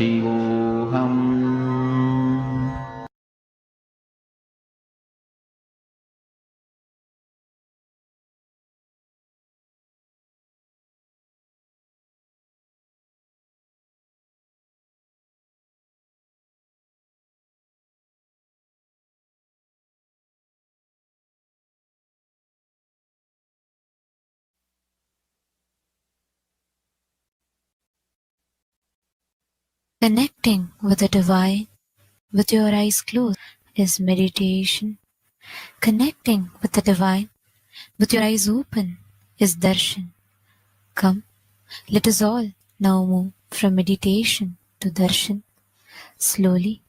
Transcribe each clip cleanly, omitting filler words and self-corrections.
Shivoham. Connecting with the divine with your eyes closed is meditation. Connecting with the divine with your eyes open is darshan. Come, let us all now move from meditation to darshan. Slowly,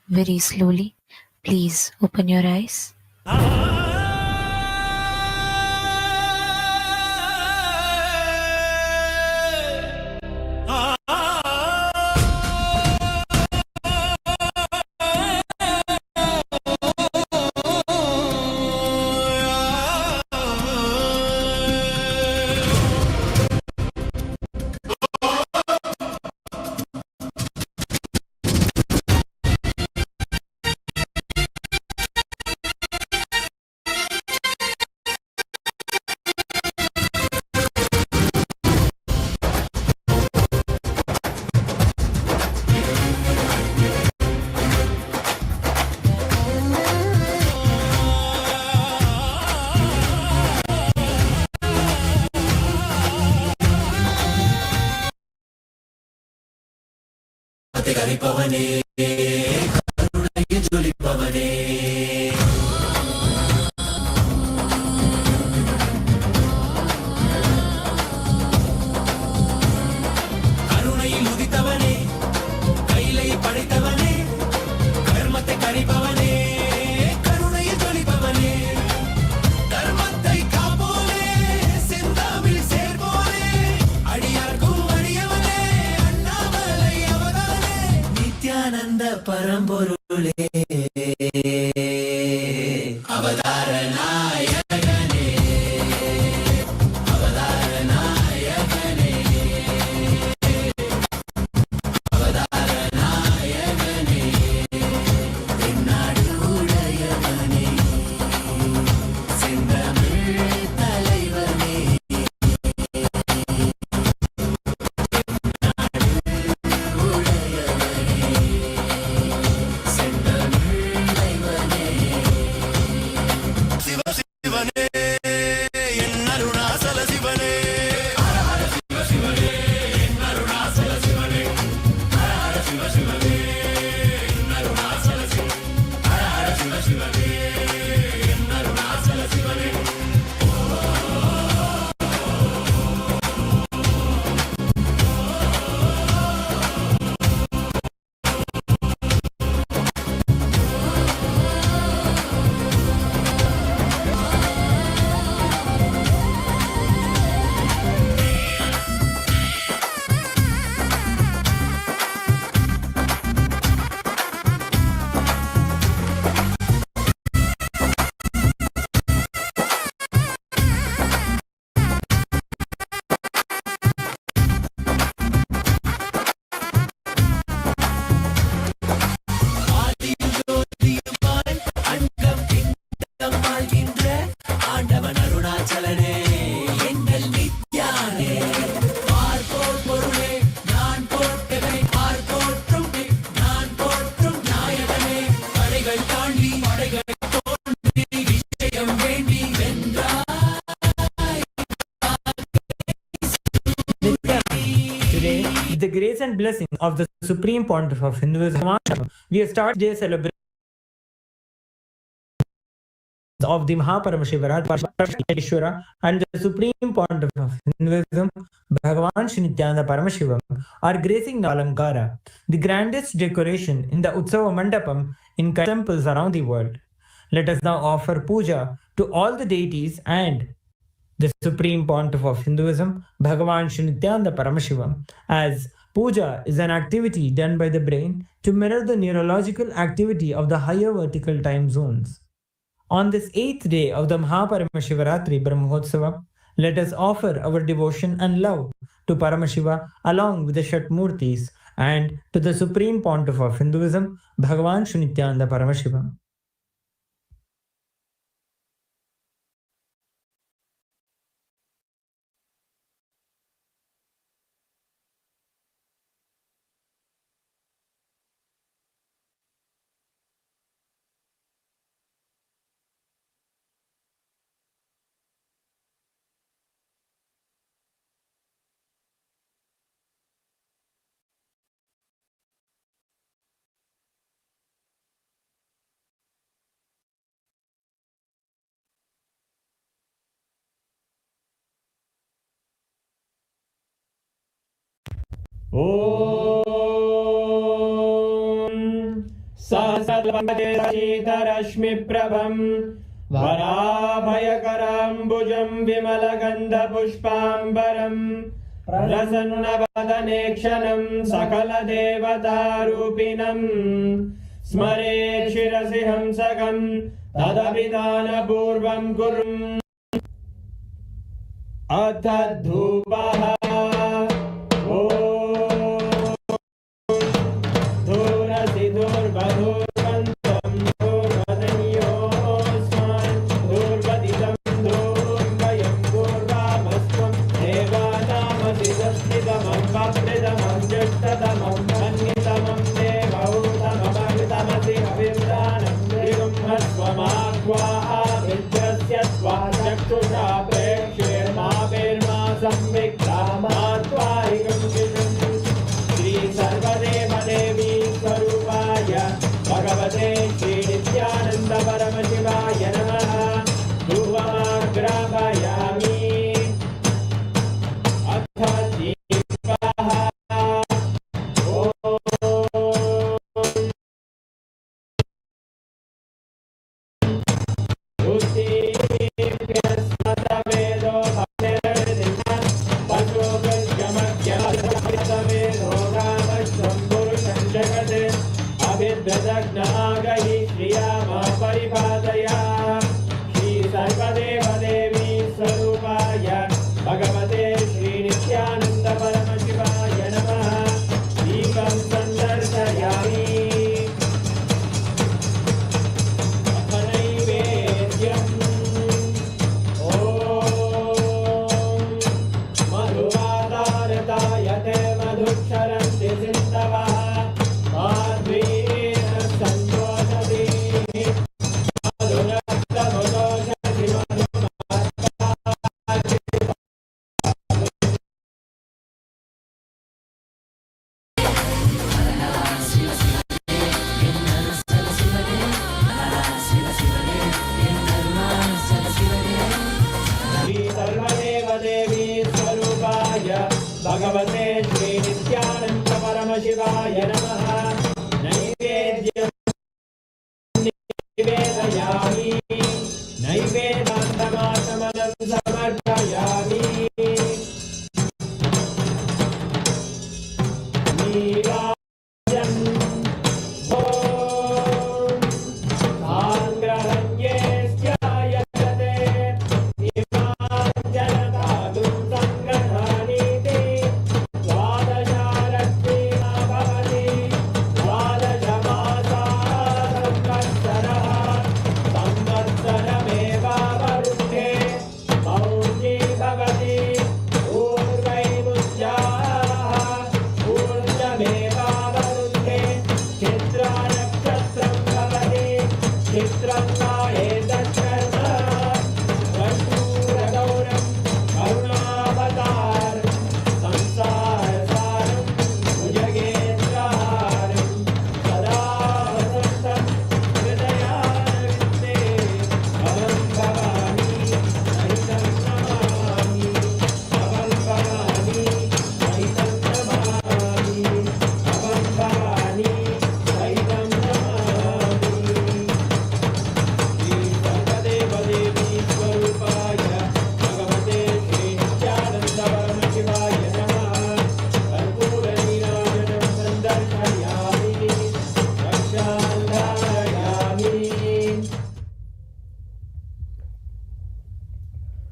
very slowly, please open your eyes. Nithyananda Paramporule Avadaranayagane Avadaranayagane Avadaranayagane Thinnadu udayavane Sendamil thalaivarane ஆண்டவன் அருணாச்சலனே எங்கள் நித்யானே பார்ப்போர் பொருளே நான் போற்றவனை பார்ப்போற்றும் நான் போற்றும் நாயகனே படைகள் தாண்டி படைகள் தோன்றி விஷயம் வேண்டி வென்றாய். Today, with the grace and blessing of the Supreme Pontiff of Hinduism, we have started today's celebration of the Mahaparamashivara and the Supreme Pontiff of Hinduism, Bhagavan Shri Nithyananda Paramashivam, are gracing the Alankara, the grandest decoration in the Utsava Mandapam in temples around the world. Let us now offer puja to all the deities and the Supreme Pontiff of Hinduism, Bhagavan Shri Nithyananda Paramashivam, as puja is an activity done by the brain to mirror the neurological activity of the higher vertical time zones. On this 8th day of the Mahaparamashivratri Brahmotsava, let us offer our devotion and love to Paramashiva along with the Shatmurtis and to the Supreme Pontiff of Hinduism, Bhagavan Shri Nithyananda Paramashivam. सहस्रशीतरश्मिप्रभम् वराभयकराम्बुजं विमलगन्धपुष्पाम्बरम् प्रसन्नवदने क्षणं सकलदेवतारूपिणम् स्मरेत् शिरसि हंसकं तदभिधानपूर्वं कुर्वन् अथ धूपः भगवते श्री नित्यानंद परमशिवाय नमः। धूपमाग्रापयामि अथ दीपः नागहि श्रियामा परिपादया श्री सर्वदेवदेवी स्वरूपाय भगवते श्री नित्यानंद परमशिवाय नमः। दीपं सन्दर्शयामि अथ नैवेद्यम् ॐ मधुवातारतायते मधुक्षरन्ति सिन्धवः भगवते श्री नित्यानंद परमशिवाय नमः। नैवेद्यं निवेदयामि नैवेदान्तमाचमनं समर्पयामि। नीराजन् ॐ साङ्ग्रहण्येऽस्यायते इमाञ्जनदातुं सङ्ग्रहाणि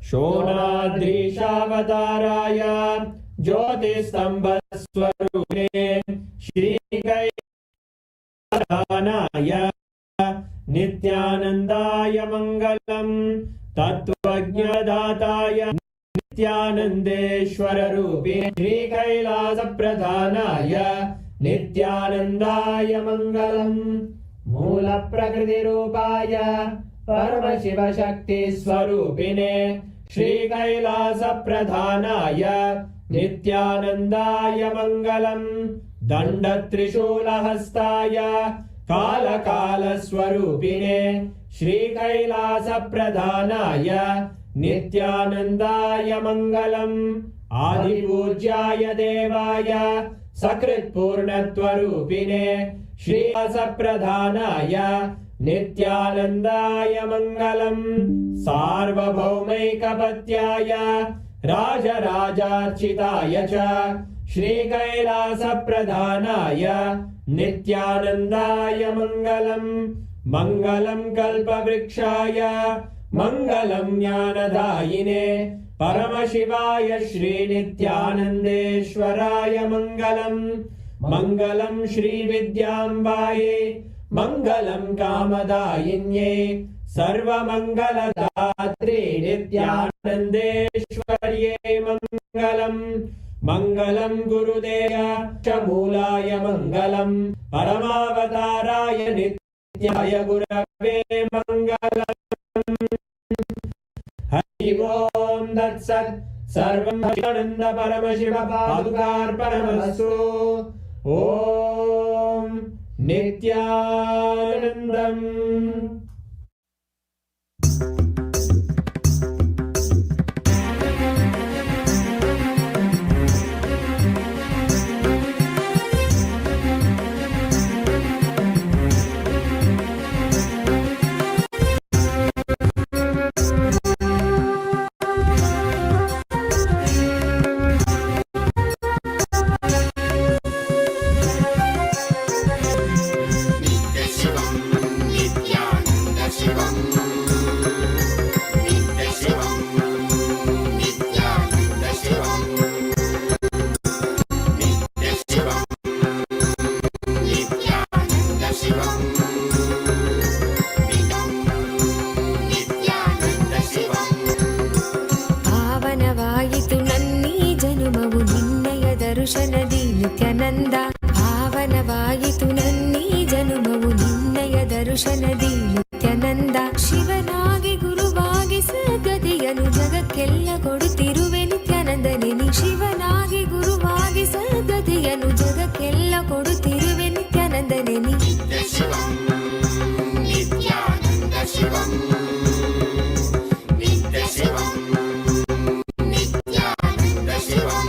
शोणाद्रीशावताराय ज्योतिस्तंभस्वरूपिणे श्रीकैलासनाय नित्यानन्दाय मङ्गलम् तत्त्वज्ञदाताय नित्यानन्देश्वर रूपिणे श्रीकैलासप्रधानाय नित्यानन्दाय मङ्गलम् मूलप्रकृतिरूपाय परमशिवशक्तिस्वरूपिणे श्रीकैलासप्रधानाय नित्यानन्दाय मङ्गलम् दण्डत्रिशूलहस्ताय कालकालस्वरूपिणे श्रीकैलासप्रधानाय नित्यानन्दाय मङ्गलम् आदिपूज्याय देवाय सकृत्पूर्णत्वरूपिणे श्रीकैलासप्रधानाय नित्यानन्दाय मङ्गलम् सार्वभौमैकपत्याय राजराजार्चिताय च श्रीकैलासप्रधानाय नित्यानन्दाय मङ्गलम् मङ्गलम् कल्पवृक्षाय मङ्गलम् ज्ञानदायिने परमशिवाय श्रीनित्यानन्देश्वराय मङ्गलम् मङ्गलम् श्रीविद्याम्बायै मङ्गलम् कामदायिन्ये सर्वमङ्गलदात्रे नित्यानन्देश्वर्ये मङ्गलम् मङ्गलम् गुरुदेवाय च मूलाय मङ्गलम् परमावताराय नित्याय गुरवे मङ्गलम् हरि ओम् तत्सत् सर्वं आनन्द परमशिव पादुकार्पणमस्तु ॐ नित्यानन्दम् ದರ್ಶನದಿ ನಿತ್ಯಾನಂದ ಪಾವನವಾಯಿತು ನನ್ನೀ ಜನುಮವು ನಿನ್ನಯ ದರ್ಶನದಿ ನಿತ್ಯಾನಂದ ಶಿವನಾಗಿ ಗುರುವಾಗಿ ಸದ್ಗತಿಯನ್ನು ಜಗಕ್ಕೆಲ್ಲ ಕೊಡುತ್ತಿರುವೆ ನಿತ್ಯಾನಂದನೇ ನೀ ಶಿವನಾಗಿ ಗುರುವಾಗಿ ಸದ್ಗತಿಯನ್ನು ಜಗಕ್ಕೆಲ್ಲ ಕೊಡುತ್ತಿರುವೆ ನಿತ್ಯಾನಂದನೇ ನೀ ನಿತ್ಯಾನಂದ ಶಿವಂ ನಿತ್ಯ ಶಿವಂ ನಿತ್ಯಾನಂದ ಶಿವಂ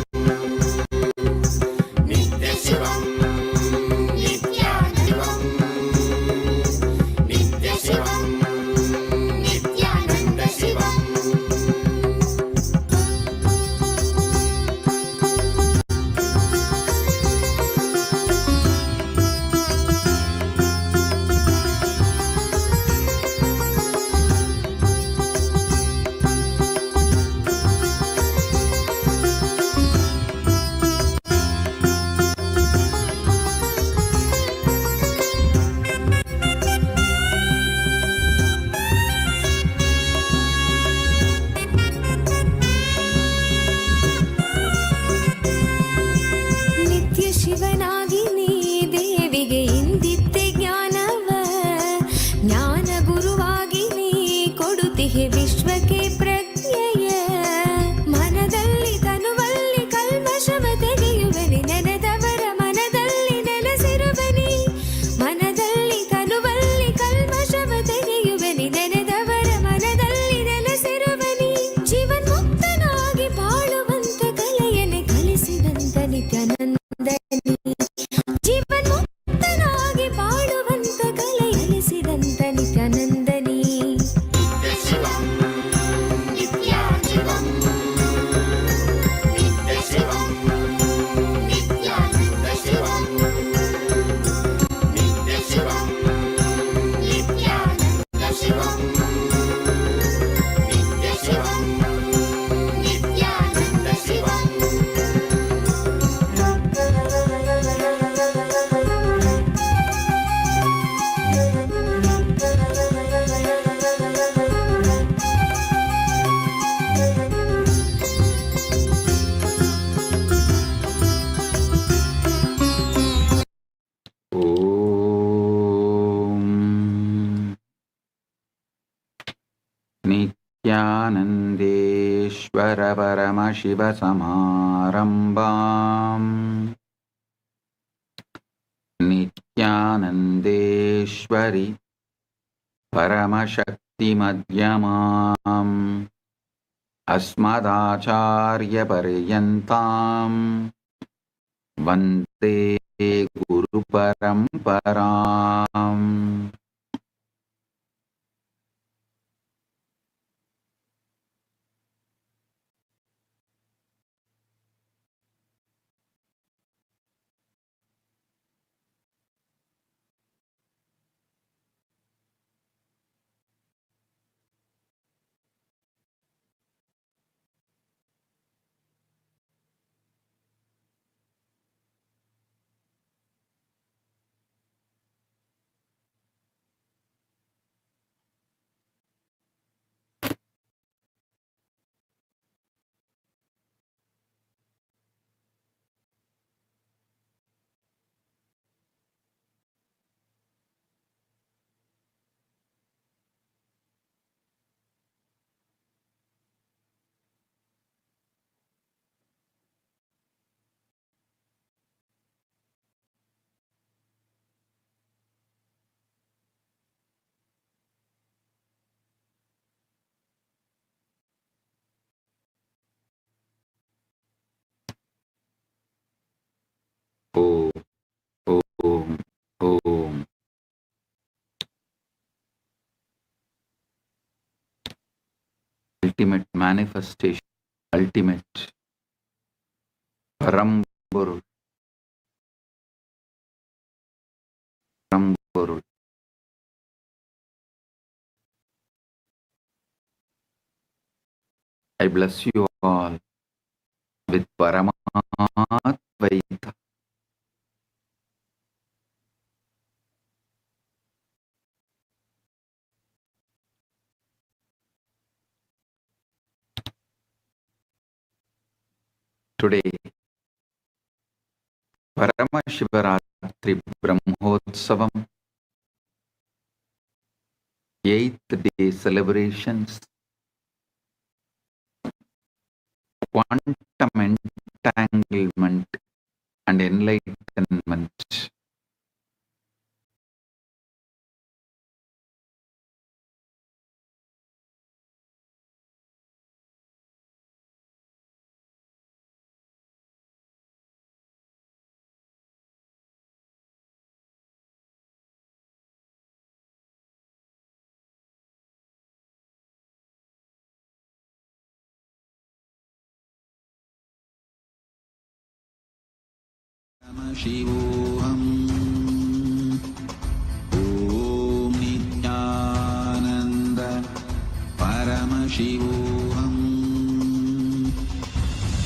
शङ्कर परमशिवसमारम्भाम् नित्यानन्देश्वरि परमशक्तिमध्यमाम् अस्मदाचार्यपर्यन्ताम् वन्दे गुरुपरम्पराम्। Om, Om, Om. Ultimate manifestation, ultimate Paramburu, Paramburu. I bless you all with Paramatvaita. Today, Paramashivaratri Brahmotsavam, 8th day celebrations, quantum entanglement and enlightenment. Shivoham. Om Nithyananda Paramashivoham.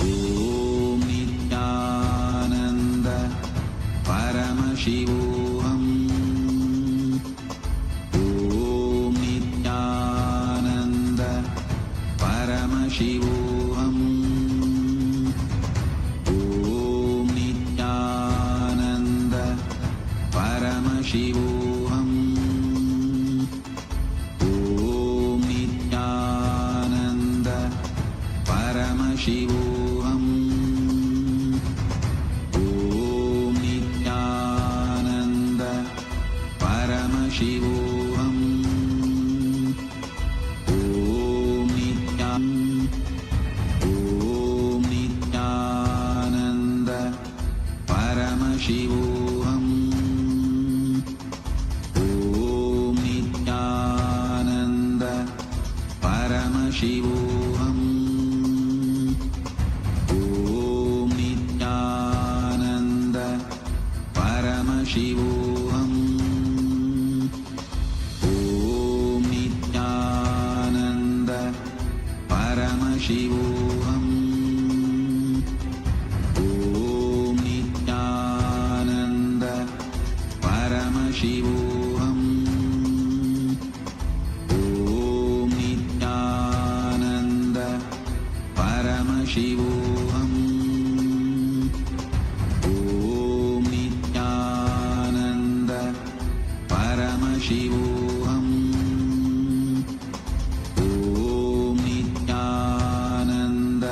Om Nithyananda Paramashivoham. Om Nithyananda Paramashivoham. Shivoham. Om Nithyananda Paramashivoham. Om Nithyananda Paramashivoham. Om Nithyananda Paramashivoham. Shivoham. Om Nithyananda Paramashivoham. Om Nithyananda Paramashivoham. Om Nithyananda Paramashivoham. Shivoham. Om Nithyananda Paramashivoham. Om Nithyananda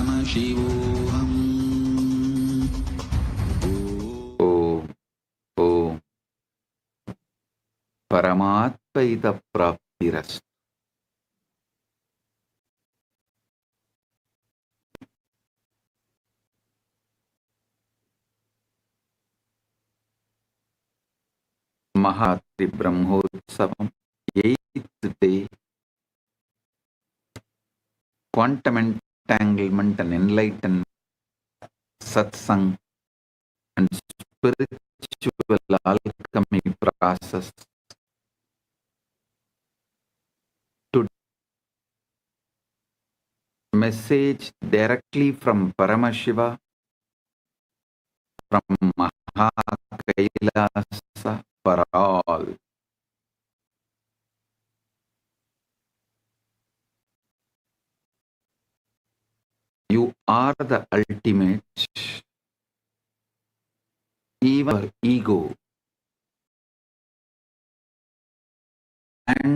परमशिवोऽहम् Om, Om, Paramatvaita Praptiras. Mahatri Brahmotsavam, 8th day, quantum entanglement and enlightenment, satsang, and spiritual alchemy process. To message directly from Paramashiva, from Kailasa for all. You are the ultimate. Even your ego and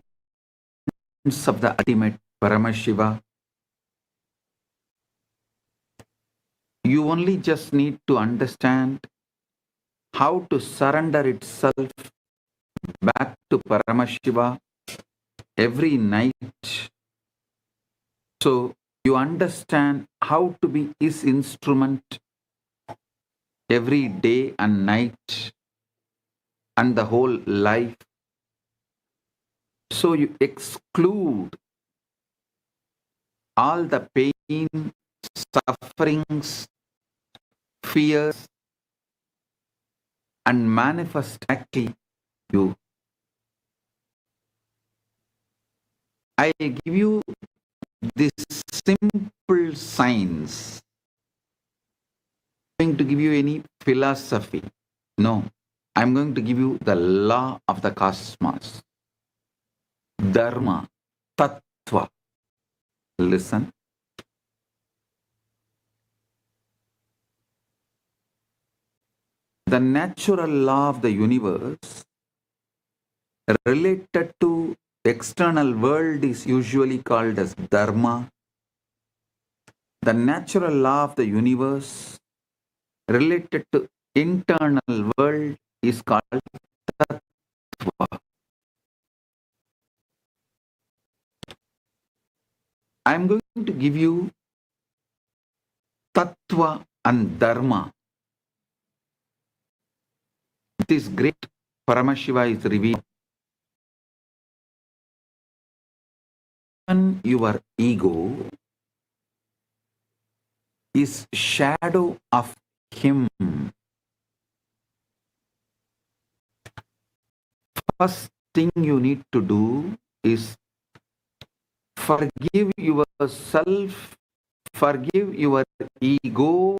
of the ultimate Paramashiva, you only just need to understand how to surrender itself back to Paramashiva every night. So you understand how to be his instrument every day and night and the whole life. So you exclude all the pain, sufferings, fears, and manifest actively you. I give you this simple science. I'm going to give you any philosophy. No, I'm going to give you the law of the cosmos. Dharma, Tattva. Listen. The natural law of the universe related to external world is usually called as Dharma. The natural law of the universe related to internal world is called Tattva. I'm going to give you Tattva and Dharma. This great Paramashiva is revealed. Even your ego is shadow of him. First thing you need to do is forgive yourself, forgive your ego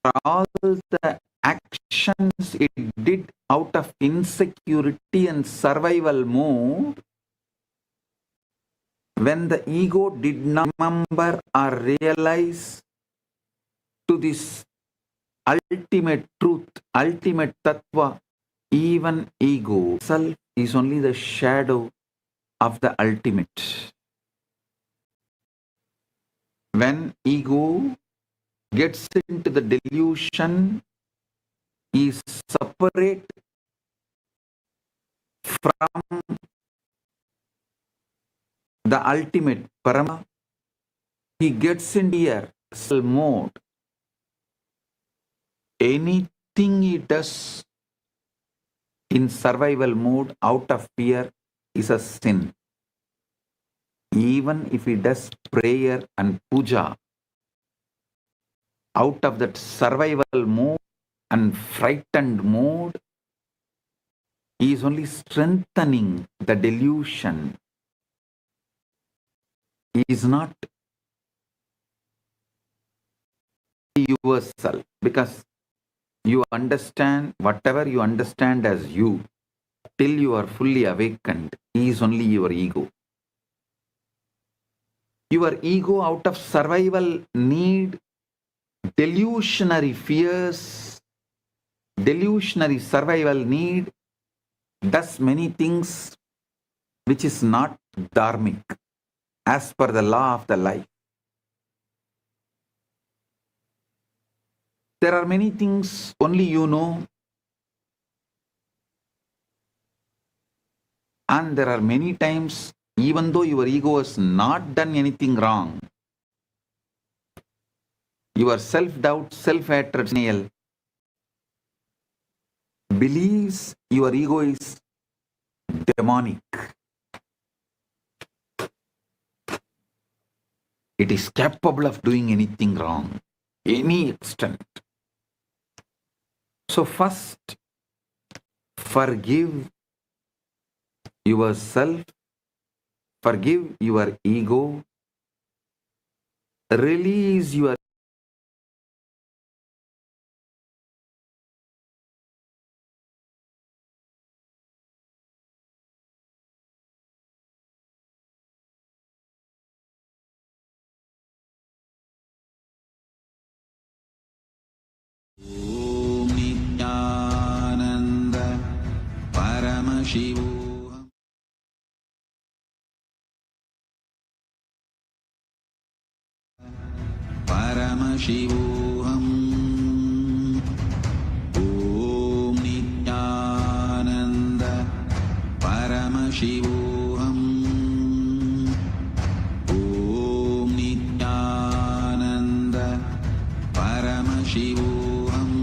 for all the actions it did out of insecurity and survival mode when the ego did not remember or realize to this ultimate truth, ultimate tattva. Even ego self is only the shadow of the ultimate. When ego gets into the delusion, is separate from the ultimate Parama. He gets in here mode. Anything he does in survival mode out of fear is a sin. Even if he does prayer and puja out of that survival mode and frightened mode, he is only strengthening the delusion. He is not yourself, because you understand whatever you understand as you till you are fully awakened. He is only your ego. Your ego out of survival need, delusionary fears, delusionary survival need, does many things which is not dharmic as per the law of the life. there are many things only you know, and there are many times, even though your ego has not done anything wrong, your self-doubt, self-hatred, denial believes your ego is demonic. It is capable of doing anything wrong, any extent. So first, forgive yourself, forgive your ego, release your ॐ नित्यानन्द परमशिवोऽहम् परमशिवोऽहम् ॐ नित्यानन्द परमशिवोऽहम् ॐ नित्यानन्द परमशिवोऽहम्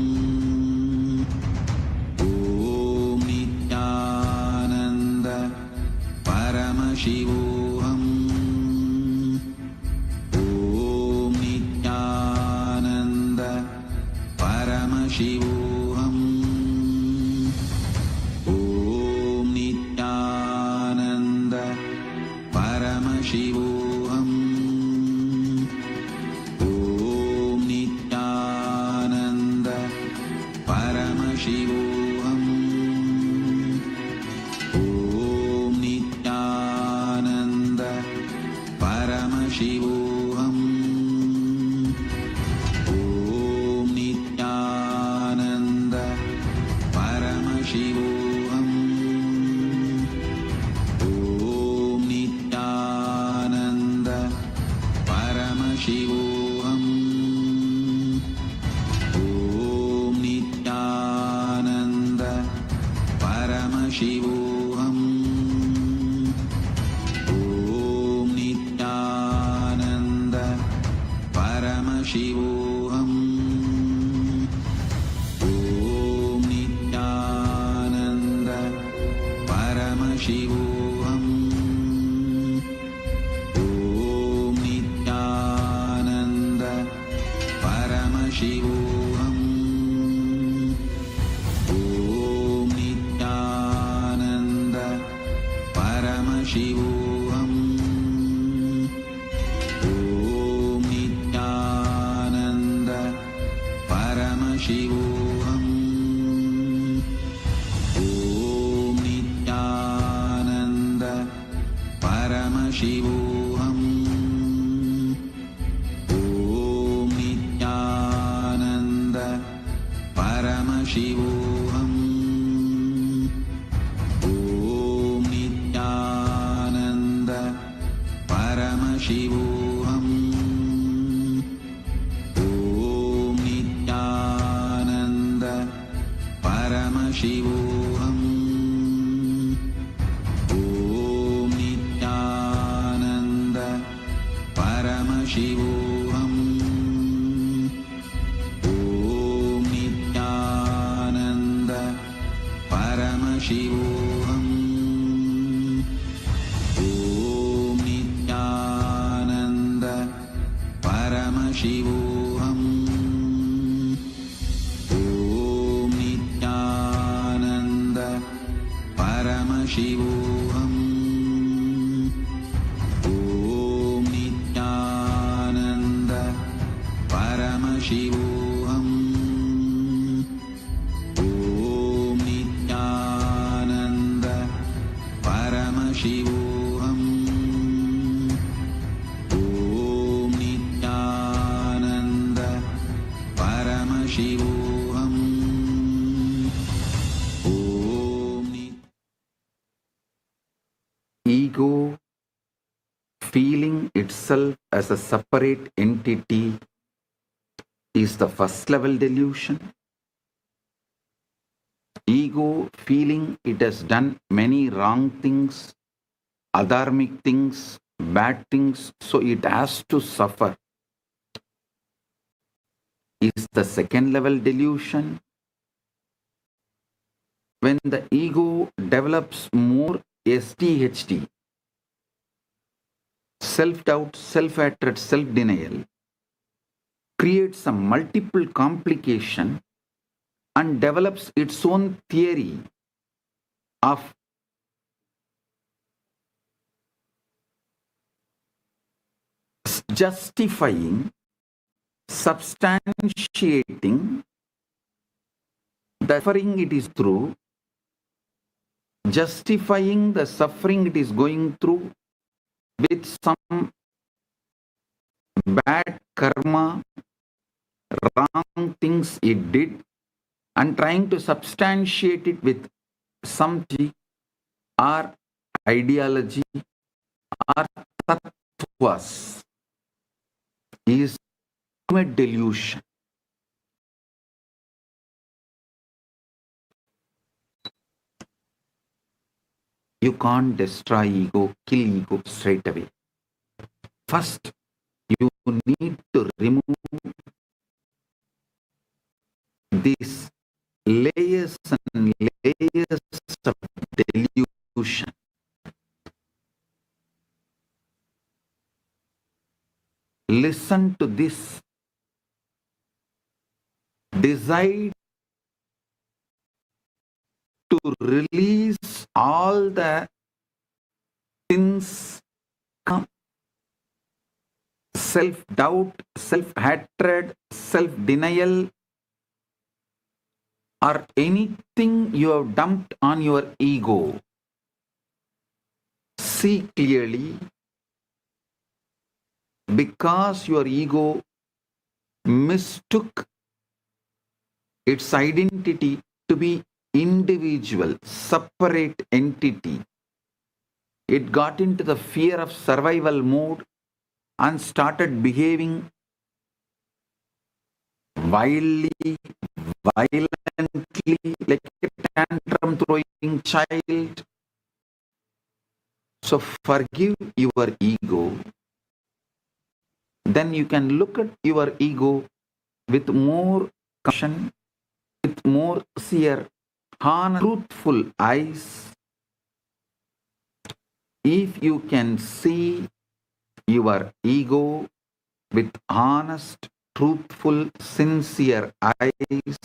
शिवोऽहम् ॐ नित्यानन्द परमशिवोऽहम् ॐ नित्यानन्द परमशिवोऽहम् ॐ नित्यानन्द परमशिवोऽहम् शिवोऽहम् ॐ नित्यानन्द परमशिवोऽहम् ॐ नित्यानन्द परमशिवोऽहम् ॐ नित्यानन्द परमशिवोऽहम् शिवोऽहम् ॐ नित्यानन्द परमशिवोऽहम् ॐ नित्यानन्द परमशिवोऽहम् ॐ नित्यानन्द परमशिवोऽहम् शिवोऽहम् ॐ नित्यानन्द परमशिवोऽहम् ॐ नित्यानन्द परमशिवोऽहम् ॐ नित्यानन्द परमशिवोऽहम् शिवोऽहम् ॐ नित्यानन्द परमशिवोऽहम् ॐ नित्यानन्द परमशिवोऽहम् ॐ नित्यानन्द परमशिवोऽहम् शिवोऽहम् ॐ नित्यानन्द परमशिवोऽहम् ॐ नित्यानन्द परमशिवोऽहम् ॐ नित्यानन्द परमशिवोऽहम् ego feeling itself as a separate entity is the first level delusion. Ego feeling it has done many wrong things, adharmic things, bad things, so it has to suffer, is the second level delusion. When the ego develops more SDHD, self-doubt, self-hatred, self-denial, creates a multiple complication and develops its own theory of justifying, substantiating the suffering it is through, justifying the suffering it is going through with some bad karma, wrong things it did, and trying to substantiate it with some theory or ideology or tattvas is ultimate delusion. You can't destroy ego, kill ego straight away. First, you need to remove these layers and layers of delusion. Listen to this. Decide to release all the sins, self-doubt, self-hatred, self-denial, or anything you have dumped on your ego. See clearly, because your ego mistook its identity to be individual, separate entity. It got into the fear of survival mode and started behaving wildly, violently, like a tantrum throwing child. So forgive your ego. Then you can look at your ego with more compassion, with more sincere, honest, truthful eyes. If you can see your ego with honest, truthful, sincere eyes,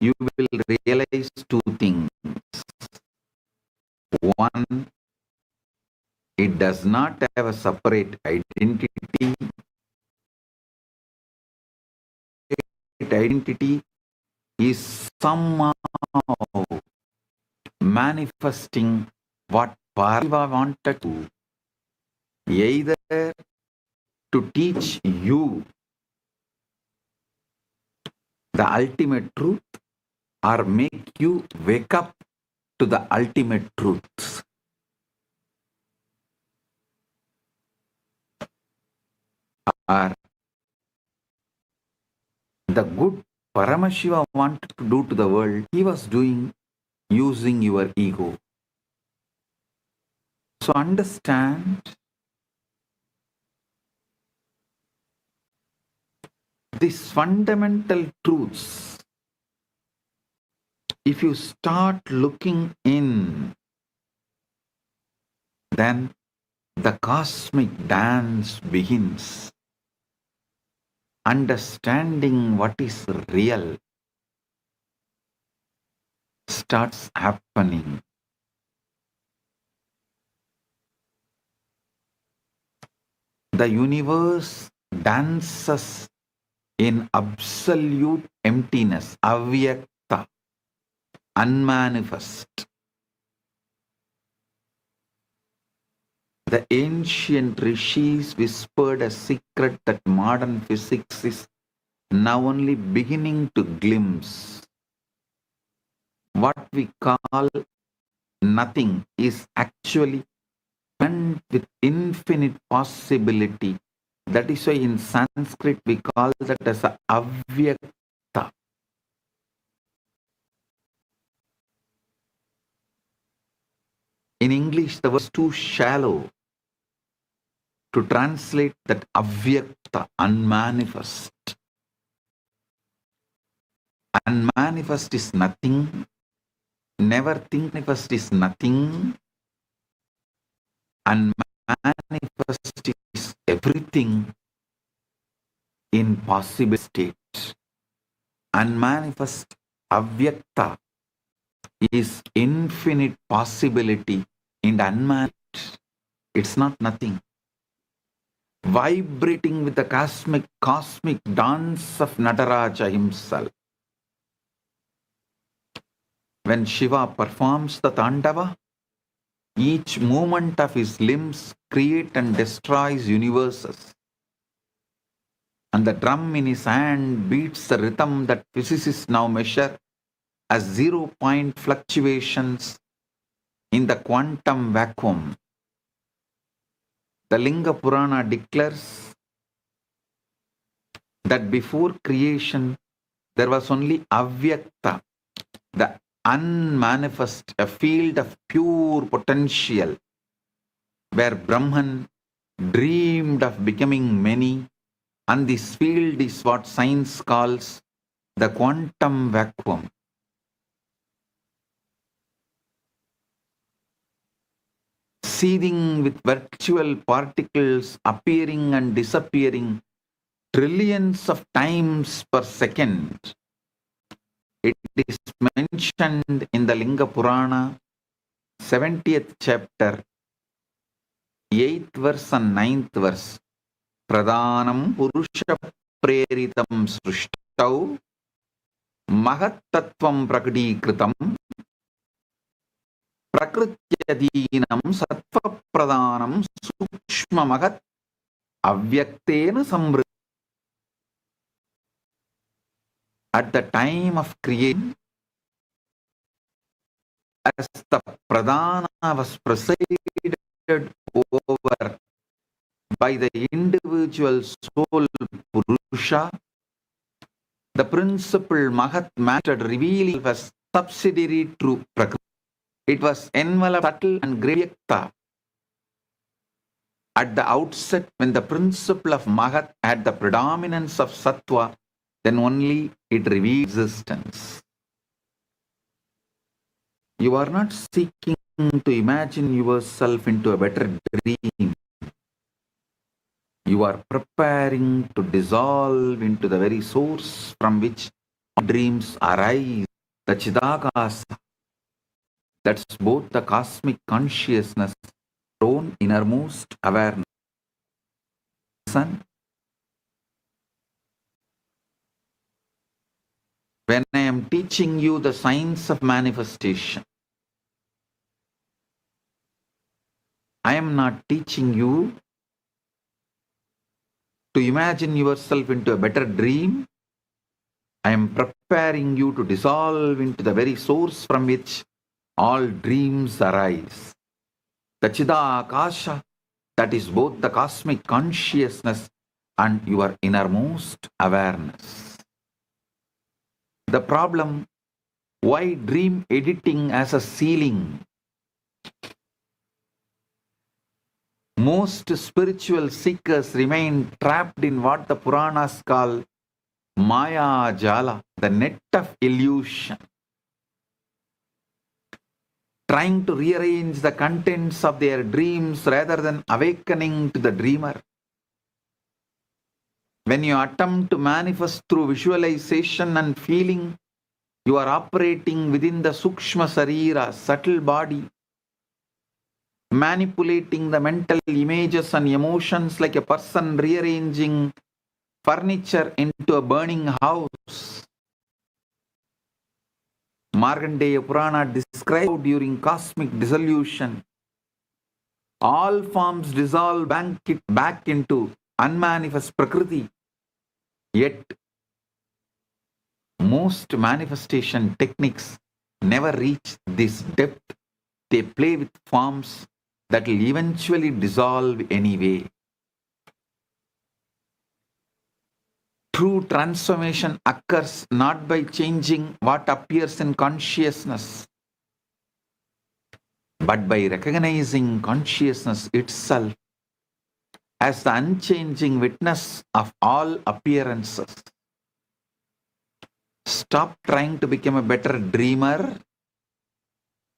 you will realize two things. One, it does not have a separate identity. Identity is somehow manifesting what Parva wanted to, either to teach you the ultimate truth or make you wake up to the ultimate truth. Or the good Paramashiva wanted to do to the world, he was doing using your ego. So understand these fundamental truths. If you start looking in, then the cosmic dance begins. Understanding what is real starts happening. The universe dances in absolute emptiness, avyakta, unmanifest. The ancient rishis whispered a secret that modern physics is now only beginning to glimpse. What we call nothing is actually blend with infinite possibility That is why in Sanskrit we call that as a avyakta. In English, the word is too shallow to translate that avyakta, unmanifest. Unmanifest is nothing. Never think manifest is nothing. Unmanifest is everything in possible state. Unmanifest, avyakta, is infinite possibility in unmanifest. It's not nothing. Vibrating with the cosmic dance of Nataraja himself. When Shiva performs the Tandava, each movement of his limbs creates and destroys universes. And the drum in his hand beats the rhythm that physicists now measure as 0-point fluctuations in the quantum vacuum. The Linga Purana declares that before creation there was only avyakta, the unmanifest, a field of pure potential, where Brahman dreamed of becoming many, and this field is what science calls the quantum vacuum. Seething with virtual particles appearing and disappearing trillions of times per second. It is mentioned in the Linga Purana, 70th chapter, 8th verse and 9th verse. Pradhanam Purusha Preritam Srishtau Mahattattvam Prakadikritam Prakrityadinam Sattva Pradhanam Sukshma Mahat Avyaktena Samvriddhi. At the time of creation, as the Pradhana was presided over by the individual soul Purusha, the principal Mahat matter revealing was subsidiary to Prakriti. It was enveloped subtle and Greyakta. At the outset, when the principle of Mahat had the predominance of Sattva, then only it reveals existence. You are not seeking to imagine yourself into a better dream. You are preparing to dissolve into the very source from which dreams arise, the Chidakasa. That's both the cosmic consciousness, own innermost awareness. Son, when I am teaching you the science of manifestation, I am not teaching you to imagine yourself into a better dream. I am preparing you to dissolve into the very source from which all dreams arise. The Chidakasha, that is both the cosmic consciousness and your innermost awareness. The problem, why dream editing as a ceiling? Most spiritual seekers remain trapped in what the Puranas call Maya Jala, the net of illusion, trying to rearrange the contents of their dreams rather than awakening to the dreamer. When you attempt to manifest through visualization and feeling, you are operating within the Sukshma Sarira, subtle body, manipulating the mental images and emotions like a person rearranging furniture into a burning house. Markandeya Purana described during cosmic dissolution, all forms dissolve back into unmanifest Prakriti. Yet, most manifestation techniques never reach this depth. They play with forms that will eventually dissolve anyway. True transformation occurs not by changing what appears in consciousness, but by recognizing consciousness itself as the unchanging witness of all appearances. Stop trying to become a better dreamer.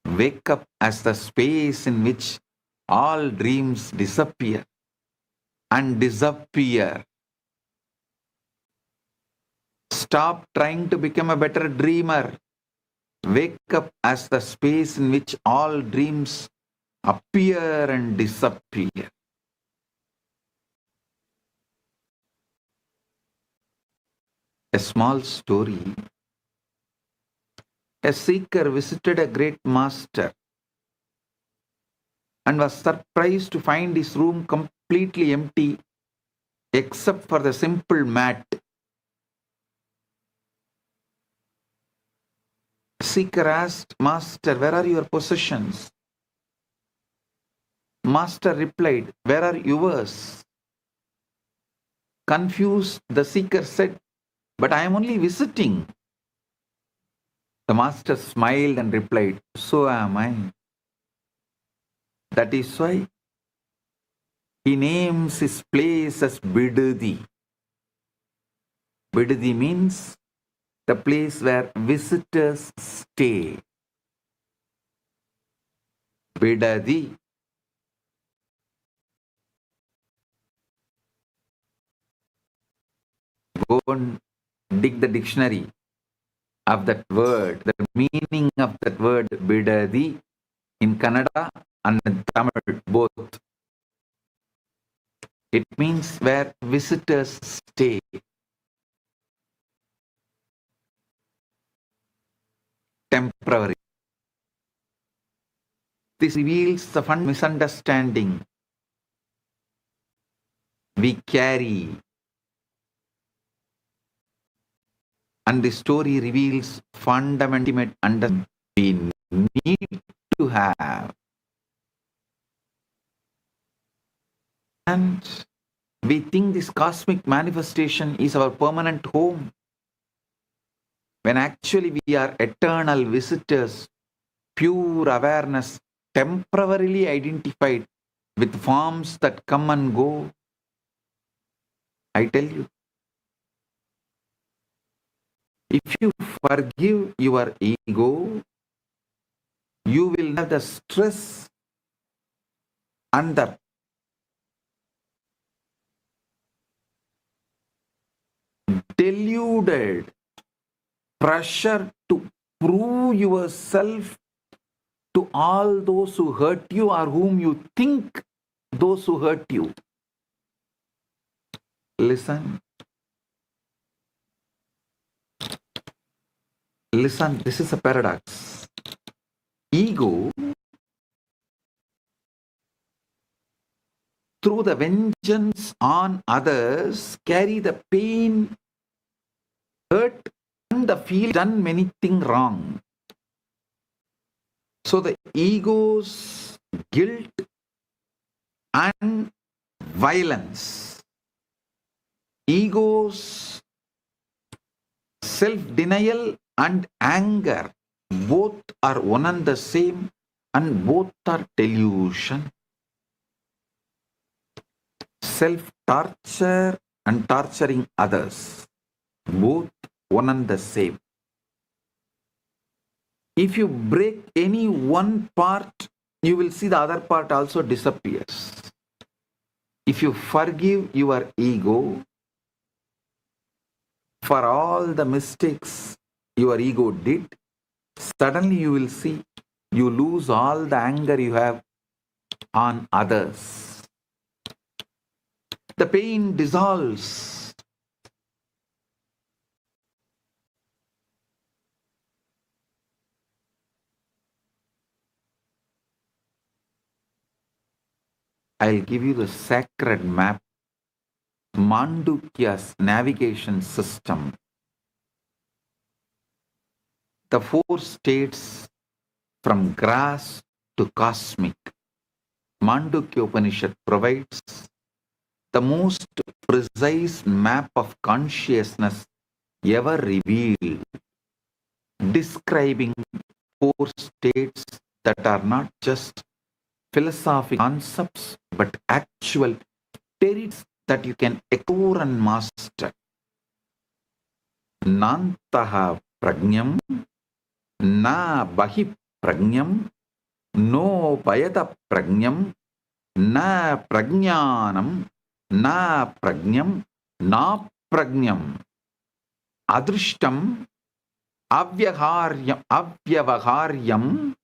Wake up as the space in which all dreams disappear and disappear. Stop trying to become a better dreamer. Wake up as the space in which all dreams appear and disappear. A small story. A seeker visited a great master and was surprised to find his room completely empty except for the simple mat. Seeker asked, "Master, where are your possessions?" Master replied, "Where are yours?" Confused, the seeker said, "But I am only visiting." The master smiled and replied, "So am I. That is why he names his place as Bidadi." Bidadi means the place where visitors stay. Bidadi. Go and dig the dictionary of that word, the meaning of that word Bidadi in Kannada and in Tamil both. It means where visitors stay. Temporary. This reveals the fundamental misunderstanding we carry. And the story reveals fundamental understanding we need to have. And we think this cosmic manifestation is our permanent home, when actually we are eternal visitors, pure awareness, temporarily identified with forms that come and go. I tell you, if you forgive your ego, you will have the stress and the deluded pressure to prove yourself to all those who hurt you or whom you think those who hurt you. Listen. Listen, this is a paradox. Ego, through the vengeance on others, carry the pain, hurt, and the feel done many things wrong. So the ego's guilt and violence, ego's self-denial and anger, both are one and the same, and both are delusion. Self-torture and torturing others, both one and the same. If you break any one part, you will see the other part also disappears. If you forgive your ego for all the mistakes your ego did, suddenly you will see you lose all the anger you have on others. The pain dissolves. I'll give you the sacred map, Mandukya's navigation system. The 4 states from grass to cosmic. Mandukya Upanishad provides the most precise map of consciousness ever revealed, describing four states that are not just philosophical concepts but actual territories that you can explore and master. Nantaha prajnam, na bahi prajnam, no payata prajnam, na prajnanam, na prajnam, na prajnam, adrishtam, avyavaharyam,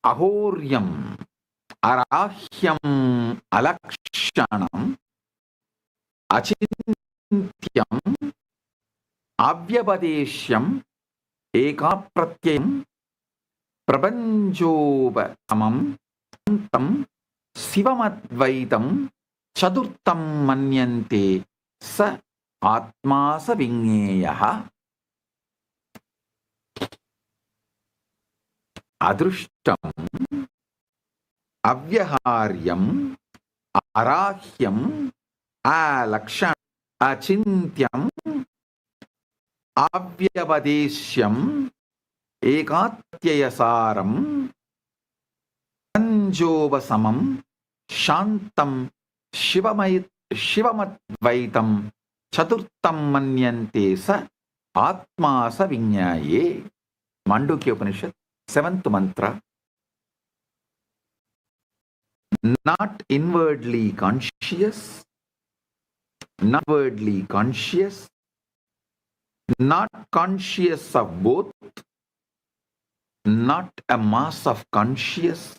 ahoryam, arahyam, alakshanam, achinthyam, avyabadeshyam, ekapratyam, prabanjopasamam, tam, sivamadvaitam, chadurtam manyante, sa atma sa vingeyaha. Adrushtam, avyaharyam, arahyam, alakshanam, achintyam, avyavadeshyam, ekatyayasaram, anjovasamam, shantam, shivamadvaitam, chaturtam manyante sa atma sa vinyaye. Mandukya Upanishad, 7th mantra. Not inwardly conscious, not outwardly conscious, not conscious of both, not a mass of conscious,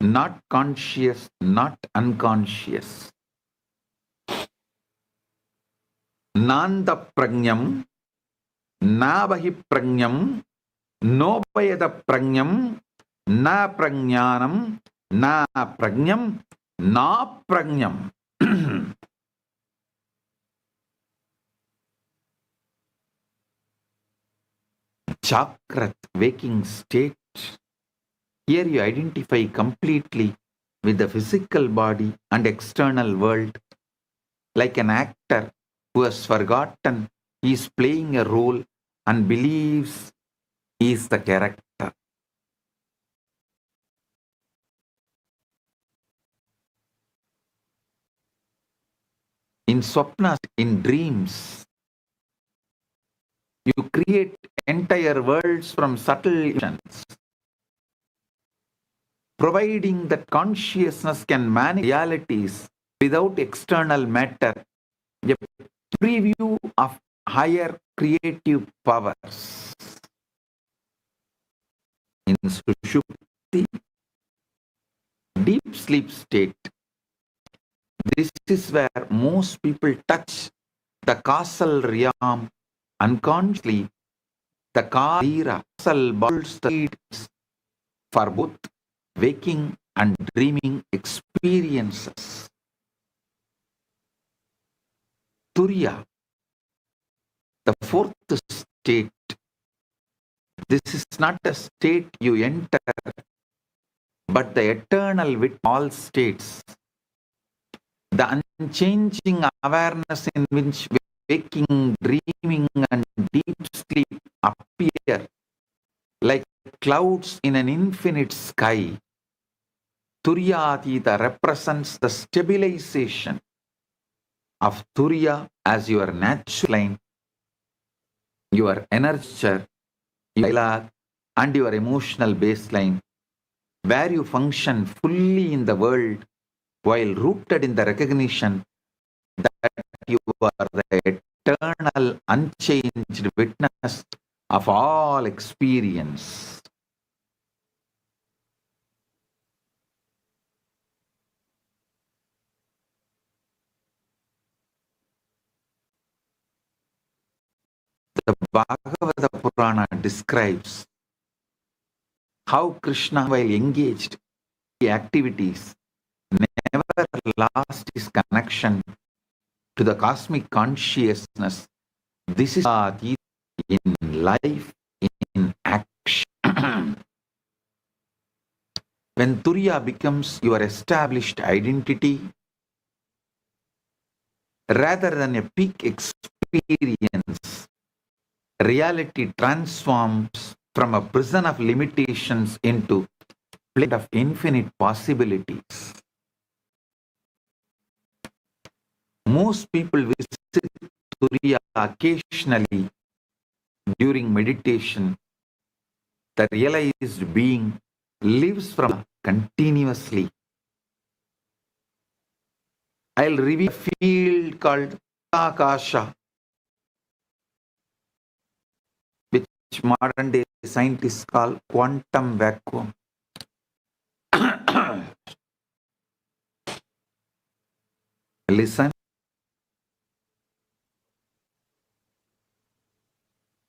not conscious, not unconscious. Nanda prajnam, nabahi prajnam, no payada prajnam, na prajnanam, na prajnam, na prajnam. Chakrat, waking state. Here you identify completely with the physical body and external world, like an actor who has forgotten he is playing a role and believes he is the character. In swapnas, in dreams, you create entire worlds from subtle illusions. Providing that consciousness can manage realities without external matter, a preview of higher creative powers. In Sushupti, deep sleep state, this is where most people touch the causal realm unconsciously. The causal bolts the leads for both waking and dreaming experiences. Turiya, the fourth state. This is not a state you enter, but the eternal with all states. The unchanging awareness in which waking, dreaming, and deep sleep appear like clouds in an infinite sky. Turyatita represents the stabilization of Turya as your natural line, your energy, your and your emotional baseline, where you function fully in the world while rooted in the recognition that you are the eternal, unchanged witness of all experience. The Bhagavata Purana describes how Krishna, while engaged in activities, never lost his connection to the cosmic consciousness. This is in life, in action. When Turiya becomes your established identity, rather than a peak experience, reality transforms from a prison of limitations into a plane of infinite possibilities. Most people visit Turiya occasionally during meditation. The realized being lives from continuously. I'll reveal a field called Akasha, which modern day scientists call quantum vacuum. Listen,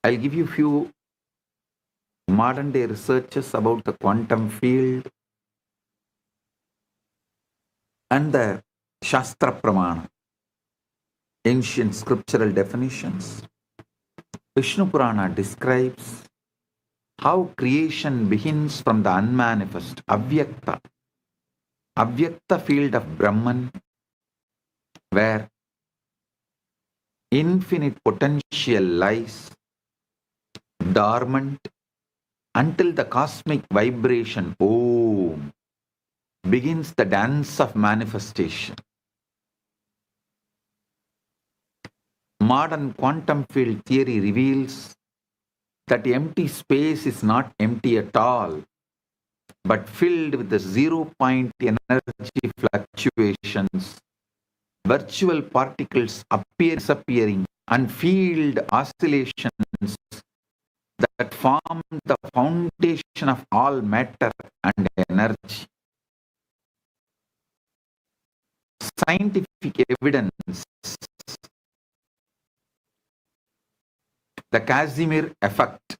I'll give you few modern day researches about the quantum field and the Shastra Pramana, ancient scriptural definitions. Vishnu Purana describes how creation begins from the unmanifest, Avyakta field of Brahman, where infinite potential lies dormant until the cosmic vibration Om begins the dance of manifestation. Modern quantum field theory reveals that empty space is not empty at all, but filled with the zero-point energy fluctuations, virtual particles disappearing, and field oscillations that form the foundation of all matter and energy. Scientific evidence, the Casimir effect.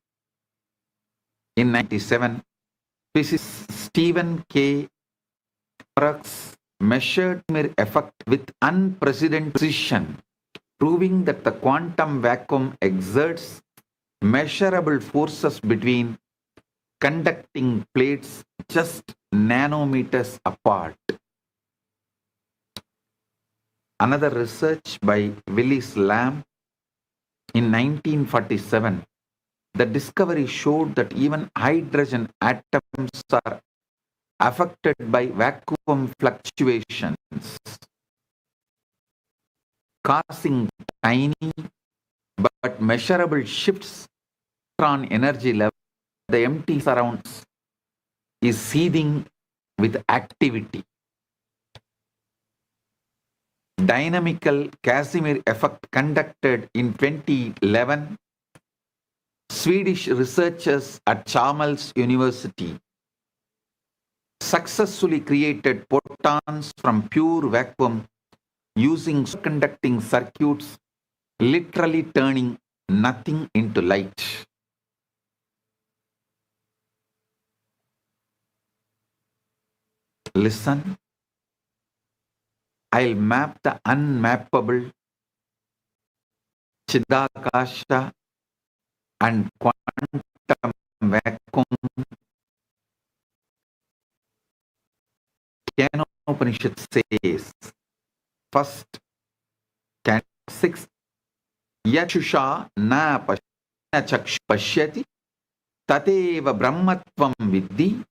In 1997, physicist Stephen K. Brooks measured the effect with unprecedented precision, proving that the quantum vacuum exerts measurable forces between conducting plates just nanometers apart. Another research by Willis Lamb in 1947, the discovery showed that even hydrogen atoms are affected by vacuum fluctuations, causing tiny but measurable shifts in electron energy level. The empty surrounds is seething with activity. Dynamical Casimir effect conducted in 2011, Swedish researchers at Chalmers University successfully created photons from pure vacuum using superconducting circuits, literally turning nothing into light. Listen, I'll map the unmappable, Chidakasha and quantum vacuum. Upanishad says, first, can 6, Yachusha na pashyati tateva brahmatvam vidhi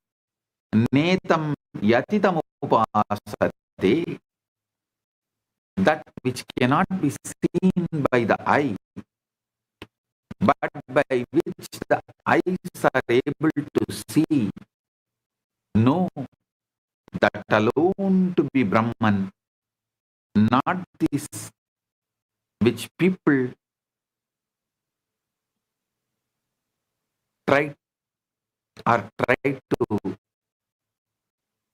netam yatitam upasate. That which cannot be seen by the eye, but by which the eyes are able to see, know that alone to be Brahman, not this which people try to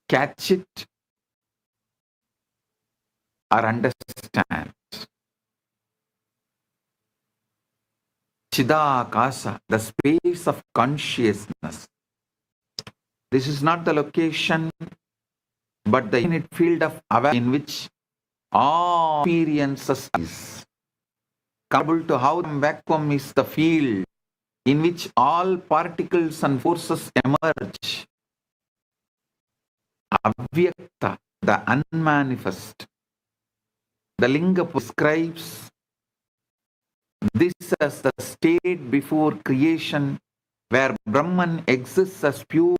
catch it or understand. Chidakasa, the space of consciousness. This is not the location, but the infinite field of awareness in which all experiences is. Comparable to how the vacuum is the field in which all particles and forces emerge. Avyakta, the unmanifest. The linga prescribes this as the state before creation where Brahman exists as pure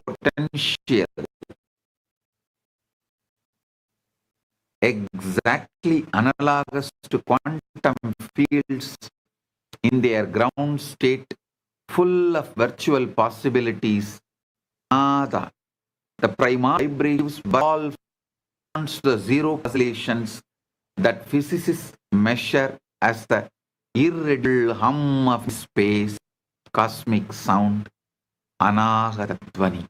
potential, exactly analogous to quantum fields in their ground state, full of virtual possibilities. Nada, the primary vibrations evolve to the zero oscillations that physicists measure as the irreducible hum of space, cosmic sound, anahata dhvani.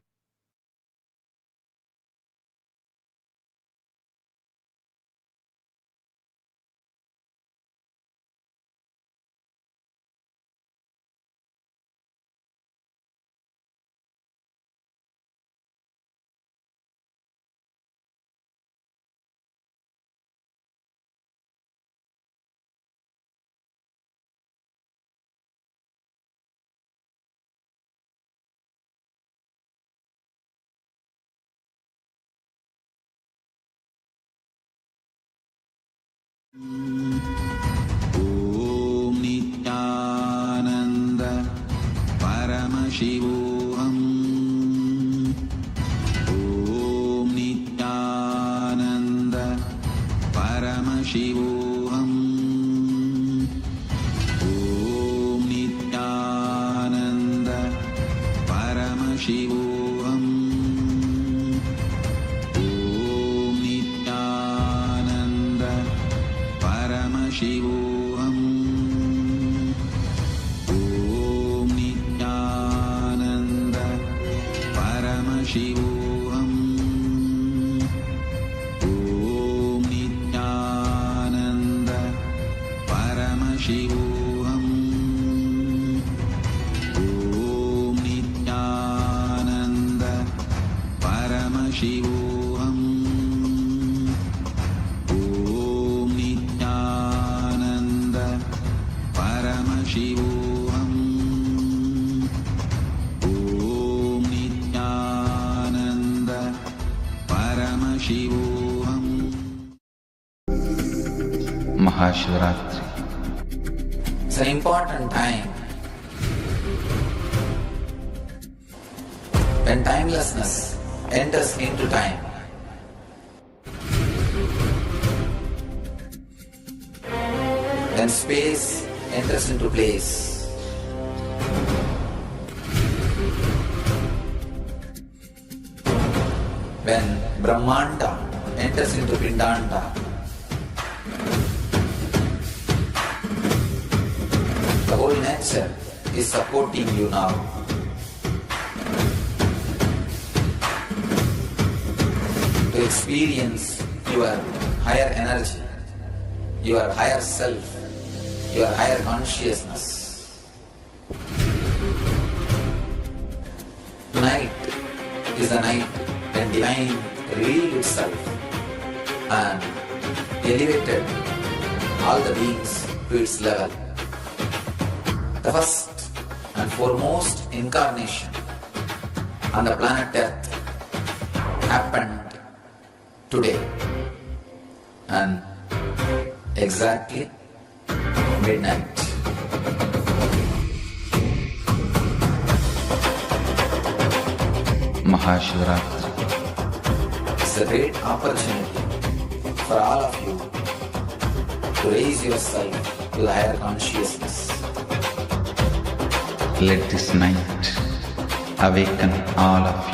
Om Nithyananda Paramashivoham. Om Nithyananda Paramashivoham. Om Nithyananda Paramashivoham. Om Nithyananda Paramashivoham. Om Nithyananda Paramashivoham. Om Nithyananda Paramashivoham. Om Nithyananda Paramashivoham. Om Nithyananda Paramashivoham. Om Nithyananda Paramashivoham. Mahashivratri. It's an important time when timelessness enters into time. When space enters into place. When Brahmanda enters into Pindanda. The whole nature is supporting you now. To experience your higher energy, your higher self, your higher consciousness. Tonight is the night when divine revealed itself and elevated all the beings to its level. The first and foremost incarnation on the planet Earth happened today and exactly midnight. Mahashivratri. It's a great opportunity for all of you to raise yourself to the higher consciousness. Let this night awaken all of you.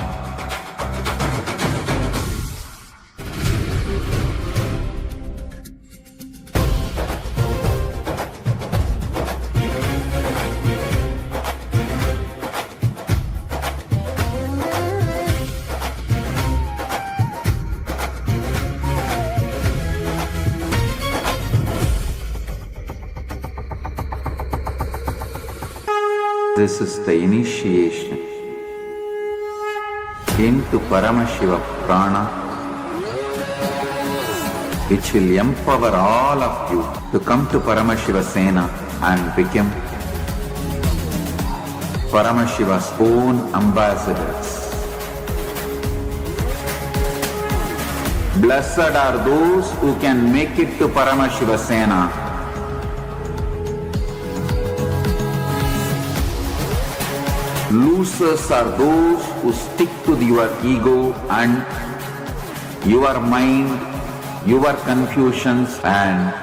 This is the initiation into Paramashiva Prana, which will empower all of you to come to Paramashiva Sena and become Paramashiva's own ambassadors. Blessed are those who can make it to Paramashivasena. Losers are those who stick to your ego and your mind, your confusions and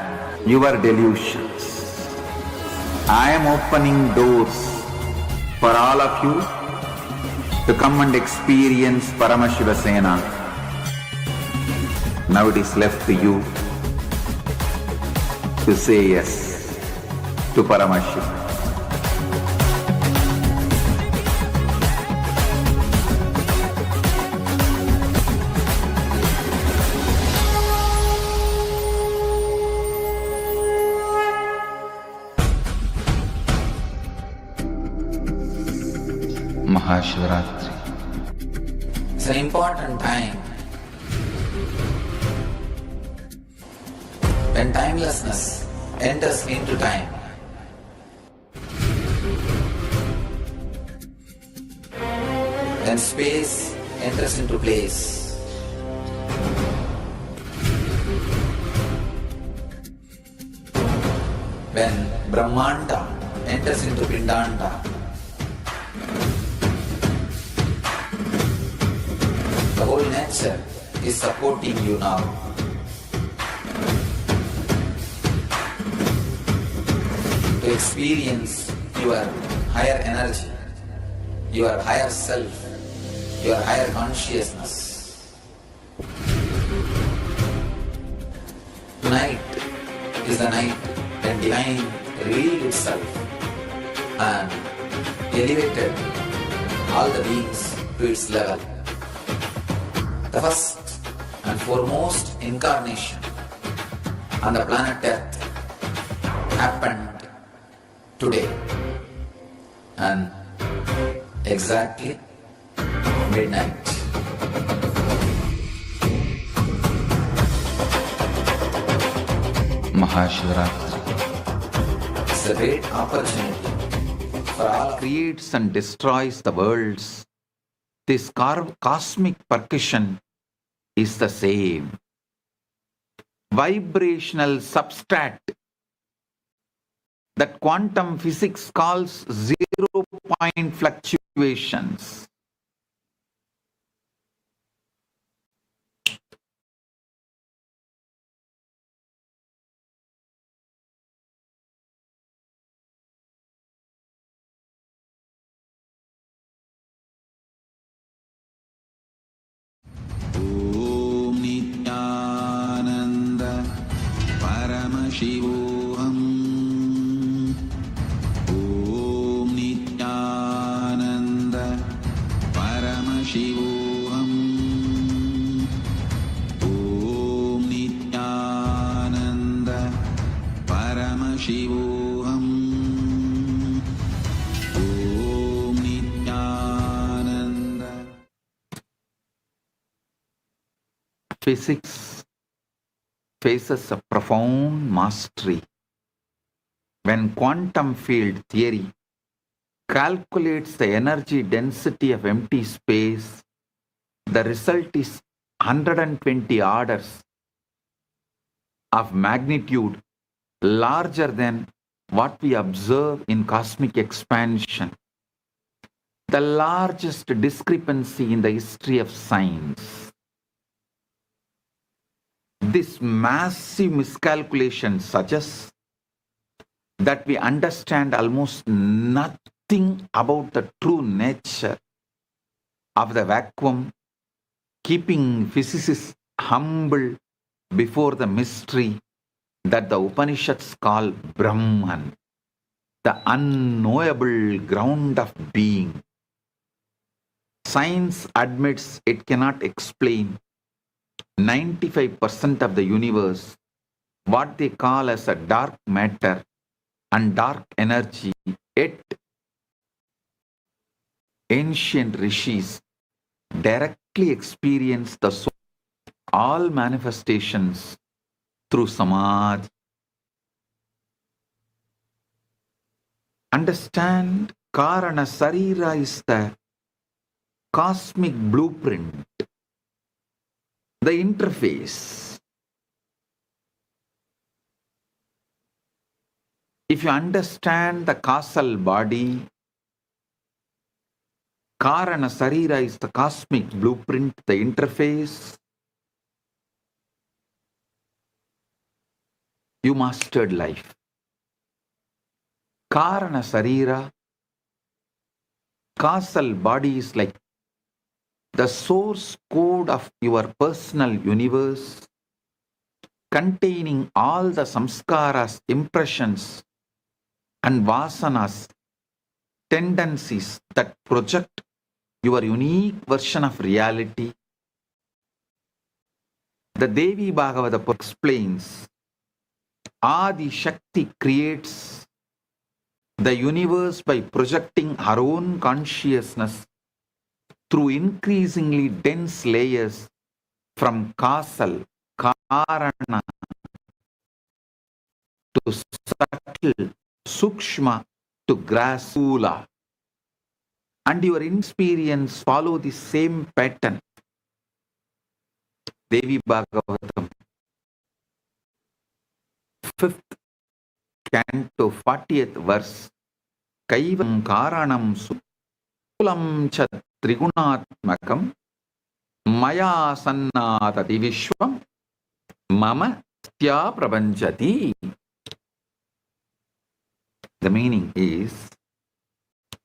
your delusions. I am opening doors for all of you to come and experience Paramashivasena. Now it is left to you to say yes to Paramashiva. Mahashivratri. It's an important time when timelessness enters into time. When space enters into place. When Brahmanda enters into Pindanda. The whole nature is supporting you now. To experience your higher energy, your higher self, your higher consciousness. Tonight is the night when divine revealed itself and elevated all the beings to its level. The first and foremost incarnation on the planet Earth happened today and exactly midnight. Mahashivratri. It's a great opportunity for all. Creates and destroys the worlds. This cosmic percussion is the same. Vibrational substrat that quantum physics calls zero-point fluctuations. Om Nithyananda Paramashivoham. Om Nithyananda Paramashivoham. Om Nithyananda Paramashivoham. Om Nithyananda. Physics faces a profound mastery when quantum field theory calculates the energy density of empty space. The result is 120 orders of magnitude larger than what we observe in cosmic expansion. The largest discrepancy in the history of science. This massive miscalculation suggests that we understand almost nothing about the true nature of the vacuum, keeping physicists humble before the mystery that the Upanishads call Brahman, the unknowable ground of being. Science admits it cannot explain 95% of the universe, what they call as a dark matter and dark energy, yet ancient rishis directly experienced the soul, all manifestations through samadhi. Understand, Karana Sarira is the cosmic blueprint. the interface. If you understand the causal body, Karana Sarira is the cosmic blueprint, the interface, you mastered life. Karana Sarira, causal body is like the source code of your personal universe, containing all the samskaras, impressions, and vasanas, tendencies that project your unique version of reality. The Devi Bhagavata explains, Adi Shakti creates the universe by projecting her own consciousness through increasingly dense layers from causal, karana, to subtle, sukshma, to grasula. And your experience follow the same pattern. Devi Bhagavatam, 5th canto, 40th verse. Kaivam karanam sulam cha trigunatmakam maya sannatati vishwam mama tya prapanchati. The meaning is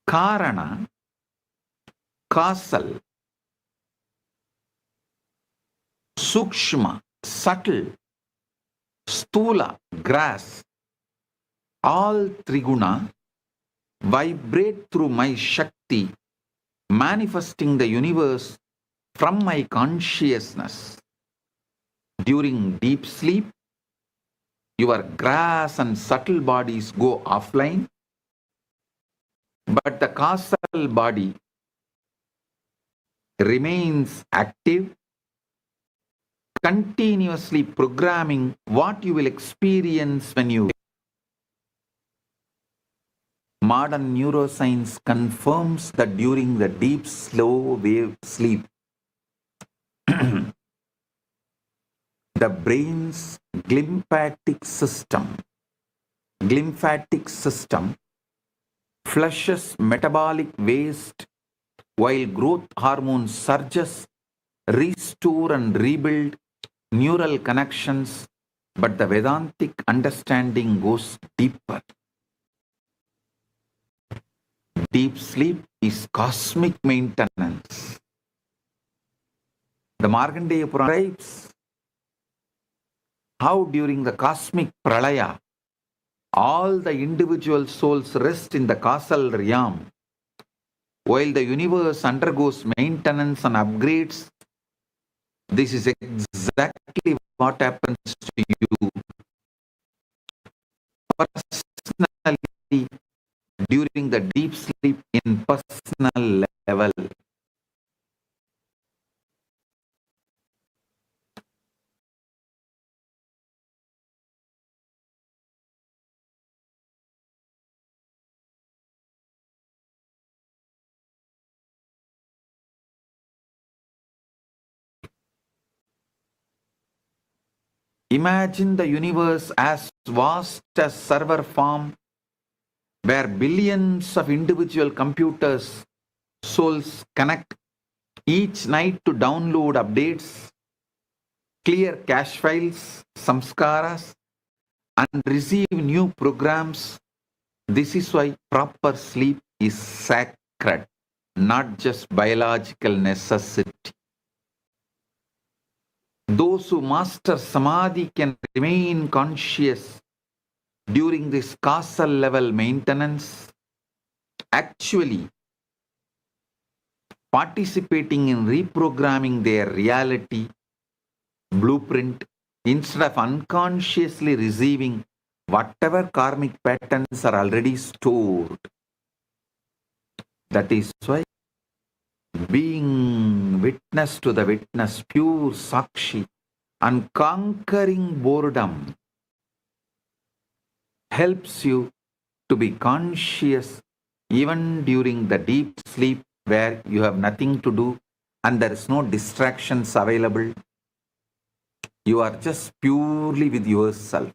karana, causal, sukshma, subtle, stula, grass, all triguna vibrate through my Shakti, manifesting the universe from my consciousness. During deep sleep, your grass and subtle bodies go offline, but the causal body remains active, continuously programming what you will experience when you wake. Modern neuroscience confirms that during the deep, slow wave sleep, the brain's glymphatic system flushes metabolic waste while growth hormone surges, restore and rebuild neural connections, but the Vedantic understanding goes deeper. Deep sleep is cosmic maintenance. The Markandeya Purana describes how during the cosmic pralaya, all the individual souls rest in the causal realm, while the universe undergoes maintenance and upgrades. This is exactly what happens to you personally during the deep sleep in personal level. Imagine the universe as vast as server farm, where billions of individual computers, souls connect each night to download updates, clear cache files, samskaras, and receive new programs. This is why proper sleep is sacred, not just biological necessity. Those who master samadhi can remain conscious during this causal level maintenance, actually participating in reprogramming their reality blueprint instead of unconsciously receiving whatever karmic patterns are already stored. That is why being witness to the witness, pure sakshi, and conquering boredom helps you to be conscious even during the deep sleep where you have nothing to do and there is no distractions available. You are just purely with yourself.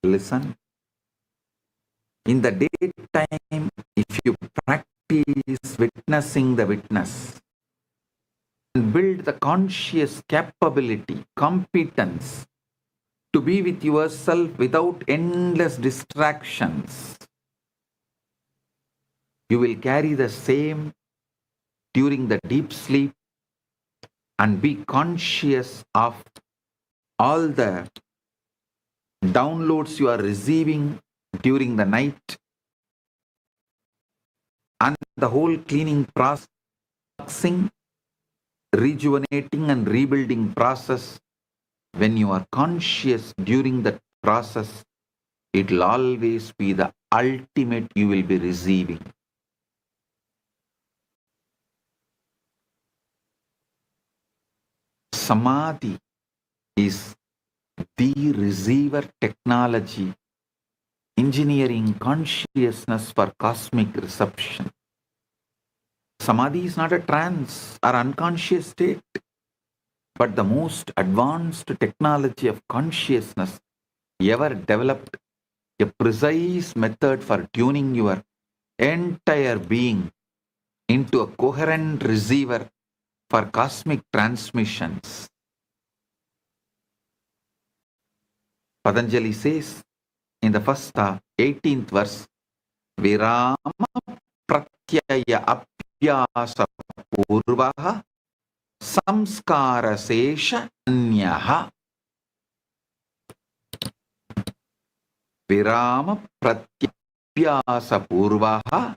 Listen. In the daytime, if you practice witnessing the witness and build the conscious capability, competence to be with yourself without endless distractions, you will carry the same during the deep sleep and be conscious of all the downloads you are receiving during the night and the whole cleaning process, rejuvenating and rebuilding process. When you are conscious during that process, it will always be the ultimate you will be receiving. Samadhi is the receiver technology, engineering consciousness for cosmic reception. Samadhi is not a trance or unconscious state, but the most advanced technology of consciousness ever developed, a precise method for tuning your entire being into a coherent receiver for cosmic transmissions. Patanjali says in the first 18th verse, Virama pratyaya apyasa purvaha samskara sesha anyaha. Virama pratyapyasa purvaha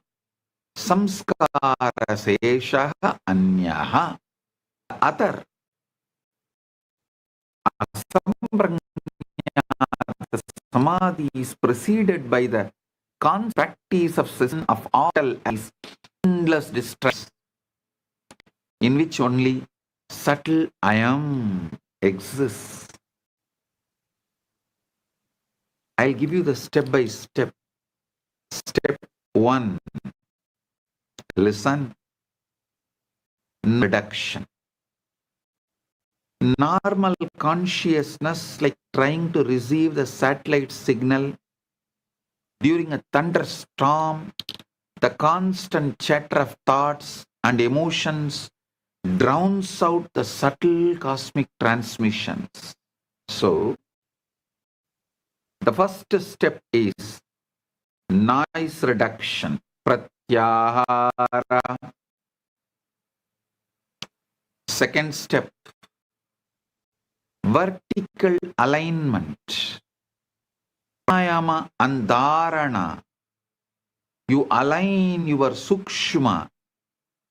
samskara sesha anyaha. Other samadhi is preceded by the constant practice of cessation of all as endless distress, in which only subtle I am exists. I'll give you the step by step. Step 1. Listen. Reduction. Normal consciousness, like trying to receive the satellite signal during a thunderstorm, the constant chatter of thoughts and emotions drowns out the subtle cosmic transmissions. So, the first step is noise reduction, pratyahara. Second step, vertical alignment, pranayama and dharana. You align your sukshma,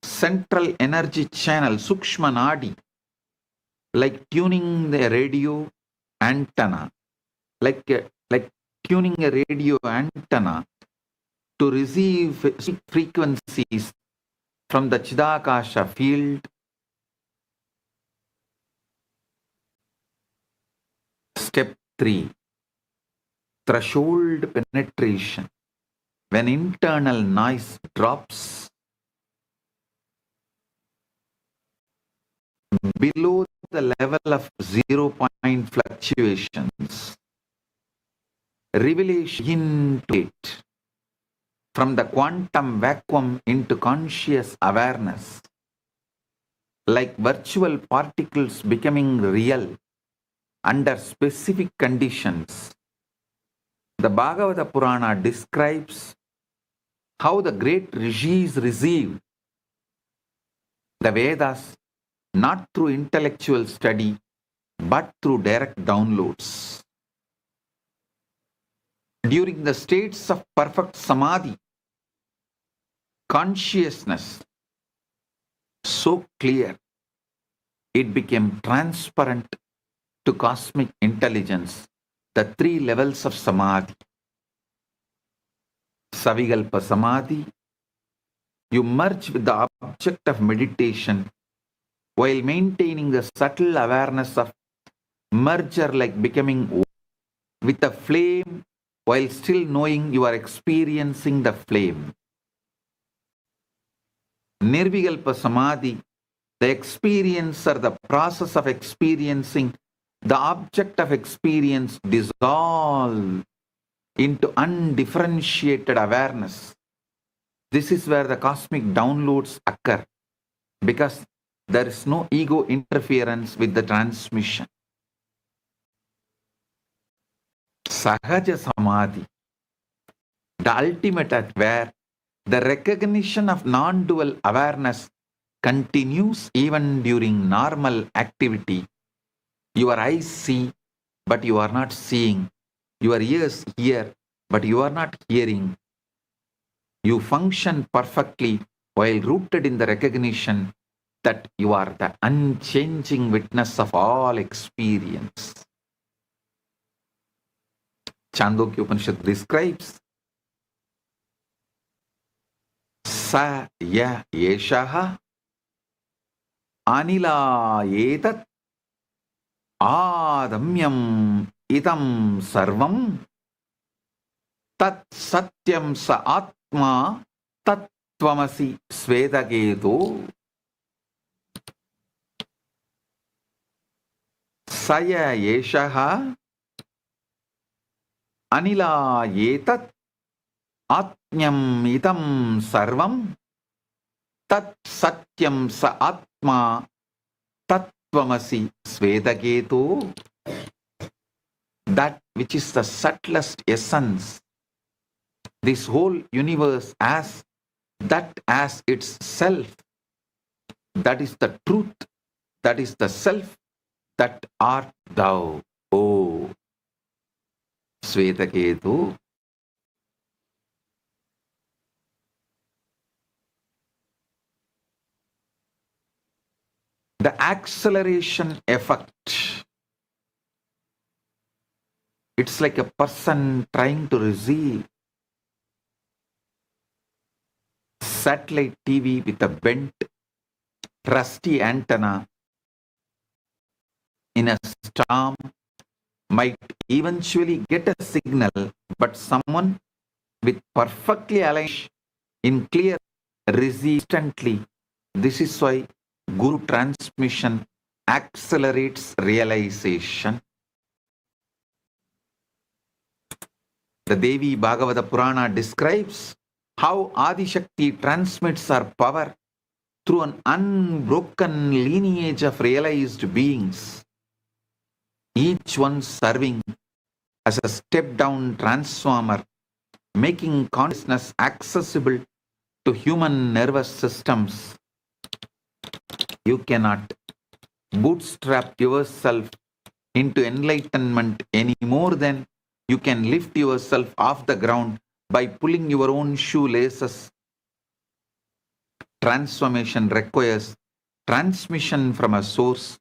central energy channel, sukshma nadi, like tuning the radio antenna, like tuning a radio antenna to receive frequencies from the Chidakasha field. Step 3. Threshold penetration. When internal noise drops below the level of 0 point fluctuations, revelation into it, from the quantum vacuum into conscious awareness, like virtual particles becoming real under specific conditions. The Bhagavata Purana describes how the great rishis received the Vedas not through intellectual study but through direct downloads. During the states of perfect samadhi, consciousness so clear it became transparent to cosmic intelligence, the 3 levels of samadhi. Savikalpa samadhi, you merge with the object of meditation while maintaining the subtle awareness of merger, like becoming with a flame while still knowing you are experiencing the flame. Nirvikalpa samadhi, the experience or the process of experiencing the object of experience dissolve into undifferentiated awareness. This is where the cosmic downloads occur, because there is no ego interference with the transmission. Sahaja Samadhi, the ultimate at where the recognition of non-dual awareness continues even during normal activity. Your eyes see, but you are not seeing. Your ears hear, but you are not hearing. You function perfectly while rooted in the recognition that you are the unchanging witness of all experience. Chandogya Upanishad describes Sa ya yeshaha anila etat adamyam idam sarvam tat satyam sa atma tat tvamasi svedagedo. Saya yeshaha anila etat atmyam idam sarvam tat satyam sa atma tat tvamasi svedagedo. That which is the subtlest essence, this whole universe as that as its self, that is the truth, that is the self, that art thou, O Svetaketu. The acceleration effect. It's like a person trying to receive satellite TV with a bent, rusty antenna in a storm, might eventually get a signal, but someone with perfectly aligned in clear resistantly. This is why Guru transmission accelerates realization. The Devi Bhagavata Purana describes how Adi Shakti transmits her power through an unbroken lineage of realized beings, each one serving as a step-down transformer, making consciousness accessible to human nervous systems. You cannot bootstrap yourself into enlightenment any more than you can lift yourself off the ground by pulling your own shoelaces. Transformation requires transmission from a source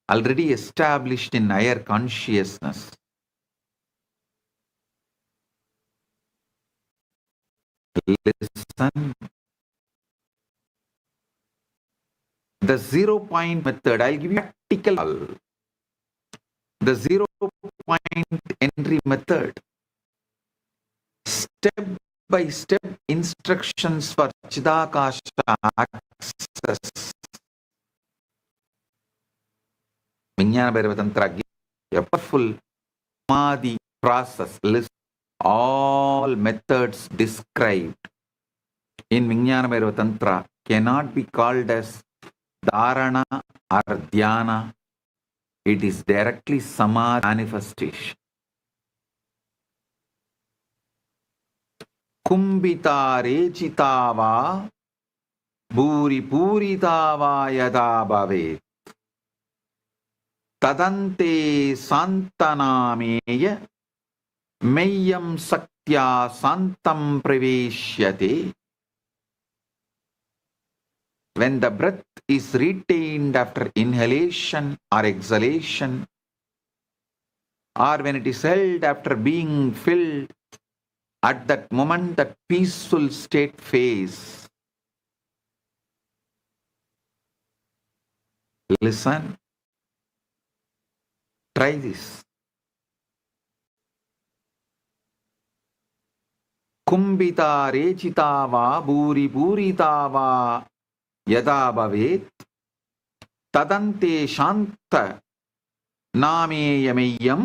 already established in higher consciousness. Listen. The 0-point method, I'll give you a practical. The 0-point entry method. Step-by-step instructions for Chidakasha access. Vijnana Bhairava Tantra gives a powerful Samadhi process list. All methods described in Vijnana Bhairava Tantra cannot be called as Dharana or Dhyana. It is directly Samadhi manifestation. Kumbhita rechitava bhuri puritava yada bhavet tadante santanameya meyyam saktya santam praveshyate. When the breath is retained after inhalation or exhalation, or when it is held after being filled, at that moment that peaceful state phase. Listen. Try this. Kumbhita rechitava bhuri puritava yada bhavet tadante shanta नामेयमेयं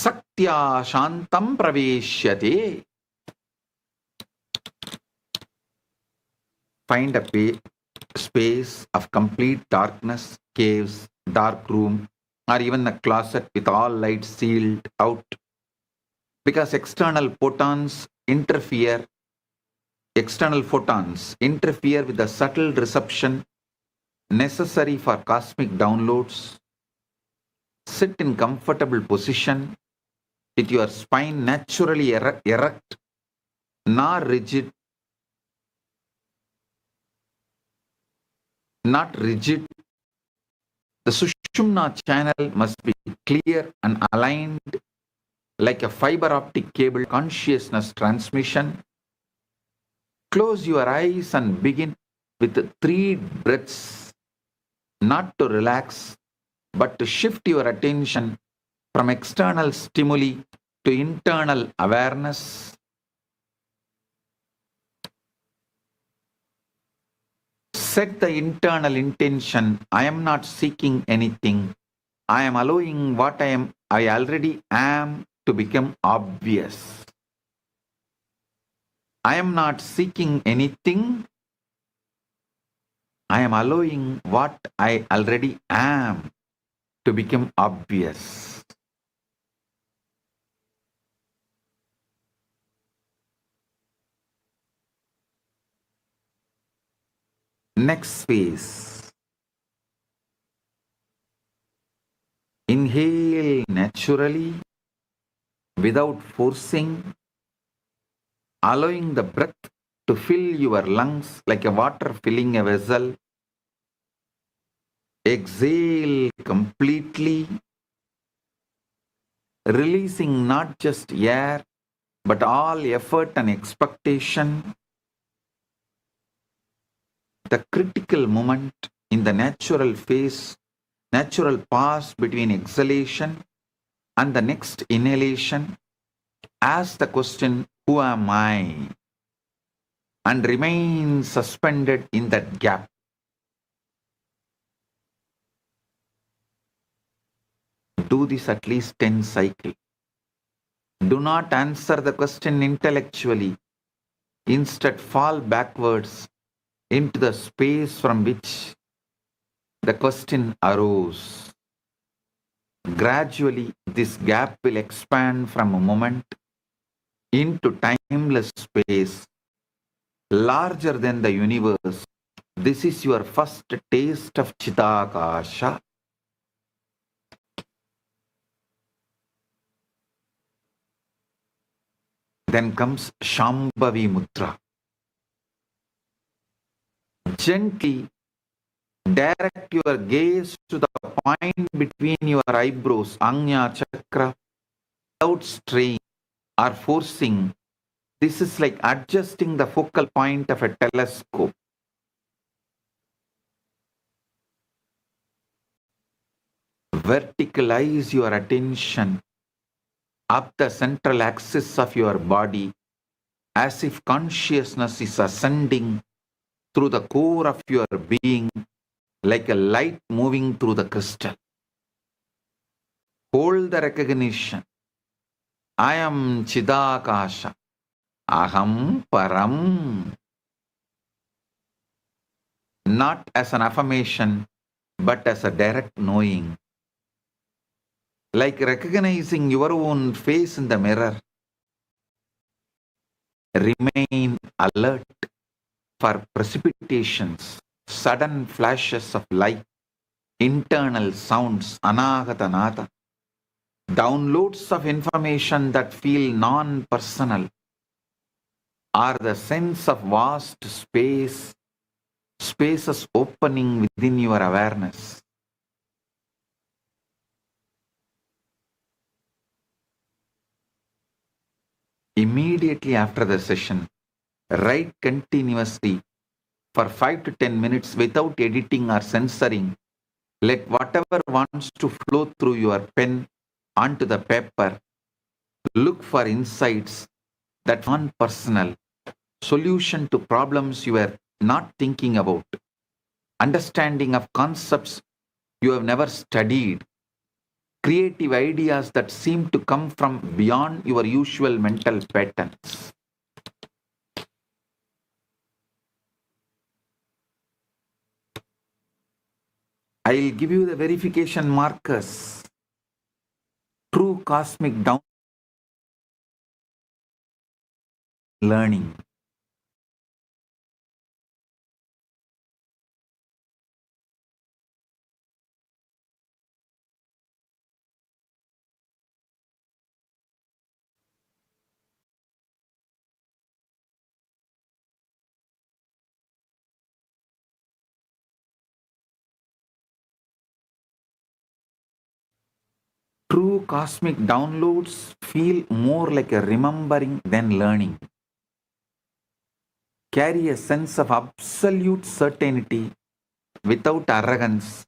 सक्त्या शान्तं प्रवेश्यते. Find a space of complete darkness, caves, dark room, or even a closet with all lights sealed out. Because external photons interfere with the subtle reception necessary for cosmic downloads. Sit in comfortable position with your spine naturally erect, not rigid. The Sushumna channel must be clear and aligned like a fiber optic cable consciousness transmission. Close your eyes and begin with 3 breaths, not to relax, but to shift your attention from external stimuli to internal awareness. Set the internal intention, I am not seeking anything. I am allowing what I already am to become obvious. I am not seeking anything. I am allowing what I already am to become obvious. Next phase. Inhale naturally without forcing, allowing the breath to fill your lungs like a water filling a vessel. Exhale completely, releasing not just air but all effort and expectation. The critical moment in the natural pause between exhalation and the next inhalation, ask the question, who am I? And remain suspended in that gap. Do this at least 10 cycles. Do not answer the question intellectually. Instead, fall backwards into the space from which the question arose. Gradually, this gap will expand from a moment into timeless space, larger than the universe. This is your first taste of Chidakasha. Then comes Shambhavi Mudra. Gently direct your gaze to the point between your eyebrows, Ajna Chakra, without strain or forcing. This is like adjusting the focal point of a telescope. Verticalize your attention up the central axis of your body as if consciousness is ascending through the core of your being like a light moving through the crystal. Hold the recognition. I am Chidakasha. Aham Param. Not as an affirmation, but as a direct knowing. Like recognizing your own face in the mirror. Remain alert for precipitations, sudden flashes of light, internal sounds, anahatanata, downloads of information that feel non-personal, or the sense of vast spaces opening within your awareness. Immediately after the session, write continuously for 5 to 10 minutes without editing or censoring. Let whatever wants to flow through your pen onto the paper. Look for insights that are non-personal, solution to problems you are not thinking about, understanding of concepts you have never studied, creative ideas that seem to come from beyond your usual mental patterns. I'll give you the verification markers. True cosmic down learning. True cosmic downloads feel more like a remembering than learning. Carry a sense of absolute certainty without arrogance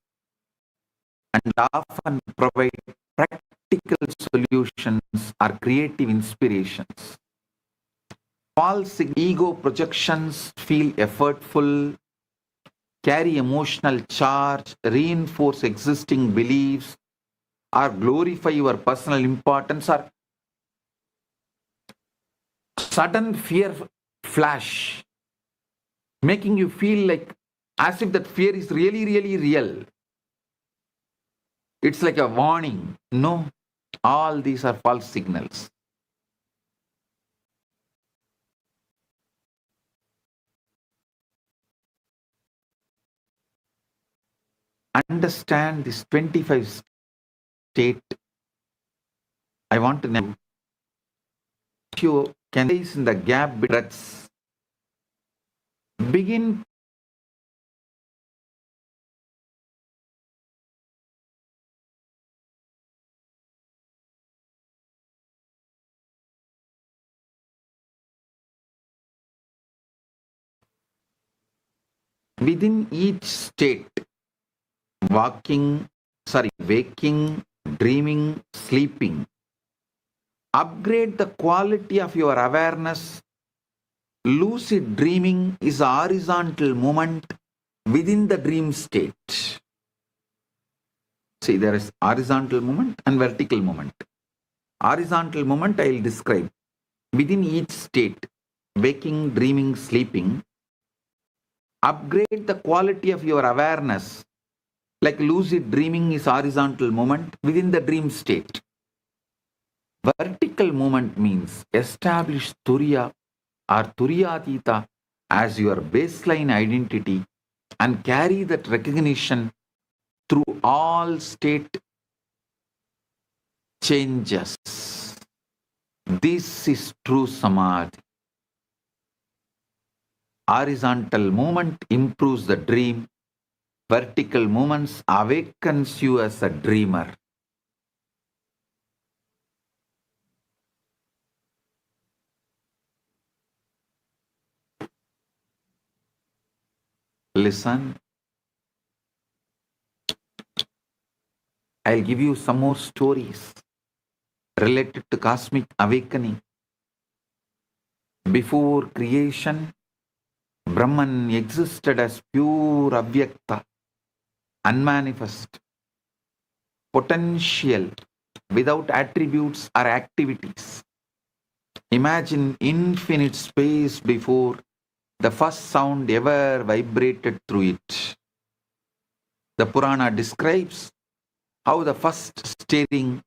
and often provide practical solutions or creative inspirations. False ego projections feel effortful, carry emotional charge, reinforce existing beliefs, or glorify your personal importance, or sudden fear flash, making you feel like as if that fear is really, really real. It's like a warning. No, all these are false signals. Understand this 25 state. I want to know if you can place in the gap between breaths. Begin within each state, waking, dreaming, sleeping. Upgrade the quality of your awareness. Lucid dreaming is a horizontal movement within the dream state. See, there is horizontal movement and vertical movement. Horizontal movement I will describe. Within each state, waking, dreaming, sleeping, upgrade the quality of your awareness. Like lucid dreaming is horizontal movement within the dream state. Vertical movement means establish Turiya or Turiyatita as your baseline identity and carry that recognition through all state changes. This is true Samadhi. Horizontal movement improves the dream. Vertical movements awakens you as a dreamer. Listen. I'll give you some more stories related to cosmic awakening. Before creation, Brahman existed as pure Avyakta, unmanifest, potential, without attributes or activities. Imagine infinite space before the first sound ever vibrated through it. The Purana describes how the first stirring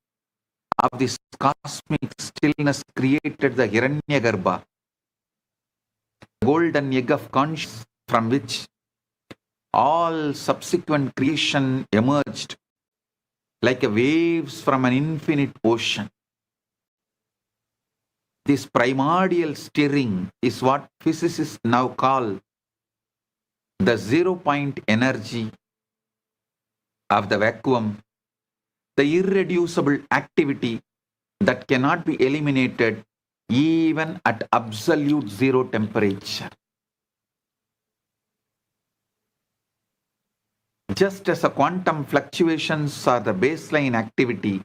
of this cosmic stillness created the Hiranyagarbha, golden egg of consciousness from which all subsequent creation emerged like waves from an infinite ocean. This primordial stirring is what physicists now call the 0-point energy of the vacuum, the irreducible activity that cannot be eliminated even at absolute zero temperature. Just as the quantum fluctuations are the baseline activity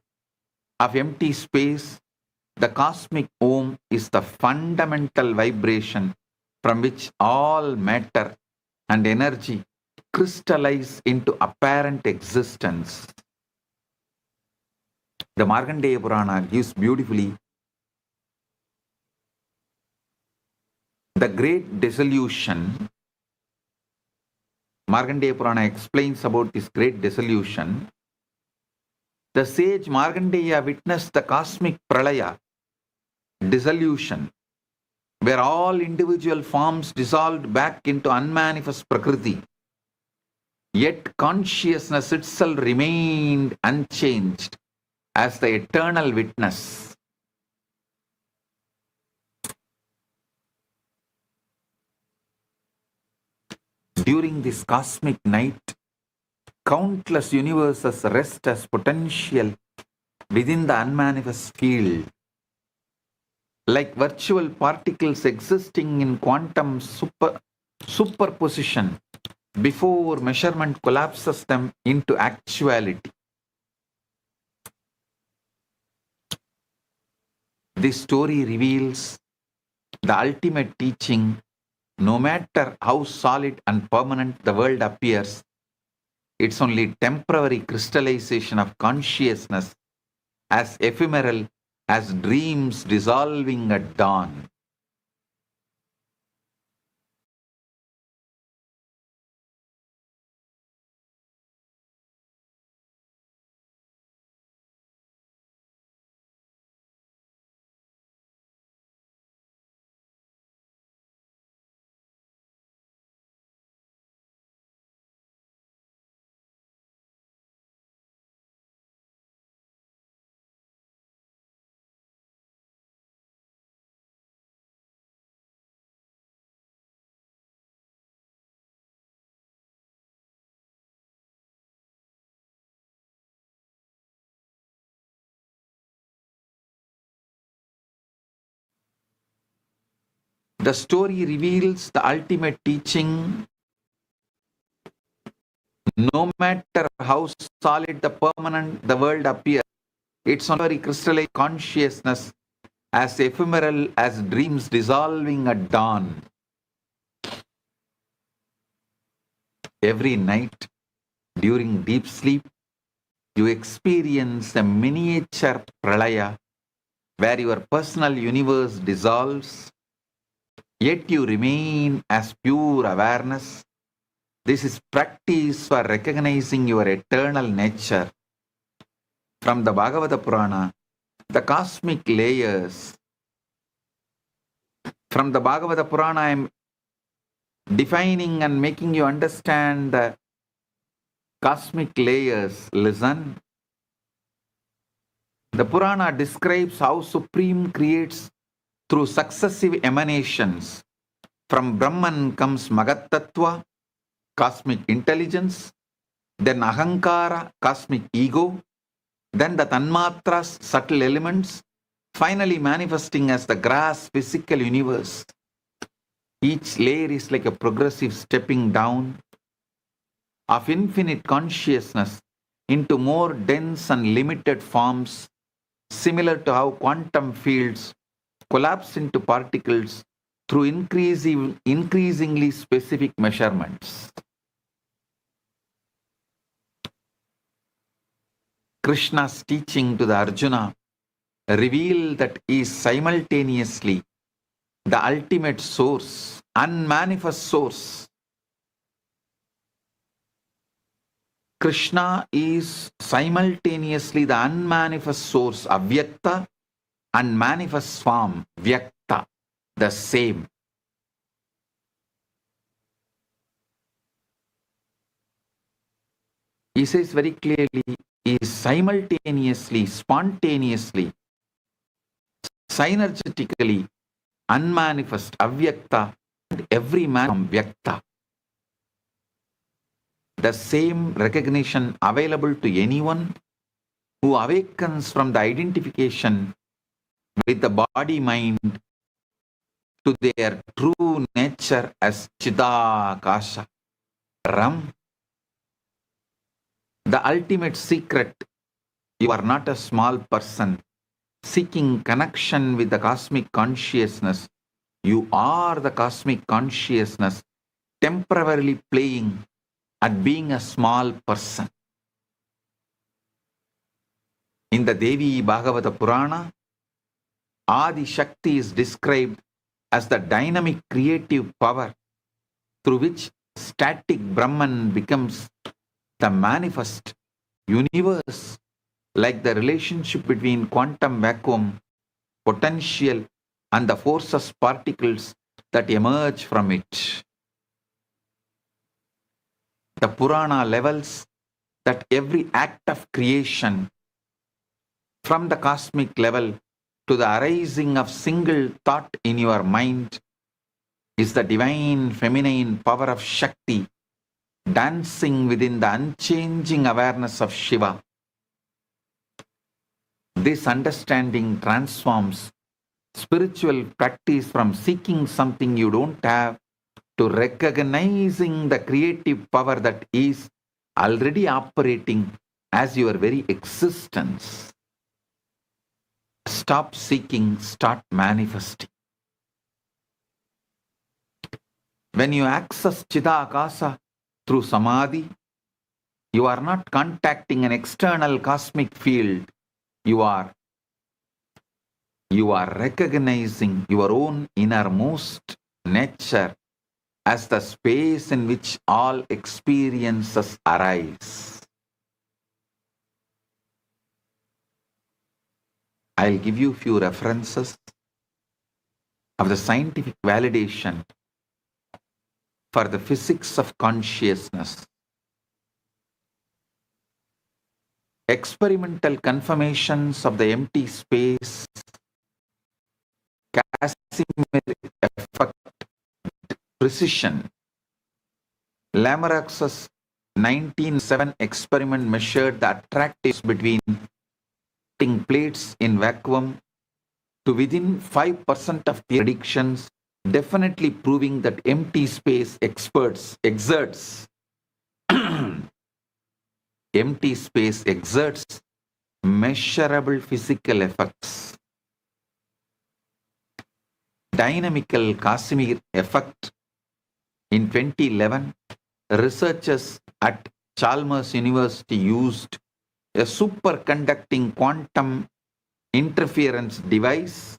of empty space, the cosmic Om is the fundamental vibration from which all matter and energy crystallize into apparent existence. The Markandeya Purana gives beautifully the great dissolution. Markandeya Purana explains about this great dissolution. The sage Markandeya witnessed the cosmic pralaya, dissolution, where all individual forms dissolved back into unmanifest Prakriti. Yet consciousness itself remained unchanged as the eternal witness. During this cosmic night, countless universes rest as potential within the unmanifest field, like virtual particles existing in quantum superposition before measurement collapses them into actuality. This story reveals the ultimate teaching. No matter how solid and permanent the world appears, it's only temporary crystallization of consciousness, as ephemeral as dreams dissolving at dawn. The story reveals the ultimate teaching. No matter how solid the permanent the world appears, it's only crystallized consciousness, as ephemeral as dreams dissolving at dawn. Every night, during deep sleep, you experience a miniature pralaya where your personal universe dissolves, yet you remain as pure awareness. This is practice for recognizing your eternal nature. From the Bhagavata Purana, the cosmic layers. From the Bhagavata Purana, I am defining and making you understand the cosmic layers. Listen. The Purana describes how Supreme creates through successive emanations. From Brahman comes Magat Tattva, cosmic intelligence, then Ahankara, cosmic ego, then the Tanmatras, subtle elements, finally manifesting as the gross physical universe. Each layer is like a progressive stepping down of infinite consciousness into more dense and limited forms, similar to how quantum fields collapse into particles through increasingly specific measurements. Krishna's teaching to the Arjuna revealed that he is simultaneously the ultimate source, unmanifest source. Krishna is simultaneously the unmanifest source, Avyakta, and manifest form, Vyakta, the same. He says very clearly, he is simultaneously, spontaneously, synergetically unmanifest, Avyakta, and every man from Vyakta. The same recognition available to anyone who awakens from the identification with the body-mind to their true nature as Chidakasha, Ram. The ultimate secret: you are not a small person seeking connection with the cosmic consciousness. You are the cosmic consciousness temporarily playing at being a small person. In the Devi Bhagavata Purana, Adi Shakti is described as the dynamic creative power through which static Brahman becomes the manifest universe, like the relationship between quantum vacuum, potential, and the forces particles that emerge from it. The Purana levels that every act of creation, from the cosmic level to the arising of single thought in your mind, is the divine feminine power of Shakti dancing within the unchanging awareness of Shiva. This understanding transforms spiritual practice from seeking something you don't have to recognizing the creative power that is already operating as your very existence. Stop seeking, start manifesting. When you access Chidakasa through Samadhi, you are not contacting an external cosmic field. You are recognizing your own innermost nature as the space in which all experiences arise. I'll give you a few references of the scientific validation for the physics of consciousness. Experimental confirmations of the empty space, Casimir effect, precision. Lamarck's 1907 experiment measured the attractiveness between plates in vacuum to within 5% of the predictions, definitely proving that empty space exerts empty space exerts measurable physical effects. Dynamical Casimir effect. In 2011, researchers at Chalmers University used a superconducting quantum interference device,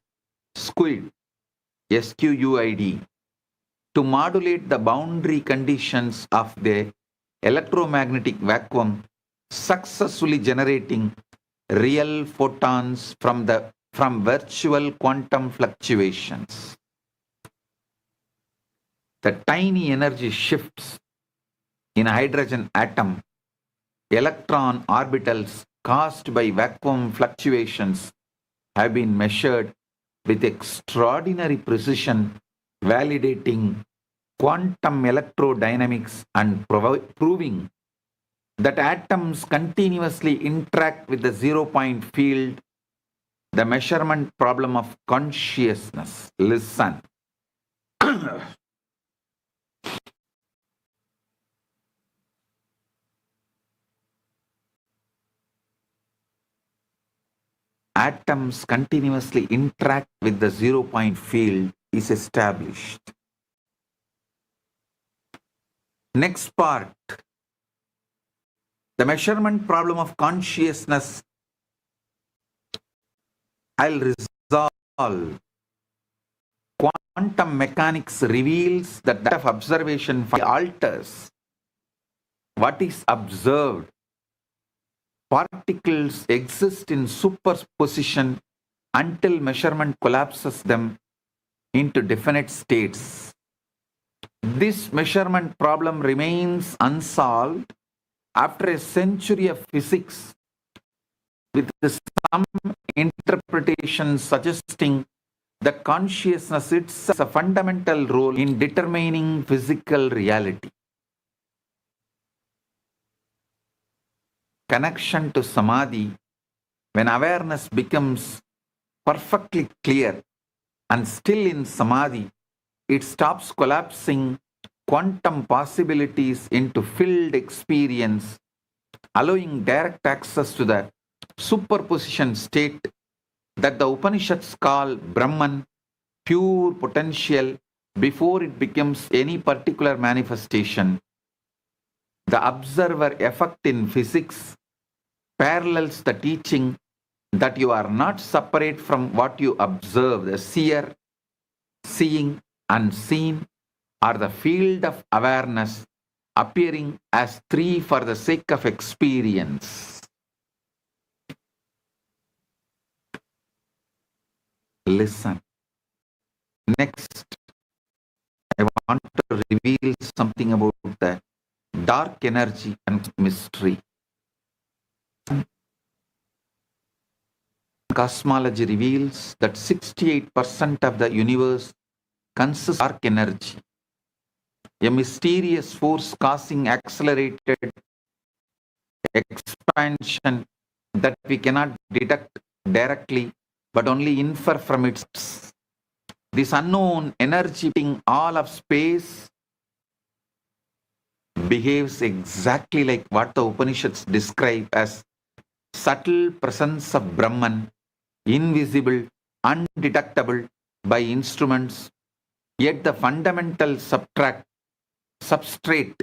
SQUID, SQUID, to modulate the boundary conditions of the electromagnetic vacuum, successfully generating real photons from virtual quantum fluctuations. The tiny energy shifts in a hydrogen atom, electron orbitals caused by vacuum fluctuations have been measured with extraordinary precision, validating quantum electrodynamics and proving that atoms continuously interact with the zero-point field, the measurement problem of consciousness. Listen. Atoms continuously interact with the zero-point field is established. Next part, the measurement problem of consciousness. I'll resolve. Quantum mechanics reveals that of observation alters what is observed. Particles exist in superposition until measurement collapses them into definite states. This measurement problem remains unsolved after a century of physics, with some interpretations suggesting that consciousness itself has a fundamental role in determining physical reality. Connection to Samadhi, when awareness becomes perfectly clear and still in Samadhi, it stops collapsing quantum possibilities into filled experience, allowing direct access to the superposition state that the Upanishads call Brahman, pure potential, before it becomes any particular manifestation. The observer effect in physics parallels the teaching that you are not separate from what you observe, the seer, seeing, unseen, or the field of awareness appearing as three for the sake of experience. Listen. Next, I want to reveal something about the dark energy and mystery. Cosmology reveals that 68% of the universe consists of dark energy, a mysterious force causing accelerated expansion that we cannot detect directly but only infer from its. This unknown energy in all of space behaves exactly like what the Upanishads describe as subtle presence of Brahman, invisible, undetectable by instruments, yet the fundamental substrate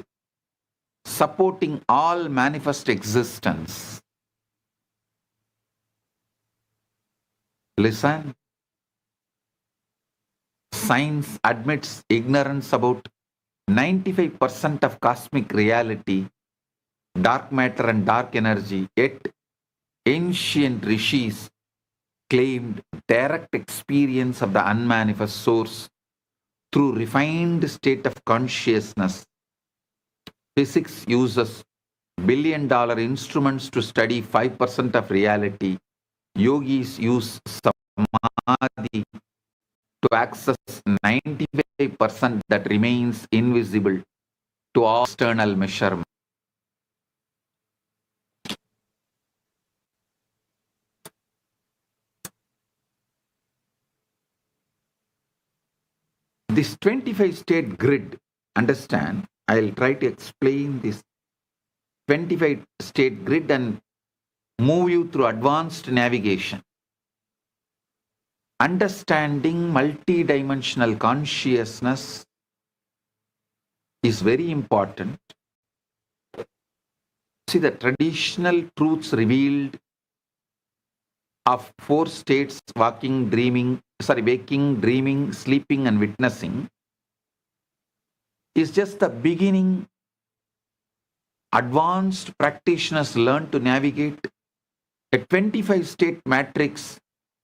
supporting all manifest existence. Listen. Science admits ignorance about 95% of cosmic reality, dark matter and dark energy, yet ancient rishis claimed direct experience of the unmanifest source through refined state of consciousness. Physics uses billion-dollar instruments to study 5% of reality. Yogis use samadhi to access 95% that remains invisible to all external measurement. This 25-state grid, understand, I'll try to explain this 25-state grid and move you through advanced navigation. Understanding multidimensional consciousness is very important. See, the traditional truths revealed of 4 states, waking, dreaming, sleeping, and witnessing, is just the beginning. Advanced practitioners learn to navigate a 25-state matrix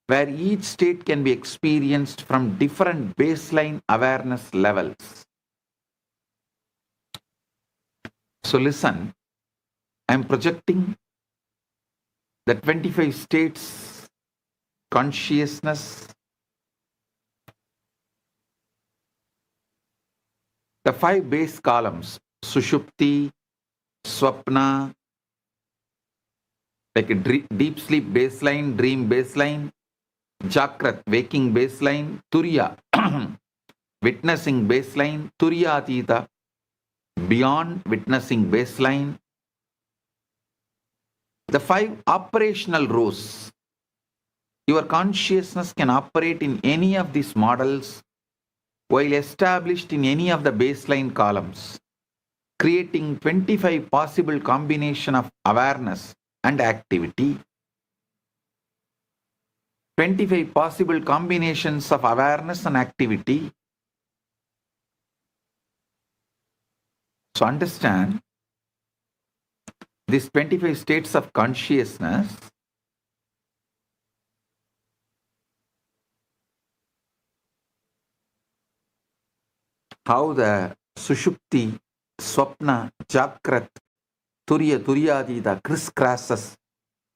where each state can be experienced from different baseline awareness levels. So listen, I'm projecting the 25 states consciousness, the 5 base columns, Sushupti, Swapna, like a deep sleep baseline, dream baseline, Jagrat, waking baseline, Turiya, witnessing baseline, Turiya Atita, beyond witnessing baseline. The 5 operational rows. Your consciousness can operate in any of these models while established in any of the baseline columns, creating 25 possible combination of awareness and activity. 25 possible combinations of awareness and activity. So understand, these 25 states of consciousness how the Sushupti, Swapna, Jagrat, Turyadita crisscrosses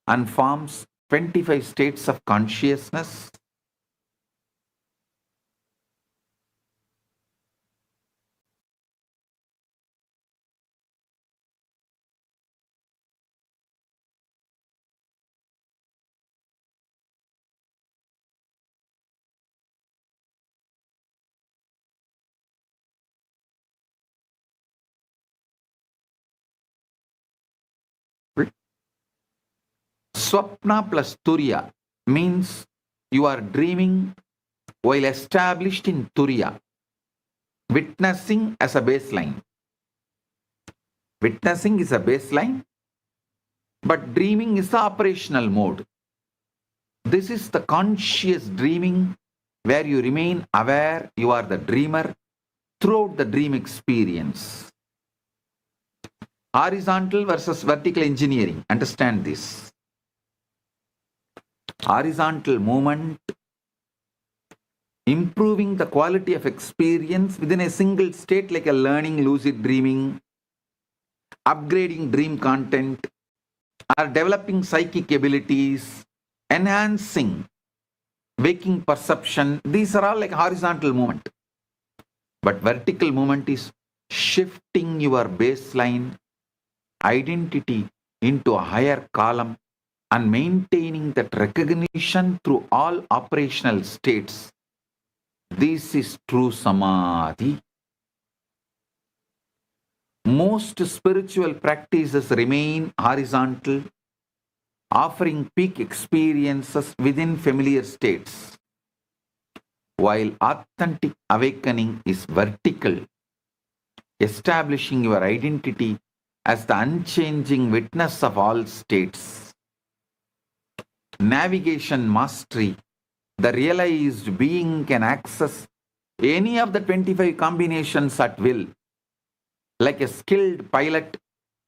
and forms 25 states of consciousness. Swapna plus Turiya means you are dreaming while established in Turiya, witnessing as a baseline. Witnessing is a baseline, but dreaming is the operational mode. This is the conscious dreaming where you remain aware you are the dreamer throughout the dream experience. Horizontal versus vertical engineering. Understand this. Horizontal movement, improving the quality of experience within a single state, like a learning lucid dreaming, upgrading dream content, or developing psychic abilities, enhancing waking perception. These are all like horizontal movement. But vertical movement is shifting your baseline identity into a higher column and maintaining that recognition through all operational states. This is true samadhi. Most spiritual practices remain horizontal, offering peak experiences within familiar states, while authentic awakening is vertical, establishing your identity as the unchanging witness of all states. Navigation mastery, the realized being can access any of the 25 combinations at will, like a skilled pilot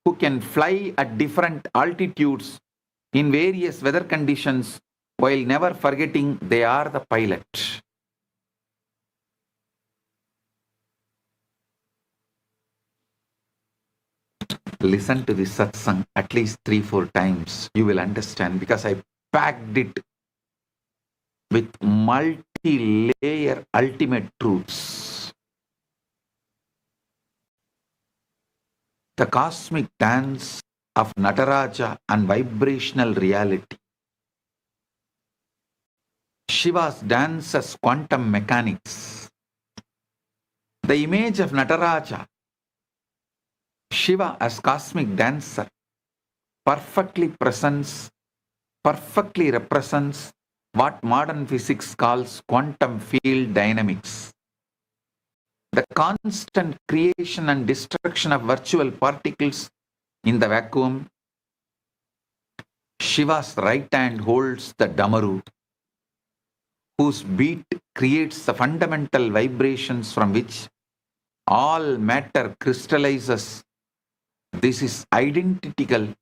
who can fly at different altitudes in various weather conditions while never forgetting they are the pilot. Listen to this satsang at least 3-4 times. You will understand, because I packed it with multi-layer ultimate truths. The cosmic dance of Nataraja and vibrational reality. Shiva's dance as quantum mechanics. The image of Nataraja, Shiva as cosmic dancer, perfectly represents what modern physics calls quantum field dynamics. The constant creation and destruction of virtual particles in the vacuum. Shiva's right hand holds the Damaru, whose beat creates the fundamental vibrations from which all matter crystallizes. This is identical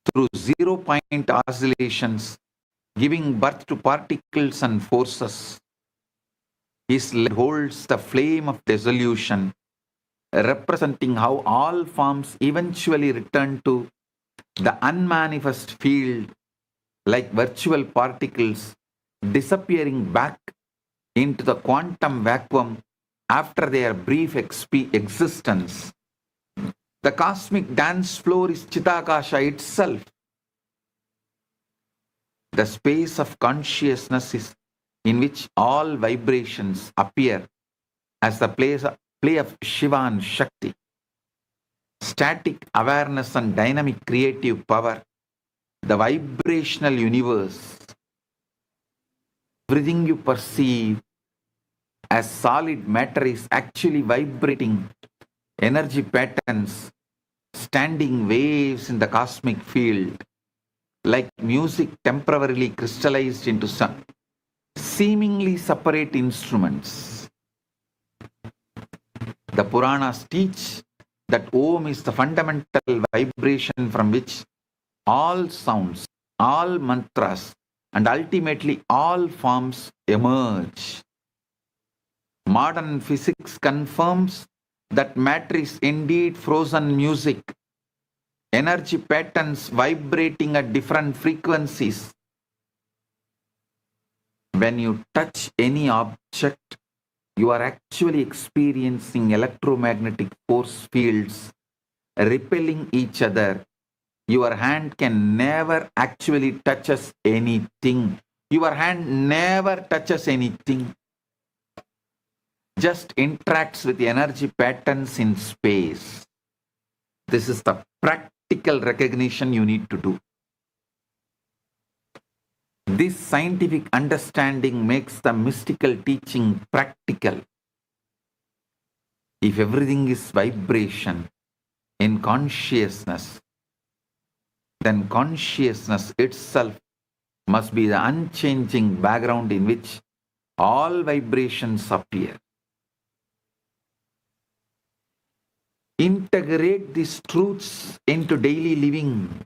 through 0-point oscillations, giving birth to particles and forces. His leg holds the flame of dissolution, representing how all forms eventually return to the unmanifest field, like virtual particles disappearing back into the quantum vacuum after their brief existence. The cosmic dance floor is Chitakasha itself. The space of consciousness is in which all vibrations appear as the play of Shiva and Shakti. Static awareness and dynamic creative power. The vibrational universe. Everything you perceive as solid matter is actually vibrating energy patterns, standing waves in the cosmic field, like music temporarily crystallized into some seemingly separate instruments. The Puranas teach that Om is the fundamental vibration from which all sounds, all mantras, and ultimately all forms emerge. Modern physics confirms that matter is indeed frozen music, energy patterns vibrating at different frequencies. When you touch any object, you are actually experiencing electromagnetic force fields repelling each other. Your hand can never actually touches anything. Your hand never touches anything. Just interacts with the energy patterns in space. This is the practical recognition you need to do. This scientific understanding makes the mystical teaching practical. If everything is vibration in consciousness, then consciousness itself must be the unchanging background in which all vibrations appear. Integrate these truths into daily living.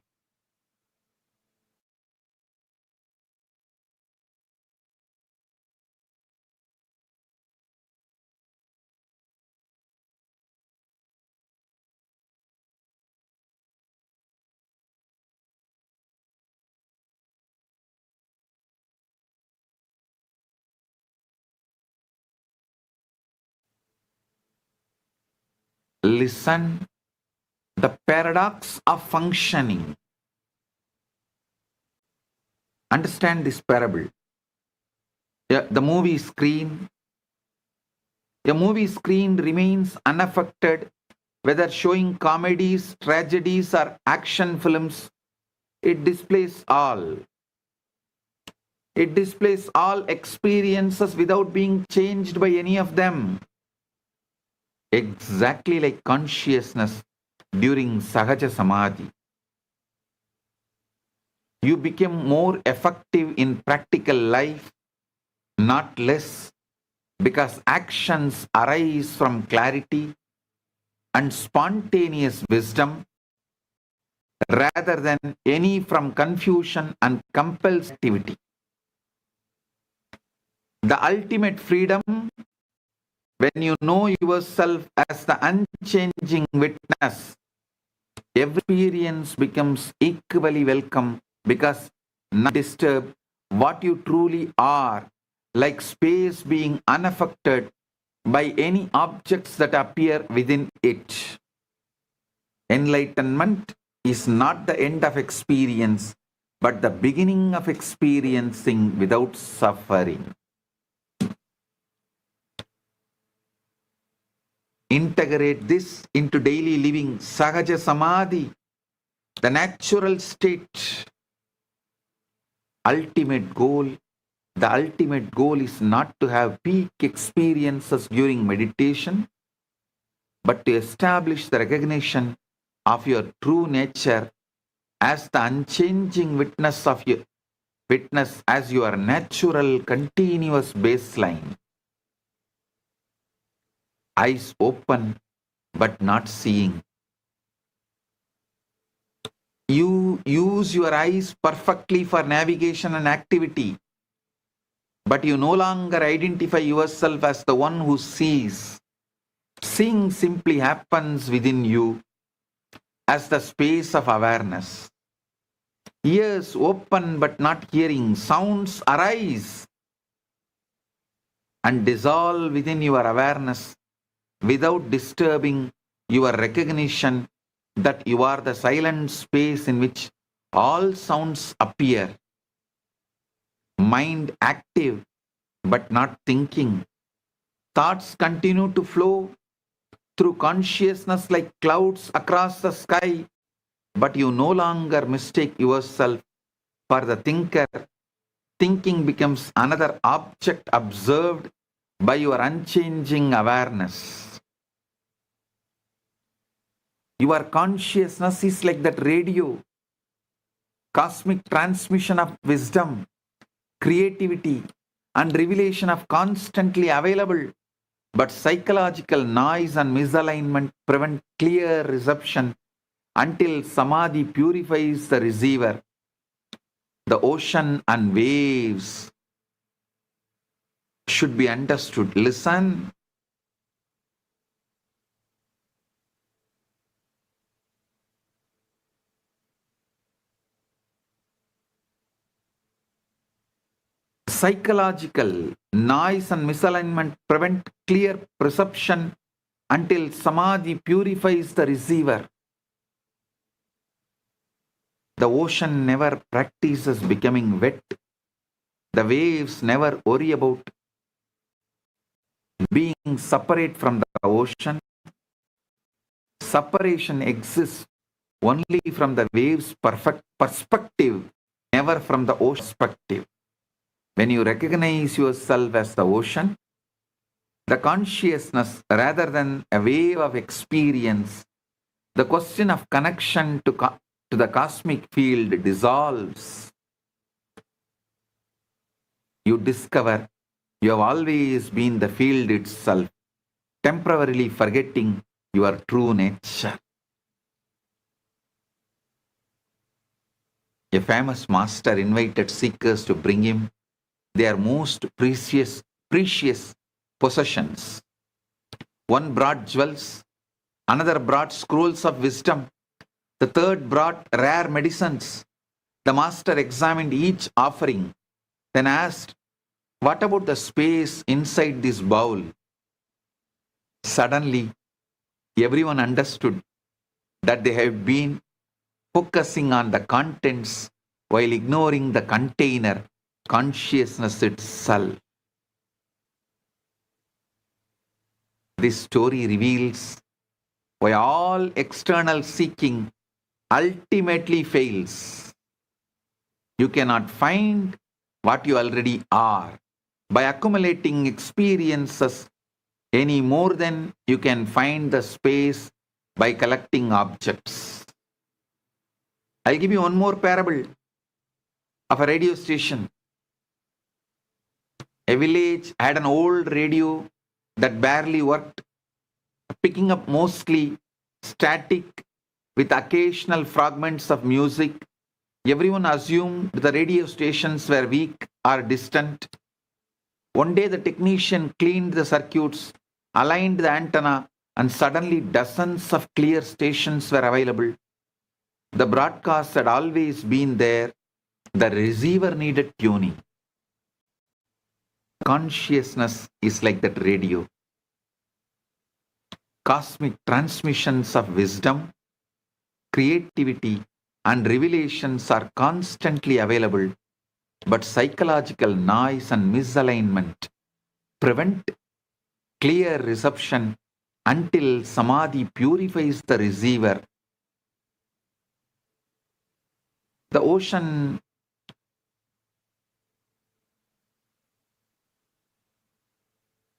Listen, the paradox of functioning. Understand this parable. The movie screen. A movie screen remains unaffected, whether showing comedies, tragedies, or action films. It displays all. It displays all experiences without being changed by any of them. Exactly like consciousness during Sahaja Samadhi. You become more effective in practical life, not less, because actions arise from clarity and spontaneous wisdom rather than any from confusion and compulsive activity. The ultimate freedom, when you know yourself as the unchanging witness, every experience becomes equally welcome because none disturb what you truly are, like space being unaffected by any objects that appear within it. Enlightenment is not the end of experience, but the beginning of experiencing without suffering. Integrate this into daily living. Sahaja Samadhi, the natural state. Ultimate goal. The ultimate goal is not to have peak experiences during meditation, but to establish the recognition of your true nature as the unchanging witness as your natural continuous baseline. Eyes open but not seeing. You use your eyes perfectly for navigation and activity, but you no longer identify yourself as the one who sees. Seeing simply happens within you as the space of awareness. Ears open but not hearing. Sounds arise and dissolve within your awareness without disturbing your recognition that you are the silent space in which all sounds appear. Mind active but not thinking. Thoughts continue to flow through consciousness like clouds across the sky, but you no longer mistake yourself for the thinker. Thinking becomes another object observed by your unchanging awareness. Your consciousness is like that radio, cosmic transmission of wisdom, creativity, and revelation of constantly available, but psychological noise and misalignment prevent clear reception until Samadhi purifies the receiver. The ocean and waves should be understood. Listen. Psychological noise and misalignment prevent clear perception until Samadhi purifies the receiver. The ocean never practices becoming wet. The waves never worry about being separate from the ocean. Separation exists only from the wave's perfect perspective, never from the ocean perspective. When you recognize yourself as the ocean, the consciousness rather than a wave of experience, the question of connection to to the cosmic field dissolves, you discover you have always been the field itself, temporarily forgetting your true nature. A famous master invited seekers to bring him their most precious possessions. One brought jewels, another brought scrolls of wisdom, the third brought rare medicines. The master examined each offering, then asked, "What about the space inside this bowl?" Suddenly, everyone understood that they have been focusing on the contents while ignoring the container, consciousness itself. This story reveals why all external seeking ultimately fails. You cannot find what you already are by accumulating experiences any more than you can find the space by collecting objects. I'll give you one more parable of a radio station. A village had an old radio that barely worked, picking up mostly static with occasional fragments of music. Everyone assumed the radio stations were weak or distant. One day the technician cleaned the circuits, aligned the antenna, and suddenly dozens of clear stations were available. The broadcast had always been there. The receiver needed tuning. Consciousness is like that radio. Cosmic transmissions of wisdom, creativity, and revelations are constantly available, but psychological noise and misalignment prevent clear reception until samadhi purifies the receiver. The ocean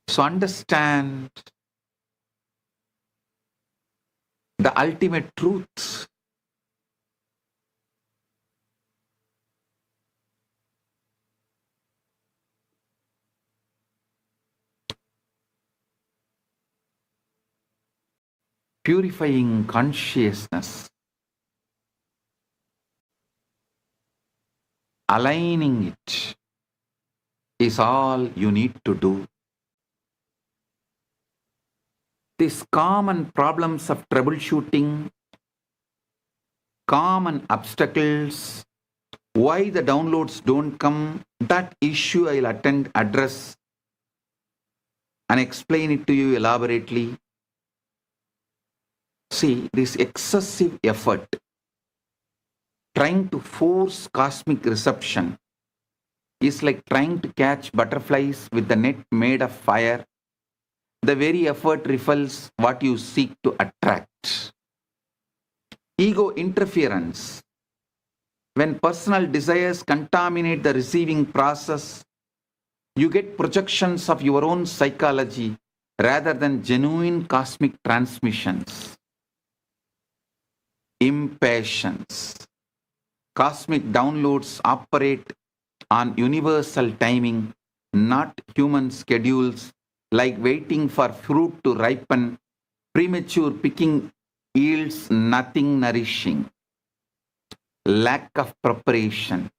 so understand the ultimate truth. Purifying consciousness, aligning it is all you need to do. These common problems of troubleshooting, common obstacles, why the downloads don't come, that issue I'll address and explain it to you elaborately. See, this excessive effort, trying to force cosmic reception, is like trying to catch butterflies with a net made of fire. The very effort repels what you seek to attract. Ego interference. When personal desires contaminate the receiving process, you get projections of your own psychology rather than genuine cosmic transmissions. Impatience. Cosmic downloads operate on universal timing, not human schedules, like waiting for fruit to ripen. Premature picking yields nothing nourishing. Lack of preparation.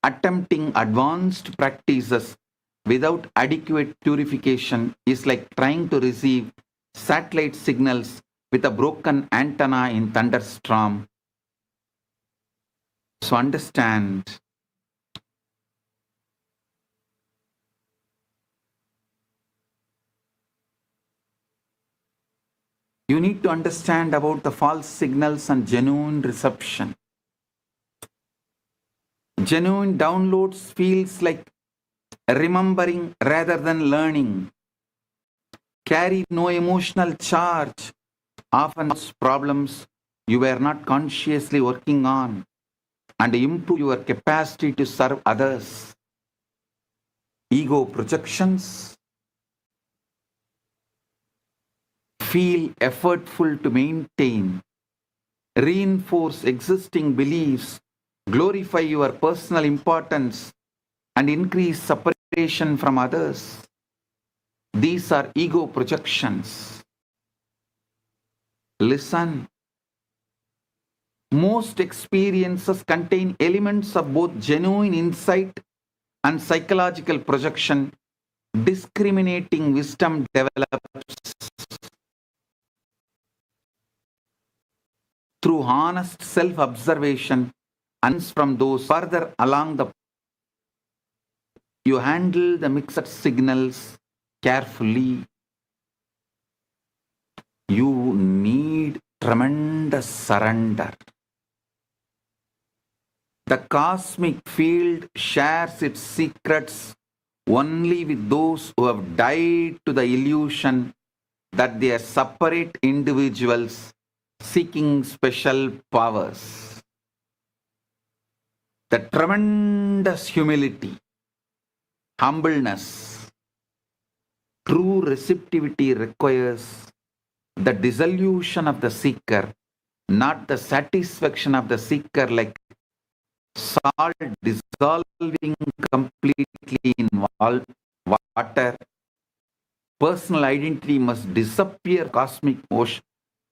Attempting advanced practices without adequate purification is like trying to receive satellite signals with a broken antenna in thunderstorm. So understand, you need to understand about the false signals and genuine reception. Genuine downloads feels like remembering rather than learning. Carry no emotional charge. Often problems you were not consciously working on, and improve your capacity to serve others. Ego projections feel effortful to maintain, reinforce existing beliefs, glorify your personal importance, and increase separation from others. These are ego projections. Listen. Most experiences contain elements of both genuine insight and psychological projection. Discriminating wisdom develops through honest self-observation and from those further along the you handle the mixed signals carefully. You need tremendous surrender. The cosmic field shares its secrets only with those who have died to the illusion that they are separate individuals seeking special powers. The tremendous humility, humbleness, true receptivity requires the dissolution of the seeker, not the satisfaction of the seeker like salt dissolving completely in water. Personal identity must disappear cosmic ocean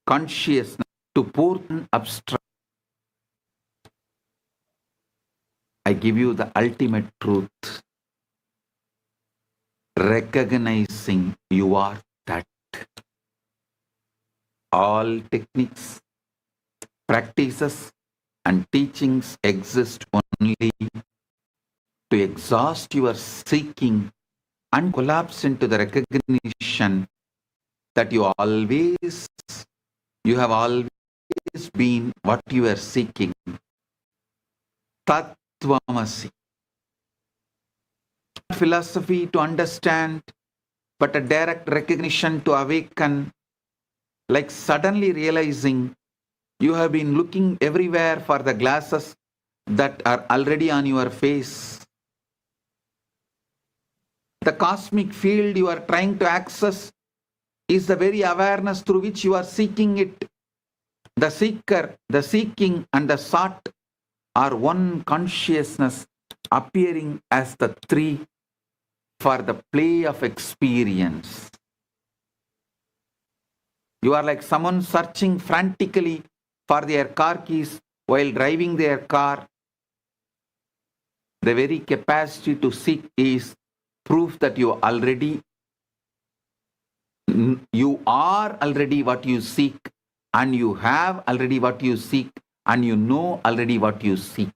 consciousness to pour abstract. I give you the ultimate truth. Recognizing you are that. All techniques, practices, and teachings exist only to exhaust your seeking and collapse into the recognition that you have always been what you are seeking. Tattvamasi. Philosophy to understand, but a direct recognition to awaken, like suddenly realizing you have been looking everywhere for the glasses that are already on your face. The cosmic field you are trying to access is the very awareness through which you are seeking it. The seeker, the seeking, and the sought are one consciousness appearing as the three for the play of experience. You are like someone searching frantically for their car keys while driving their car. The very capacity to seek is proof that you are already what you seek, and you have already what you seek, and you know already what you seek.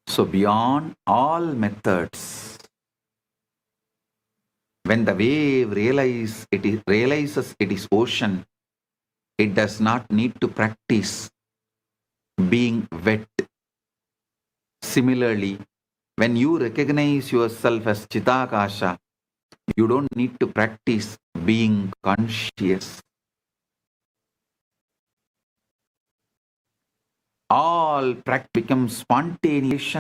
So beyond all methods, when the wave realizes it is ocean, it does not need to practice being wet. Similarly, when you recognize yourself as Chitakasha, you don't need to practice being conscious. All practice becomes spontaneous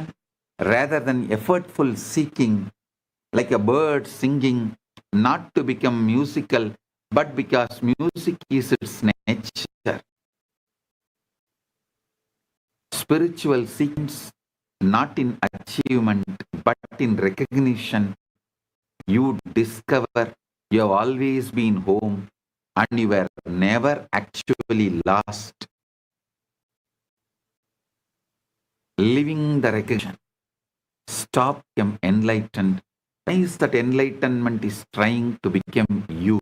rather than effortful seeking, like a bird singing, not to become musical, but because music is its nature. Spiritual seekings, not in achievement, but in recognition. You discover you have always been home and you were never actually lost. Living the recognition. Stop become enlightened. Realize that enlightenment is trying to become you.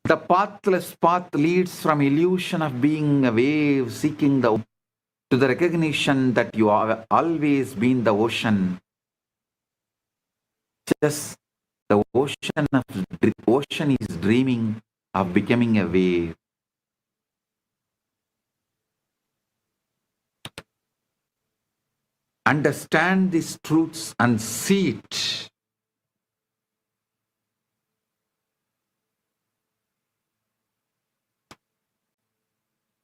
The pathless path leads from illusion of being a wave seeking the ocean to the recognition that you have always been the ocean. Just the ocean is dreaming of becoming a wave. Understand these truths and see it.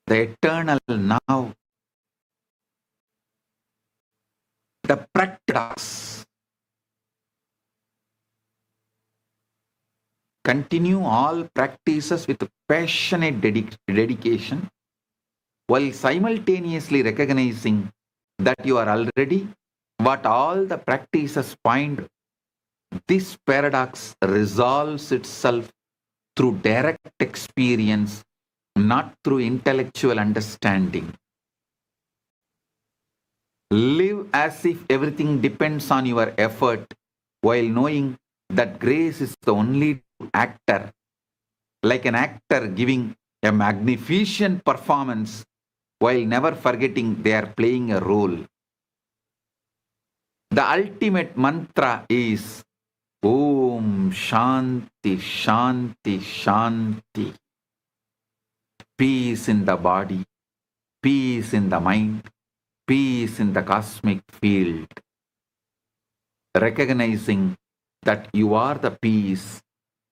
The eternal now. The practice. continue all practices with passionate dedication while simultaneously recognizing that you are already what all the practices point. This paradox resolves itself through direct experience, not through intellectual understanding. Live as if everything depends on your effort, while knowing that grace is the only actor, like an actor giving a magnificent performance while never forgetting they are playing a role. The ultimate mantra is Om Shanti Shanti Shanti. Peace in the body, peace in the mind, peace in the cosmic field. Recognizing that you are the peace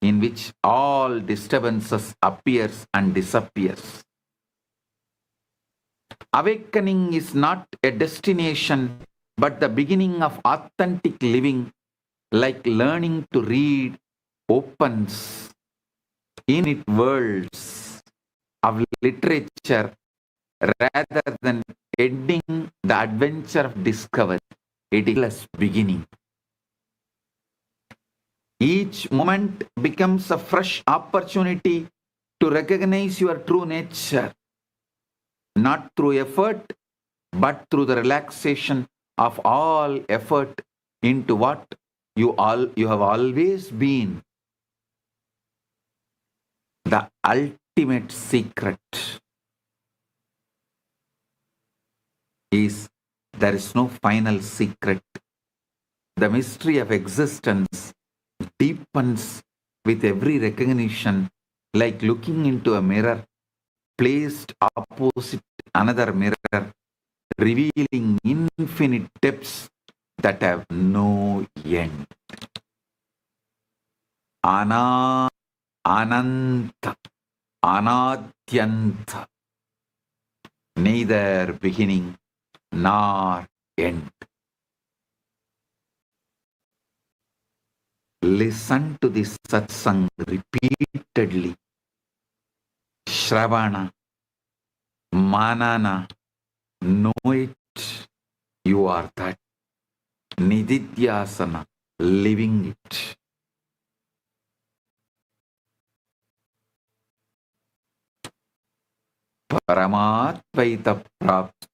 in which all disturbances appears and disappears. Awakening is not a destination but the beginning of authentic living, like learning to read opens infinite worlds of literature rather than ending the adventure of discovery. It is a beginning. Each moment becomes a fresh opportunity to recognize your true nature, not through effort, but through the relaxation of all effort into what you have always been. The ultimate secret is there is no final secret. The mystery of existence deepens with every recognition, like looking into a mirror placed opposite another mirror, revealing infinite depths that have no end. Ananta, Anadyanta, neither beginning nor end. Listen to this satsang repeatedly. Shravana, Manana, know it, you are that. Nididhyasana, living it. Paramatvaita Prapti.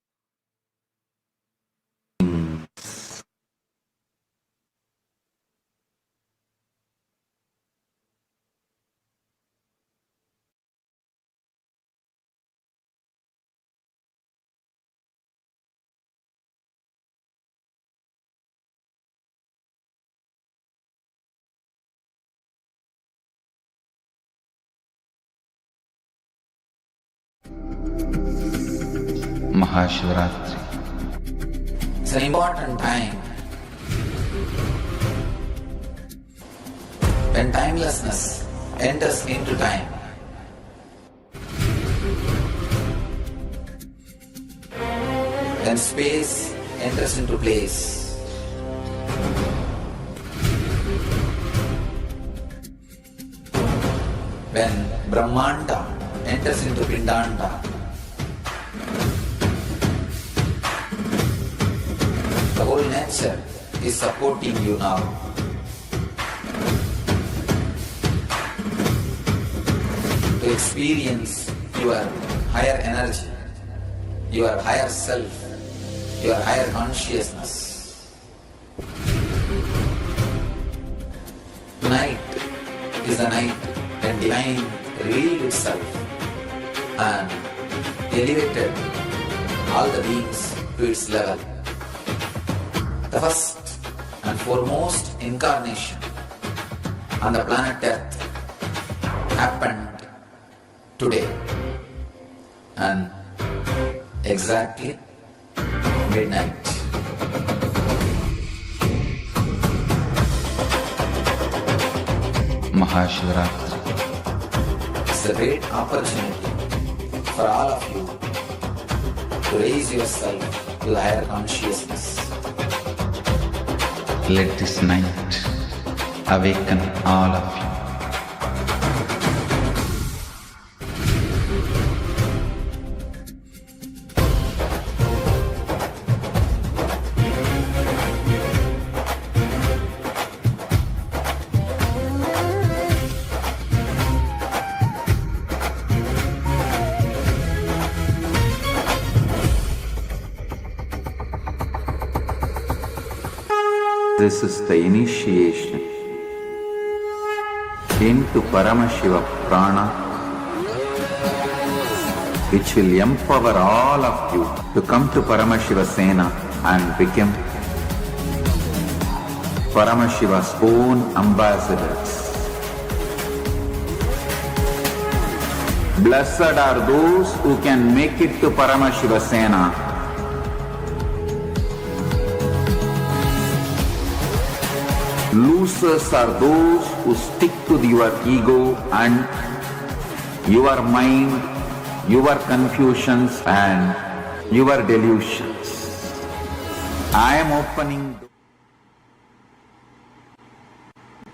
Mahashivratri. It's an important time when timelessness enters into time. When space enters into place. When Brahmanda enters into Pindanda. The whole nature is supporting you now. To experience your higher energy, your higher self, your higher consciousness. Tonight is the night when divine revealed itself and elevated all the beings to its level. The first and foremost incarnation on the planet Earth happened today, and exactly midnight. Mahashivratri. It's a great opportunity for all of you to raise yourself to the higher consciousness. Let this night awaken all of you. This is the initiation into Paramashiva Prana, which will empower all of you to come to Paramashiva Sena and become Paramashiva's own ambassadors. Blessed are those who can make it to Paramashiva Sena. Losers are those who stick to your ego and your mind, your confusions and your delusions. I am opening.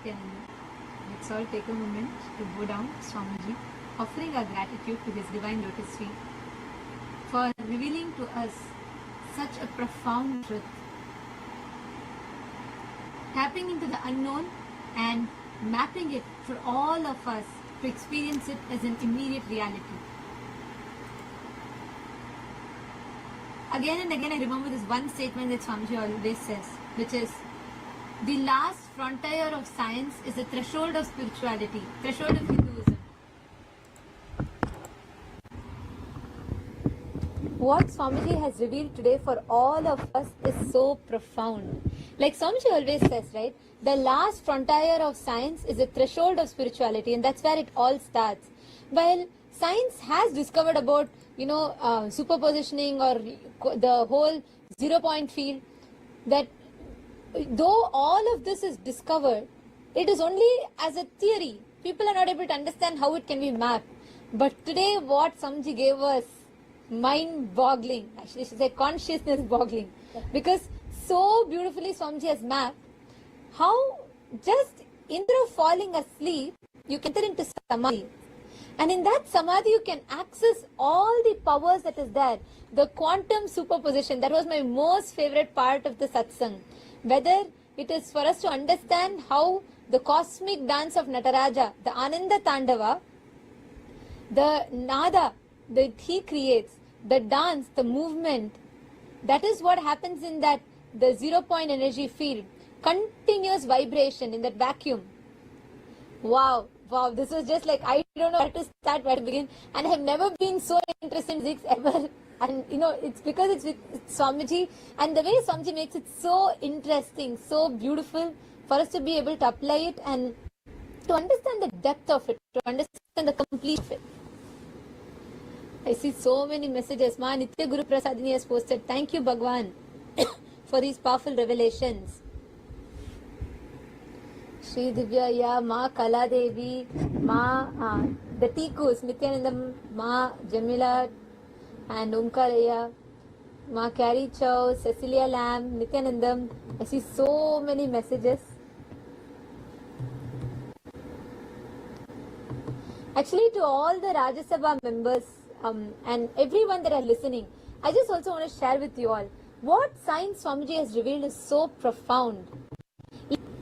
Let's all take a moment to bow down to Swamiji, offering our gratitude to His divine lotus feet for revealing to us such a profound truth, tapping into the unknown and mapping it for all of us to experience it as an immediate reality. Again and again I remember this one statement that Swamiji always says, which is, the last frontier of science is the threshold of spirituality, threshold of Hinduism. What Swamiji has revealed today for all of us is so profound. Like Swamiji always says, right? The last frontier of science is the threshold of spirituality, and that's where it all starts. Well, science has discovered about, superpositioning or the whole 0-point field, that though all of this is discovered, it is only as a theory. People are not able to understand how it can be mapped. But today what Swamiji gave us, mind-boggling, actually I should say consciousness-boggling, because so beautifully Swamiji has mapped how just instead of falling asleep, you can enter into samadhi. And in that samadhi, you can access all the powers that is there. The quantum superposition, that was my most favorite part of the satsang. Whether it is for us to understand how the cosmic dance of Nataraja, the Ananda Tandava, the nada that he creates, the dance, the movement, that is what happens in that, the 0-point energy field, continuous vibration in that vacuum. Wow, this was just like, I don't know where to start, where to begin, and I have never been so interested in physics ever. And it's because it's with Swamiji, and the way Swamiji makes it so interesting, so beautiful for us to be able to apply it and to understand the depth of it, to understand the complete of it. I see so many messages. Ma Nitya Guru Prasadini has posted, thank you Bhagwan for these powerful revelations. Shri Divya, yeah, Ma Kala Devi, Ma the Tikus, Nithyanandam, Ma Jamila and Omkaraya, Ma Carrie Chow, Cecilia Lam, Nithyanandam. I see so many messages. Actually, to all the Rajya Sabha members and everyone that are listening, I just also want to share with you all what science Swamiji has revealed is so profound.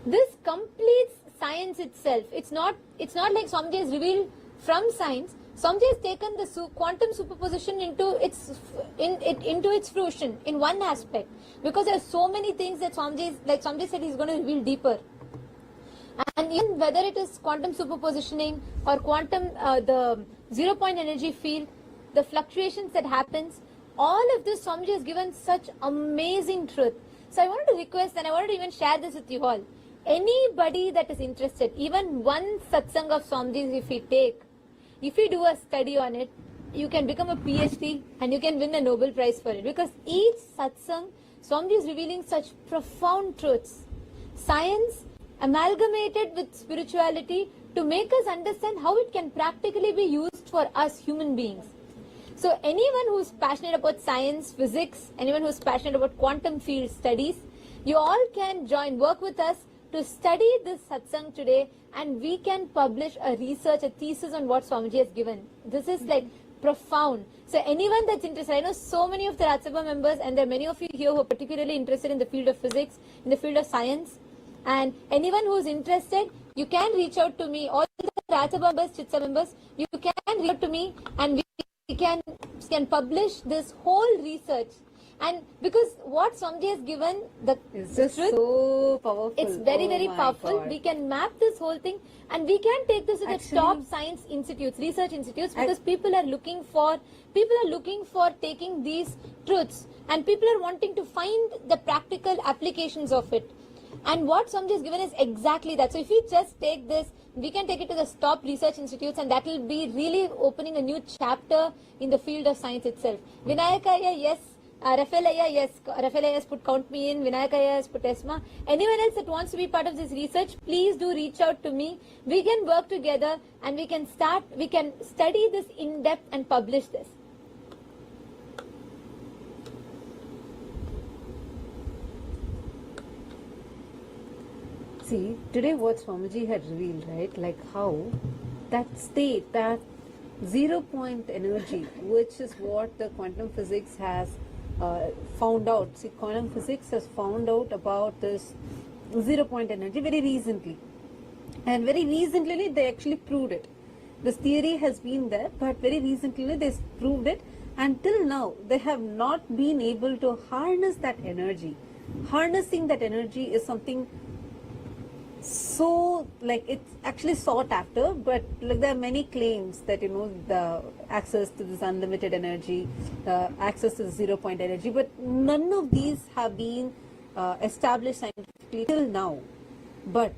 This completes science itself. It's not like Swamiji has revealed from science. Swamiji has taken the quantum superposition into its fruition in one aspect, because there are so many things that Swamiji said he's going to reveal deeper. And even whether it is quantum superpositioning or quantum the 0-point energy field, the fluctuations that happens, all of this Swamiji has given such amazing truth. So I wanted to request, and I wanted to even share this with you all. Anybody that is interested, even one satsang of Swamiji's if you do a study on it, you can become a PhD and you can win a Nobel Prize for it. Because each satsang, Swamiji is revealing such profound truths. Science amalgamated with spirituality to make us understand how it can practically be used for us human beings. So anyone who is passionate about science, physics, anyone who is passionate about quantum field studies, you all can work with us to study this satsang today, and we can publish a thesis on what Swamiji has given. This is like profound. So anyone that's interested, I know so many of the Rajya Sabha members, and there are many of you here who are particularly interested in the field of physics, in the field of science, and anyone who is interested, you can reach out to me. All the Rajya Sabha members, Chitsa members, you can reach out to me, and we can publish this whole research. And because what Swamiji has given, the It's just truth, so powerful. it's very, Oh very my powerful. God. We can map this whole thing and we can take this to the Actually- top science institutes, research institutes, because people are looking for taking these truths, and people are wanting to find the practical applications of it. And what Swamiji has given is exactly that. So if we just take this, we can take it to the top research institutes, and that will be really opening a new chapter in the field of science itself. Vinayakaya, yes. Rafaelaya, yes. Rafaelaya has put count me in. Vinayakaya has put ESMA. Anyone else that wants to be part of this research, please do reach out to me. We can work together and we can study this in depth and publish this. See, today what Swamiji had revealed, right? Like how that state, that 0 point energy, which is what the quantum physics has found out. See, quantum physics has found out about this 0 point energy very recently. And very recently they actually proved it. This theory has been there, but very recently they proved it. Until now, they have not been able to harness that energy. Harnessing that energy is something so, like, it's actually sought after, but like there are many claims that, you know, the access to this unlimited energy, access to the 0 point energy, but none of these have been established scientifically till now. But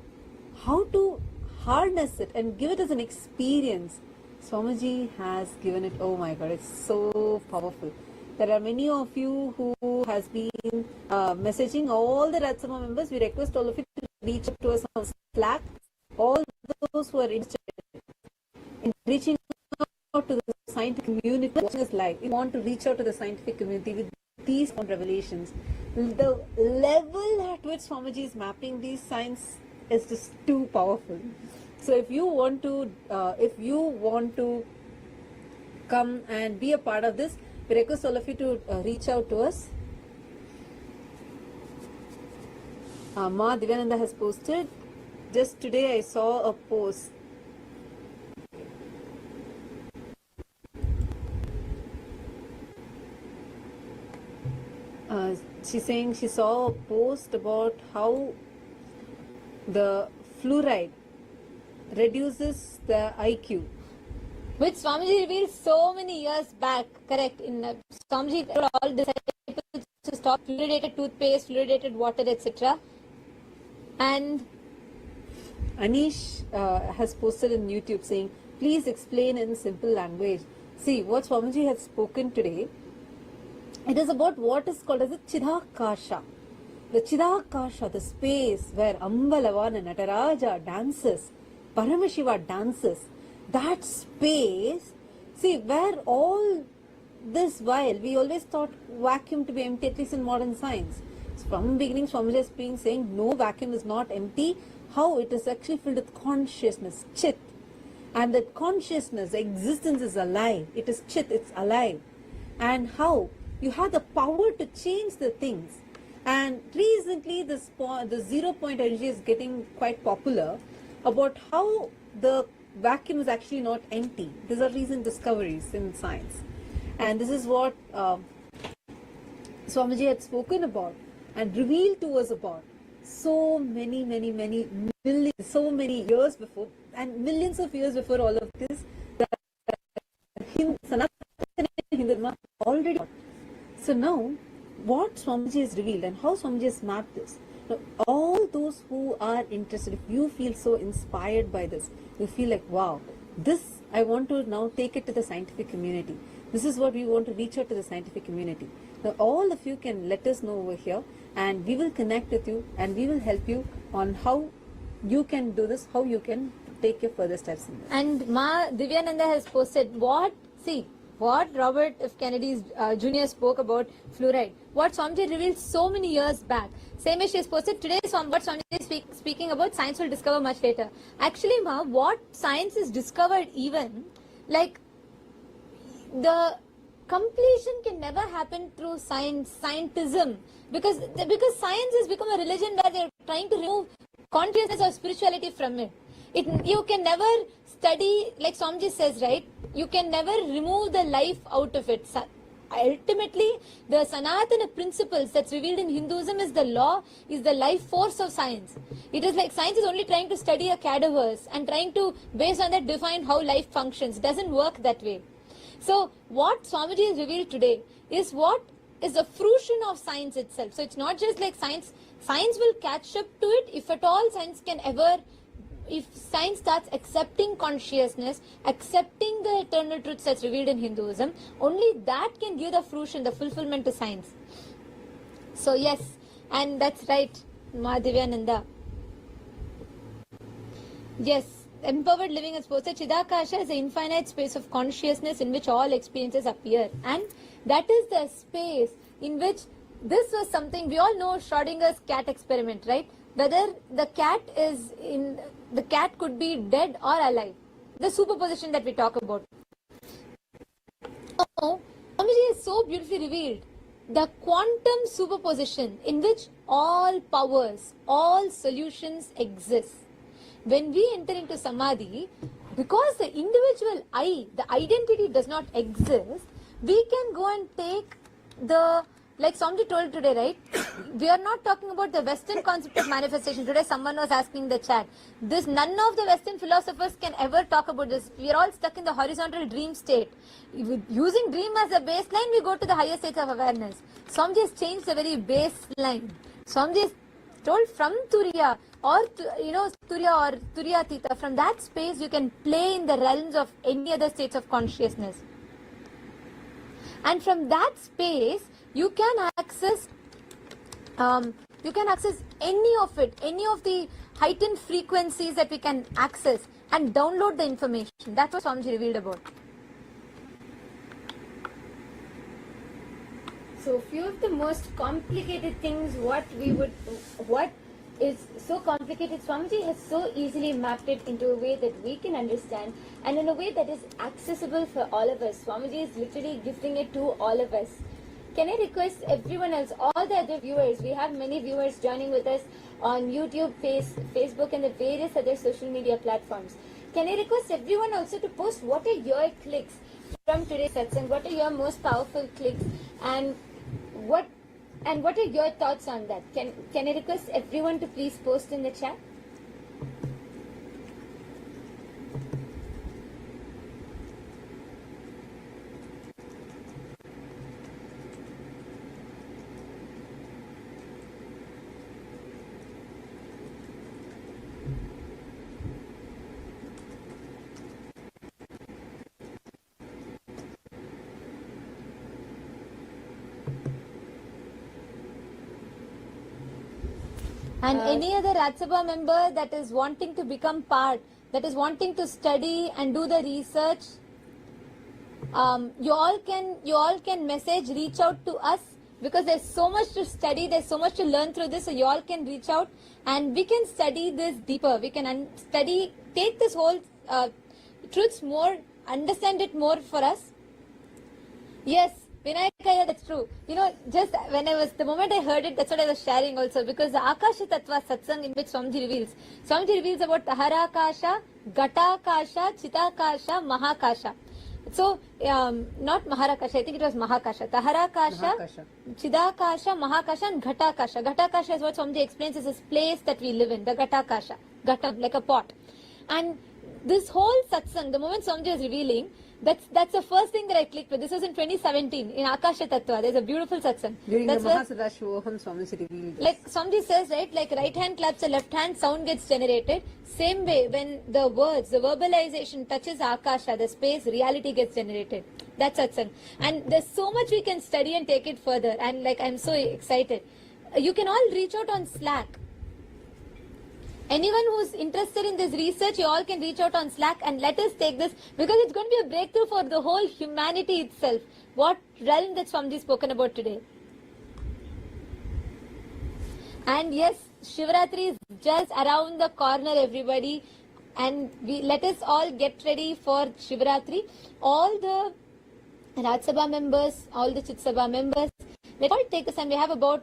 how to harness it and give it as an experience, Swamiji has given it. Oh my God, it's so powerful. There are many of you who has been messaging all the Ratsama members. We request all of you to reach out to us on Slack. All those who are interested in reaching out to the scientific community, watching us live, we want to reach out to the scientific community with these revelations. The level at which Swamiji is mapping these science is just too powerful. So if you want to come and be a part of this, we request all of you to reach out to us. Ma Divyananda has posted, just today I saw a post. She's saying she saw a post about how the fluoride reduces the IQ. Which Swamiji revealed so many years back, correct? In Swamiji told all disciples to stop fluoridated toothpaste, fluoridated water, etc. And Anish has posted in YouTube saying, please explain in simple language. See, what Swamiji has spoken today, it is about what is called as the Chidakasha. The Chidakasha, the space where Ambalavana Nataraja dances, Paramashiva dances. That space, see, where all this while we always thought vacuum to be empty, at least in modern science. So from the beginning, Swamiji has been saying no, vacuum is not empty. How it is actually filled with consciousness, chit. And that consciousness, existence is alive. It is chit, it's alive. And how you have the power to change the things. And recently, the 0 point energy is getting quite popular about how the vacuum is actually not empty. These are recent discoveries in science. And this is what Swamiji had spoken about and revealed to us about so many millions, so many years before, and millions of years before all of this. Sanatana Hindu Dharma already. So now, what Swamiji has revealed and how Swamiji has mapped this. Now, all those who are interested, if you feel so inspired by this, you feel like, wow, this I want to now take it to the scientific community. This is what we want to reach out to the scientific community. Now, all of you can let us know over here, and we will connect with you and we will help you on how you can do this, how you can take your further steps in this. And Ma Divyananda has posted what Robert F. Kennedy Jr. spoke about fluoride. What Swamiji revealed so many years back. Same as she has posted today, what Swamiji is speaking about, science will discover much later. Actually, Ma, what science is discovered even, like, the completion can never happen through scientism. Because science has become a religion where they're trying to remove consciousness or spirituality from it. You can never study, like Swamiji says, right? You can never remove the life out of it. ultimately the Sanatana principles that's revealed in Hinduism is the law, is the life force of science. It is like science is only trying to study a cadaverse and trying to, based on that, define how life functions. It doesn't work that way. So what Swamiji has revealed today is what is the fruition of science itself. So it's not just like science will catch up to it if at all science can ever, if science starts accepting consciousness, accepting the eternal truths that's revealed in Hinduism, only that can give the fruition, the fulfillment to science. So yes, and that's right, Madhivyananda. Yes, empowered living as posted, Chidakasha is the infinite space of consciousness in which all experiences appear. And that is the space in which this was something, we all know Schrodinger's cat experiment, right? Whether the cat could be dead or alive. The superposition that we talk about. Oh, Swamiji is so beautifully revealed. The quantum superposition in which all powers, all solutions exist. When we enter into Samadhi, because the individual I, the identity does not exist, we can go and take the, like Swamiji told today, right? We are not talking about the Western concept of manifestation. Today someone was asking in the chat. None of the Western philosophers can ever talk about this. We are all stuck in the horizontal dream state. Using dream as a baseline, we go to the higher states of awareness. Swamiji has changed the very baseline. Swamiji has told from Turiya or Turiya or Turiyatita, from that space you can play in the realms of any other states of consciousness. And from that space you can access any of it, any of the heightened frequencies that we can access and download the information. That's what Swamiji revealed about. So few of the most complicated things, what is so complicated, Swamiji has so easily mapped it into a way that we can understand and in a way that is accessible for all of us. Swamiji is literally gifting it to all of us. Can I request everyone else, all the other viewers, we have many viewers joining with us on YouTube, Facebook and the various other social media platforms. Can I request everyone also to post what are your clicks from today's satsang, what are your most powerful clicks and what are your thoughts on that? Can I request everyone to please post in the chat? And any other Rajya Sabha member that is wanting to become part, that is wanting to study and do the research, you all can message, reach out to us, because there's so much to study, there's so much to learn through this. So you all can reach out and we can study this deeper. We can take this whole truths more, understand it more for us. Yes. Vinayakaya, that's true. Just the moment I heard it, that's what I was sharing also, because the Akasha Tattva Satsang in which Swamiji reveals about Taharakasha, Gatakasha, Chitakasha, Mahakasha. So, not Maharakasha, I think it was Mahakasha. Taharakasha, Chidakasha, Mahakasha and Ghatakasha. Ghatakasha is what Swamiji explains is this place that we live in, the Ghatakasha. Ghata, like a pot. And this whole satsang, the moment Swamiji is revealing, that's the first thing that I clicked with. This was in 2017 in Akasha Tattva. There's a beautiful satsang. During the Mahasadashivoham, Swamiji revealed. Like Swamiji says, right, like right hand claps, the left hand sound gets generated. Same way, when the words, the verbalization touches Akasha, the space, reality gets generated. That's satsang. And there's so much we can study and take it further. And like, I'm so excited. You can all reach out on Slack. Anyone who's interested in this research, you all can reach out on Slack and let us take this, because it's going to be a breakthrough for the whole humanity itself. What realm that Swamiji spoken about today. And yes, Shivaratri is just around the corner, everybody. And let us all get ready for Shivaratri. All the Rajya Sabha members, all the Chit Sabha members, let's all take this, and we have about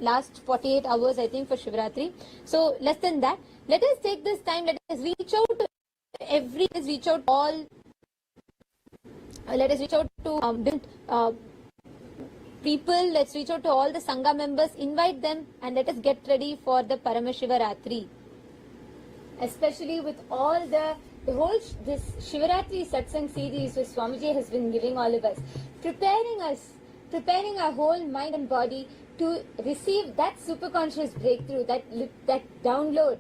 last 48 hours, I think, for Shivaratri. So less than that. Let us take this time. Let us reach out to let us reach out to people, let's reach out to all the Sangha members, invite them, and let us get ready for the Paramashiva Ratri. Especially with all this Shivaratri Satsang series which Swamiji has been giving all of us, preparing our whole mind and body to receive that superconscious breakthrough, that download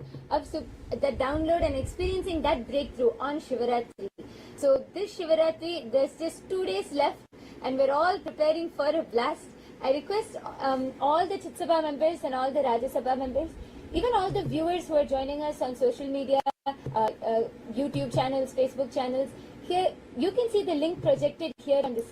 and experiencing that breakthrough on Shivaratri. So this Shivaratri, there's just 2 days left and we're all preparing for a blast. I request all the Chitsabha members and all the Rajya Sabha members, even all the viewers who are joining us on social media, YouTube channels, Facebook channels, here you can see the link projected here on the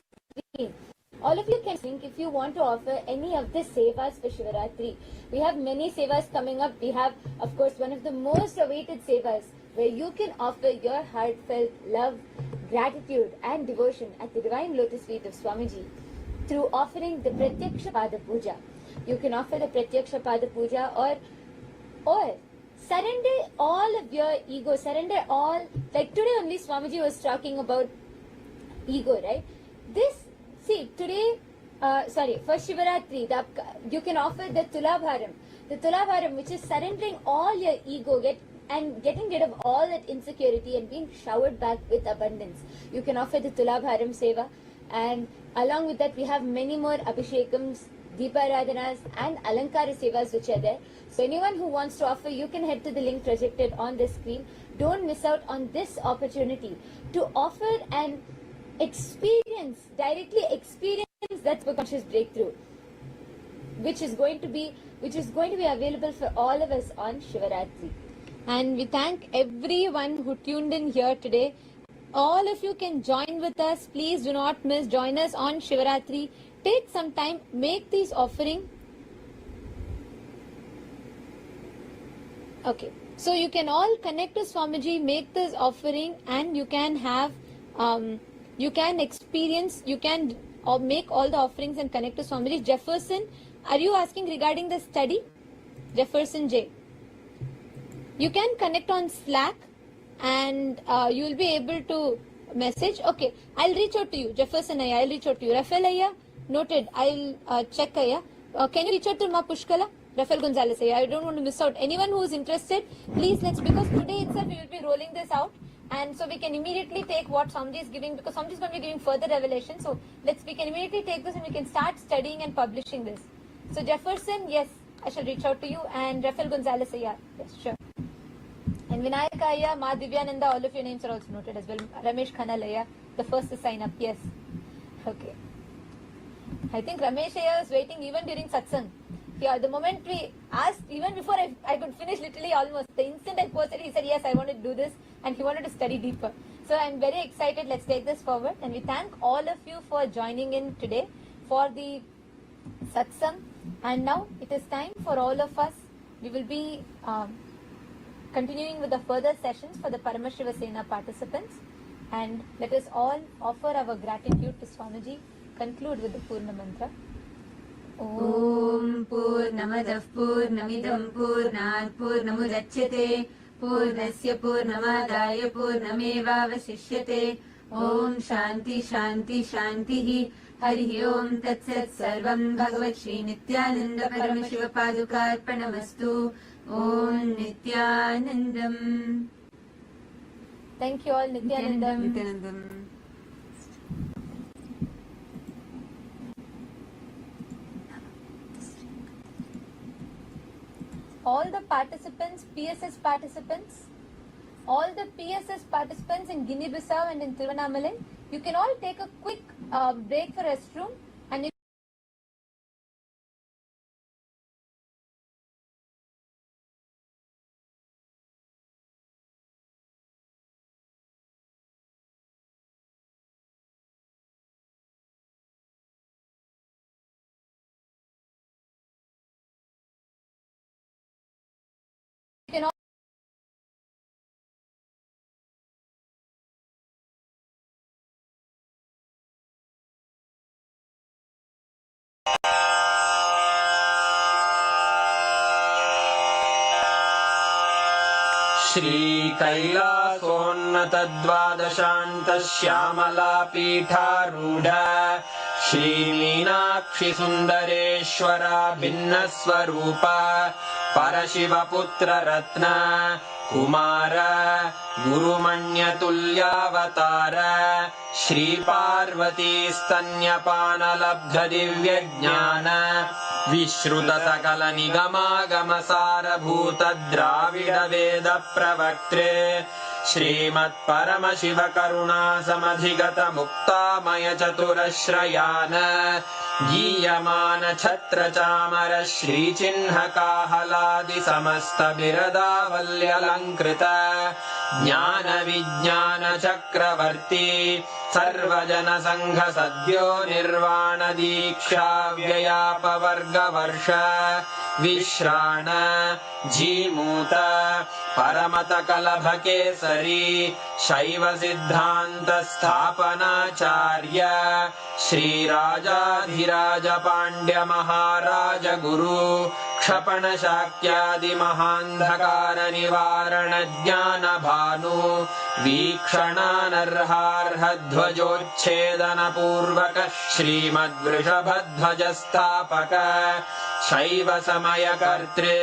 screen. All of you can link if you want to offer any of the sevas for Shivaratri. We have many sevas coming up. We have, of course, one of the most awaited sevas where you can offer your heartfelt love, gratitude and devotion at the divine lotus feet of Swamiji through offering the Pratyaksha Pada Puja. You can offer the Pratyaksha Pada Puja or surrender all of your ego, surrender all, like today only Swamiji was talking about ego, right? Today, for Shivaratri, you can offer the Tulabharam, which is surrendering all your ego, getting rid of all that insecurity and being showered back with abundance. You can offer the Tulabharam Seva, and along with that we have many more Abhishekams, Deeparadhanas and Alankara Sevas which are there. So anyone who wants to offer, you can head to the link projected on the screen. Don't miss out on this opportunity to offer and directly experience that subconscious breakthrough, which is going to be available for all of us on Shivaratri. And we thank everyone who tuned in here today. All of you can join with us. Please do not miss. Join us on Shivaratri. Take some time, make these offering. Okay, so you can all connect to Swamiji, make this offering, and you can have make all the offerings and connect to Swamiji. Jefferson, are you asking regarding the study? Jefferson J. You can connect on Slack and you will be able to message. Okay, I'll reach out to you. Jefferson Ayya, I'll reach out to you. Rafael Ayya, noted. I'll check Ayya. Can you reach out to Ma Pushkala? Rafael Gonzalez Ayya. I don't want to miss out. Anyone who is interested, please because today itself we will be rolling this out. And so we can immediately take what Swamiji is giving, because Swamiji is going to be giving further revelation. So we can immediately take this and we can start studying and publishing this. So Jefferson, yes, I shall reach out to you. And Rafael Gonzalez Ayya, yes, sure. And Vinayaka Ayya, Ma Divyananda, all of your names are also noted as well. Ramesh Khanal Ayya, the first to sign up, yes. Okay. I think Ramesh Ayya was waiting even during satsang. Yeah, the moment we asked, even before I could finish literally almost, the instant I posted, he said, yes, I want to do this, and he wanted to study deeper. So I'm very excited. Let's take this forward. And we thank all of you for joining in today for the satsang. And now it is time for all of us. We will be continuing with the further sessions for the Paramashiva Sena participants. And let us all offer our gratitude to Swamiji. Conclude with the Purna Mantra. ॐ पूर्णमदः पूर्णमिदं पूर्णात् पूर्णमुदच्यते पूर्णस्य पूर्णमादाय पूर्णमेवावशिष्यते ॐ शान्ति शान्ति शान्तिः हरिः ॐ तत्सत् सर्वं भगवत् श्री नित्यानन्द परमशिव पादुकार्पणमस्तु ॐ नित्यानन्दम्. Thank you all. Nithyanandam. All the participants, PSS participants, all the PSS participants in Guinea-Bissau and in Tiruvannamalai, you can all take a quick break for restroom, and you can all श्रीकैलासोन्नतद्वादशान्तश्यामला पीठारूढ श्रीमीनाक्षि Sundareshwar भिन्नस्वरूप परशिवपुत्र रत्न कुमार गुरुमण्यतुल्यावतार श्रीपार्वती स्तन्यपानलब्ध दिव्यज्ञान विश्रुत सकल निगमागम सारभूत द्राविड वेद प्रवक्त्रे श्रीमत्परमशिव करुणा समधिगत मुक्तामय चतुरश्रयान गीयमान छत्र चामर श्रीचिह्न काहलादि समस्त बिरदावल्यलङ्कृत ज्ञान विज्ञान चक्रवर्ती सर्वजन संघ सद्यो निर्वाण दीक्षा व्ययापवर्ग वर्ष विश्राण जीमूत परमत कलभ केसरी शैव सिद्धांत स्थापनाचार्य श्रीराजाधिराज पांड्य महाराज गुरु क्षपण शाक्यादि महांधकार निवारण ज्ञान भानु वीक्षणानर्हार्ह ध्वजोच्छेदन पूर्वक श्रीमद्वृषभध्वज स्थापक शैव समय कर्त्रे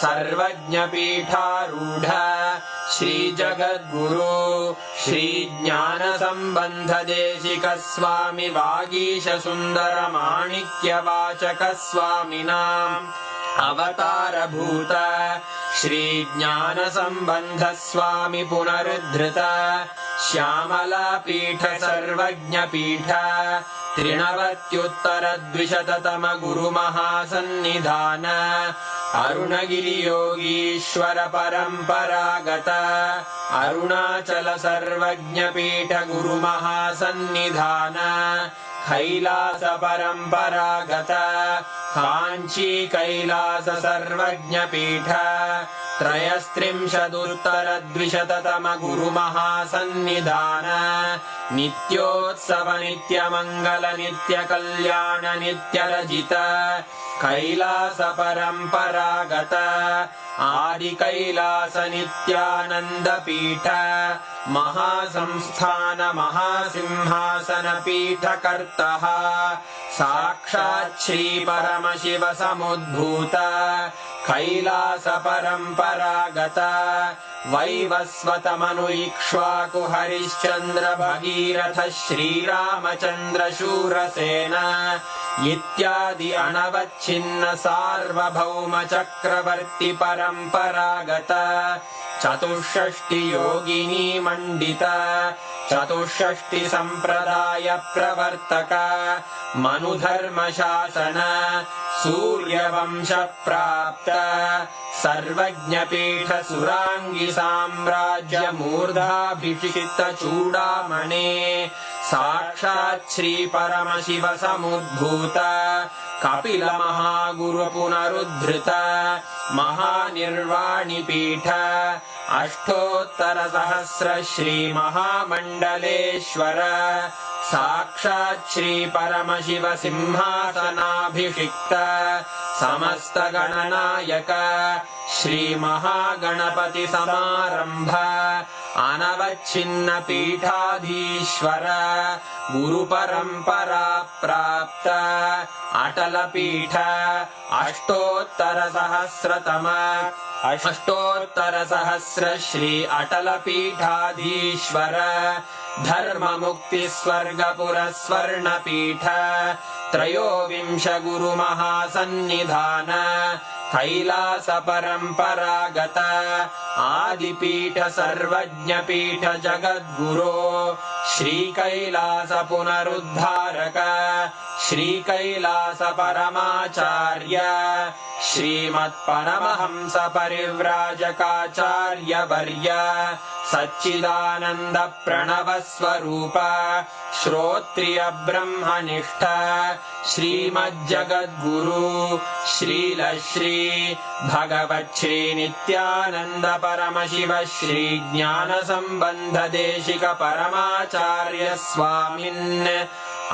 सर्वज्ञ पीठारूढ़ श्री जगद्गुरु श्री ज्ञान संबंध देशिक स्वामी वागीश सुंदर माणिक्य वाचक स्वामिनां अवतार भूत श्री ज्ञान संबंध स्वामी पुनरुद्धृत श्यामला पीठ सर्वज्ञ पीठ त्रिनवत्युत्तर द्विशततम गुरु महासन्निधान अरुणगिरि योगीश्वर परंपरागत अरुणाचल सर्वज्ञ पीठ गुरु महासन्निधान कैलास परंपरागत कांची कैलास सर्वज्ञ पीठ त्रयस्त्रिंशदुत्तर द्विशततम गुरु महासन्निधान नित्योत्सव नित्य मंगल नित्य कल्याण नित्य रजित कैलास परंपरागत आदि कैलास नित्यानंद पीठ महासंस्थान महासिंहासन पीठ कर्तः साक्षात् श्री परमशिव समुद्भूत कैलास परंपरागत वैवस्वत मनु इक्ष्वाकु हरिश्चंद्र भगीरथ श्रीरामचंद्र शूरसेन इत्यादि अनवच्छिन्न सार्वभौम चक्रवर्ती परंपरागत चतुष्षष्टि योगिनी मंडित चतुष्षष्टि संप्रदाय प्रवर्तक मनुधर्म शासन सूर्यवंश प्राप्त सर्वज्ञ पीठ सुरांगी साम्राज्य मूर्धाभिषिक्त चूड़ामणे साक्षात् श्री परमशिव समुद्भूत कपिल महागुरु पुनरुद्धृत महानिर्वाणि पीठ अष्टोत्तर सहस्र श्री महामंडलेश्वर साक्षात् श्री परमशिव सिंहासनाभिषिक्त समस्त गणनायक श्री महागणपति समारंभ अनवच्छिन्न पीठाधीश्वर गुरु परंपरा प्राप्त अटल पीठ अष्टोत्तर सहस्र श्री अटल पीठाधीश्वर धर्म मुक्ति स्वर्गपुर स्वर्ण पीठ त्रयोविंश गुरु महासन्निधान कैलास परंपरागत आदिपीठ सर्वज्ञ पीठ जगद्गुरो श्री कैलास पुनरुद्धारक श्री कैलास परमाचार्य श्रीमत्परमहंस परिव्राजकाचार्य वर्य सच्चिदानंद प्रणव स्वरूप श्रोत्रिय ब्रह्मनिष्ठ श्रीमज्जगद्गुरु श्रील श्री भगवत् श्री नित्यानंद परमशिव श्री ज्ञान संबंध देशिक परमाचार्य स्वामिन्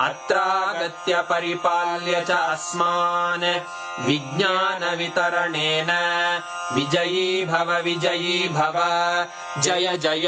अत्रागत्य परिपाल्य च अस्मान् विज्ञान वितरणेन विजयी भव जय जय।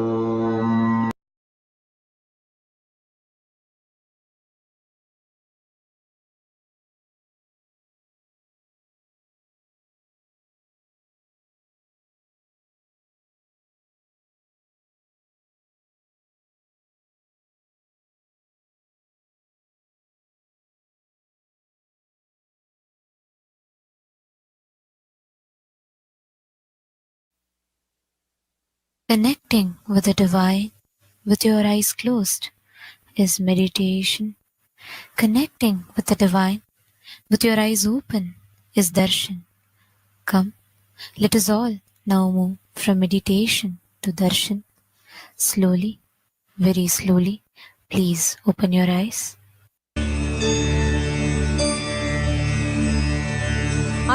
Connecting with the divine with your eyes closed is meditation. Connecting with the divine with your eyes open is darshan. Come, let us all now move from meditation to darshan. Slowly, very slowly, please open your eyes.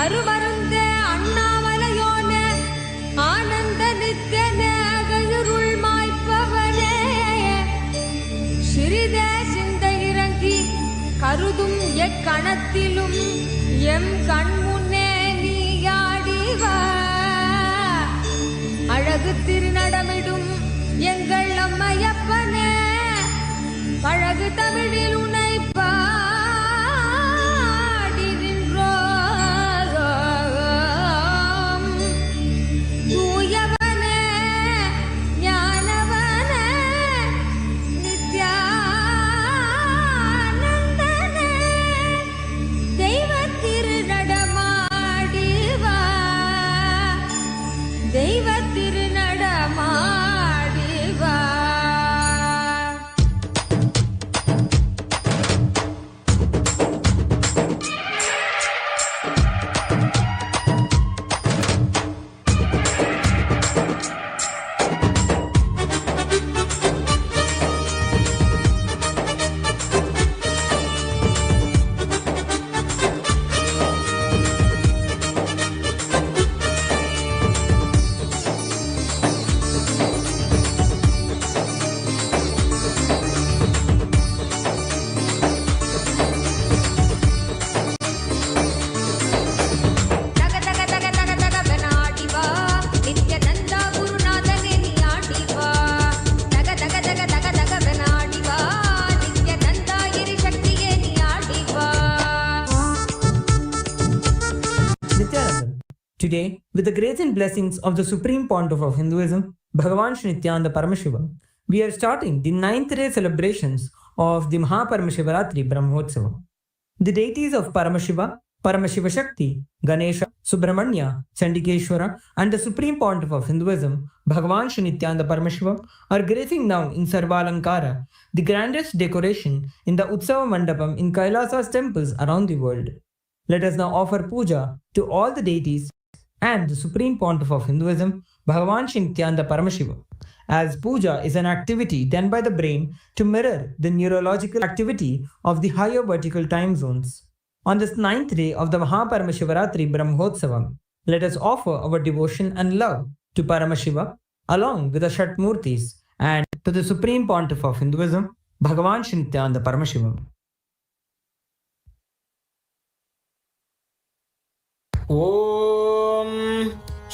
அருமருந்தே அண்ணாமலையோனே ஆனந்த நித்யனே அகழுருள் மாய்ப்பவனே சிறிதே சிந்தை இறங்கி கருதும் எக்கணத்திலும் M கண்முன்னே நீயாடிவா அழகு திருநடமிடும் எங்கள் அம்மையப்பனே பழகு தமிழில் உன்னை Today, with the grace and blessings of the Supreme Pontiff of Hinduism, Bhagavan Shri Nithyananda Paramashiva, we are starting the 9th day celebrations of the Mahaparamashivratri Brahmotsava. The deities of Paramashiva, Paramashiva Shakti, Ganesha, Subramanya, Chandikeshwara, and the Supreme Pontiff of Hinduism, Bhagavan Shri Nithyananda Paramashiva, are gracing now in Sarvalankara, the grandest decoration in the Utsava Mandapam in Kailasa's temples around the world. Let us now offer puja to all the deities and the Supreme Pontiff of Hinduism, Bhagavan Shri Nithyananda Paramashiva, as puja is an activity done by the brain to mirror the neurological activity of the higher vertical time zones. On this 9th day of the Mahaparamashivratri Brahmotsavam, let us offer our devotion and love to Paramashiva along with the Shatmurtis and to the Supreme Pontiff of Hinduism, Bhagavan Shri Nithyananda Paramashiva. ॐ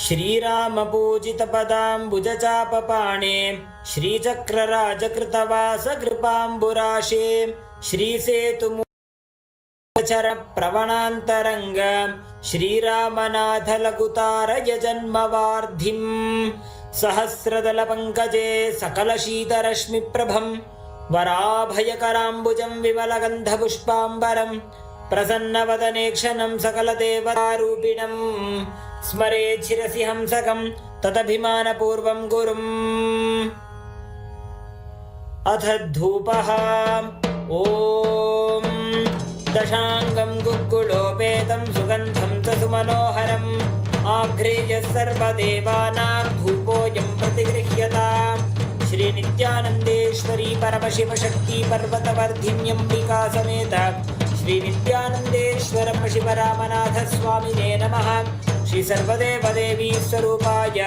श्रीरामपूजितपदाम्बुजचापपाणे श्रीचक्रराजकृतवासकृपाम्बुराशे श्रीसेतुमुचरप्रवणान्तरङ्ग श्रीरामनाथलघुतारयजन्मवार्धिम् सहस्रदलपङ्कजे सकलशीतरश्मिप्रभं वराभयकराम्बुजं विमलगन्धपुष्पाम्बरम् प्रसन्नवदनेक्षणं सकलदेवतारूपिणं स्मरे शिरसि हंसकं तदभिमानपूर्वं गुरुम् अथ धूपः ॐ दशाङ्गं गुग्गुलोपेतं सुगन्धं च सुमनोहरम् आघ्रेय सर्वदेवानां धूपोऽयं प्रतिगृह्यताम् श्रीनित्यानन्देश्वरी परमशिवशक्ति पर्वतवर्धिन्यम्बिका समेत श्री नित्यानन्देश्वर शिवरामनाथ स्वामिने नमः। श्री सर्वदेवदेवी स्वरूपाय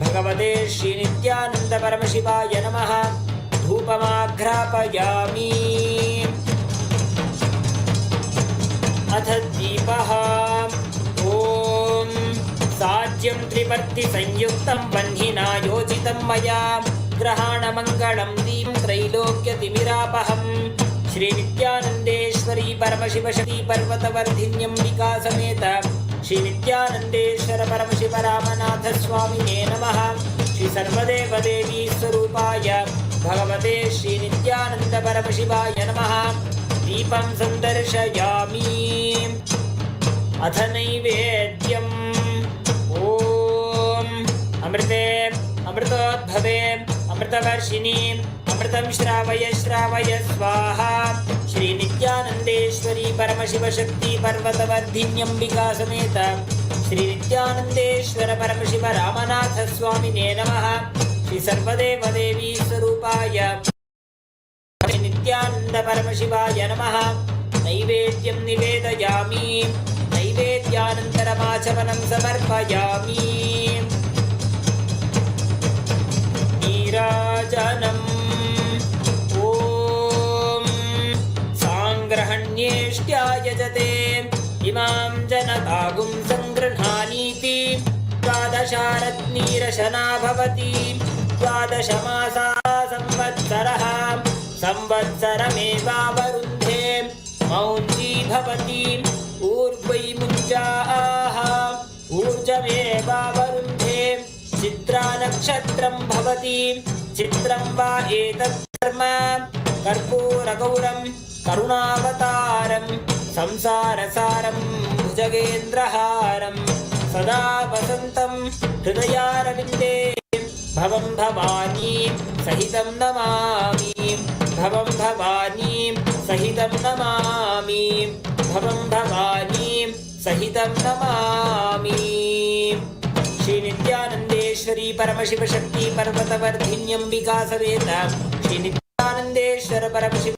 भगवते श्री नित्यानन्द परमशिवाय नमः। धूपमाघ्रापयामि। अथ दीपः ॐ साज्यं त्रिपर्ति संयुक्तं वह्निना योजितं मया ग्रहाणमङ्गलं दीपं त्रैलोक्यतिमिरापहम् श्री नित्यानन्देश्वरी परमशिवशक्ति पर्वतवर्धिन्यम्बिका समेत श्री नित्यानन्देश्वर परमशिव रामनाथ स्वामिने नमः। श्री सर्वदेवदेवी स्वरूपाय भगवते श्री नित्यानन्द परमशिवाय नमः। दीपं सन्दर्शयामि। अथ नैवेद्यम् ॐ अमृते अमृतोद्भवे भवे अमृतवर्षिणीं अमृतं श्रावय श्रावय स्वाहा श्री नित्यानंदेश्वरी परमशिवशक्ति पर्वतवर्धिन्यम्बिका समेत श्री नित्यानंदेश्वर परमशिव रामनाथ स्वामिने नमः श्री सर्वदेवदेवी स्वरूपाय नित्यानंद परमशिवाय नमः नैवेद्यं निवेदयामि नैवेद्यानन्तरमाचमनं समर्पयामि नीराजनम् ॐ साङ्ग्रहण्येष्ट्यायजते इमां जनतागुं सङ्गृह्णानीति द्वादशारत्नीरशना भवति द्वादशमासा संवत्सरः संवत्सरमेवावरुन्धे मौञ्जी भवति ऊर्ध्वै मुञ्जाः ऊर्जमेवावरुन्धे चित्रा नक्षत्रं भवति चित्रं वा एतत् कर्म कर्पूरगौरं करुणावतारं संसारसारं भुजगेन्द्रहारं सदा वसन्तं हृदयारविन्दे भवं भवानी सहितं नमामि भवं भवानी सहितं नमामि भवं भवानी सहितं नमामि श्री नित्यानंदेश्वरी परमशिव शक्ति पर्वतवर्धिन्यम्बिका समेत श्री नित्यानंदेश्वर परमशिव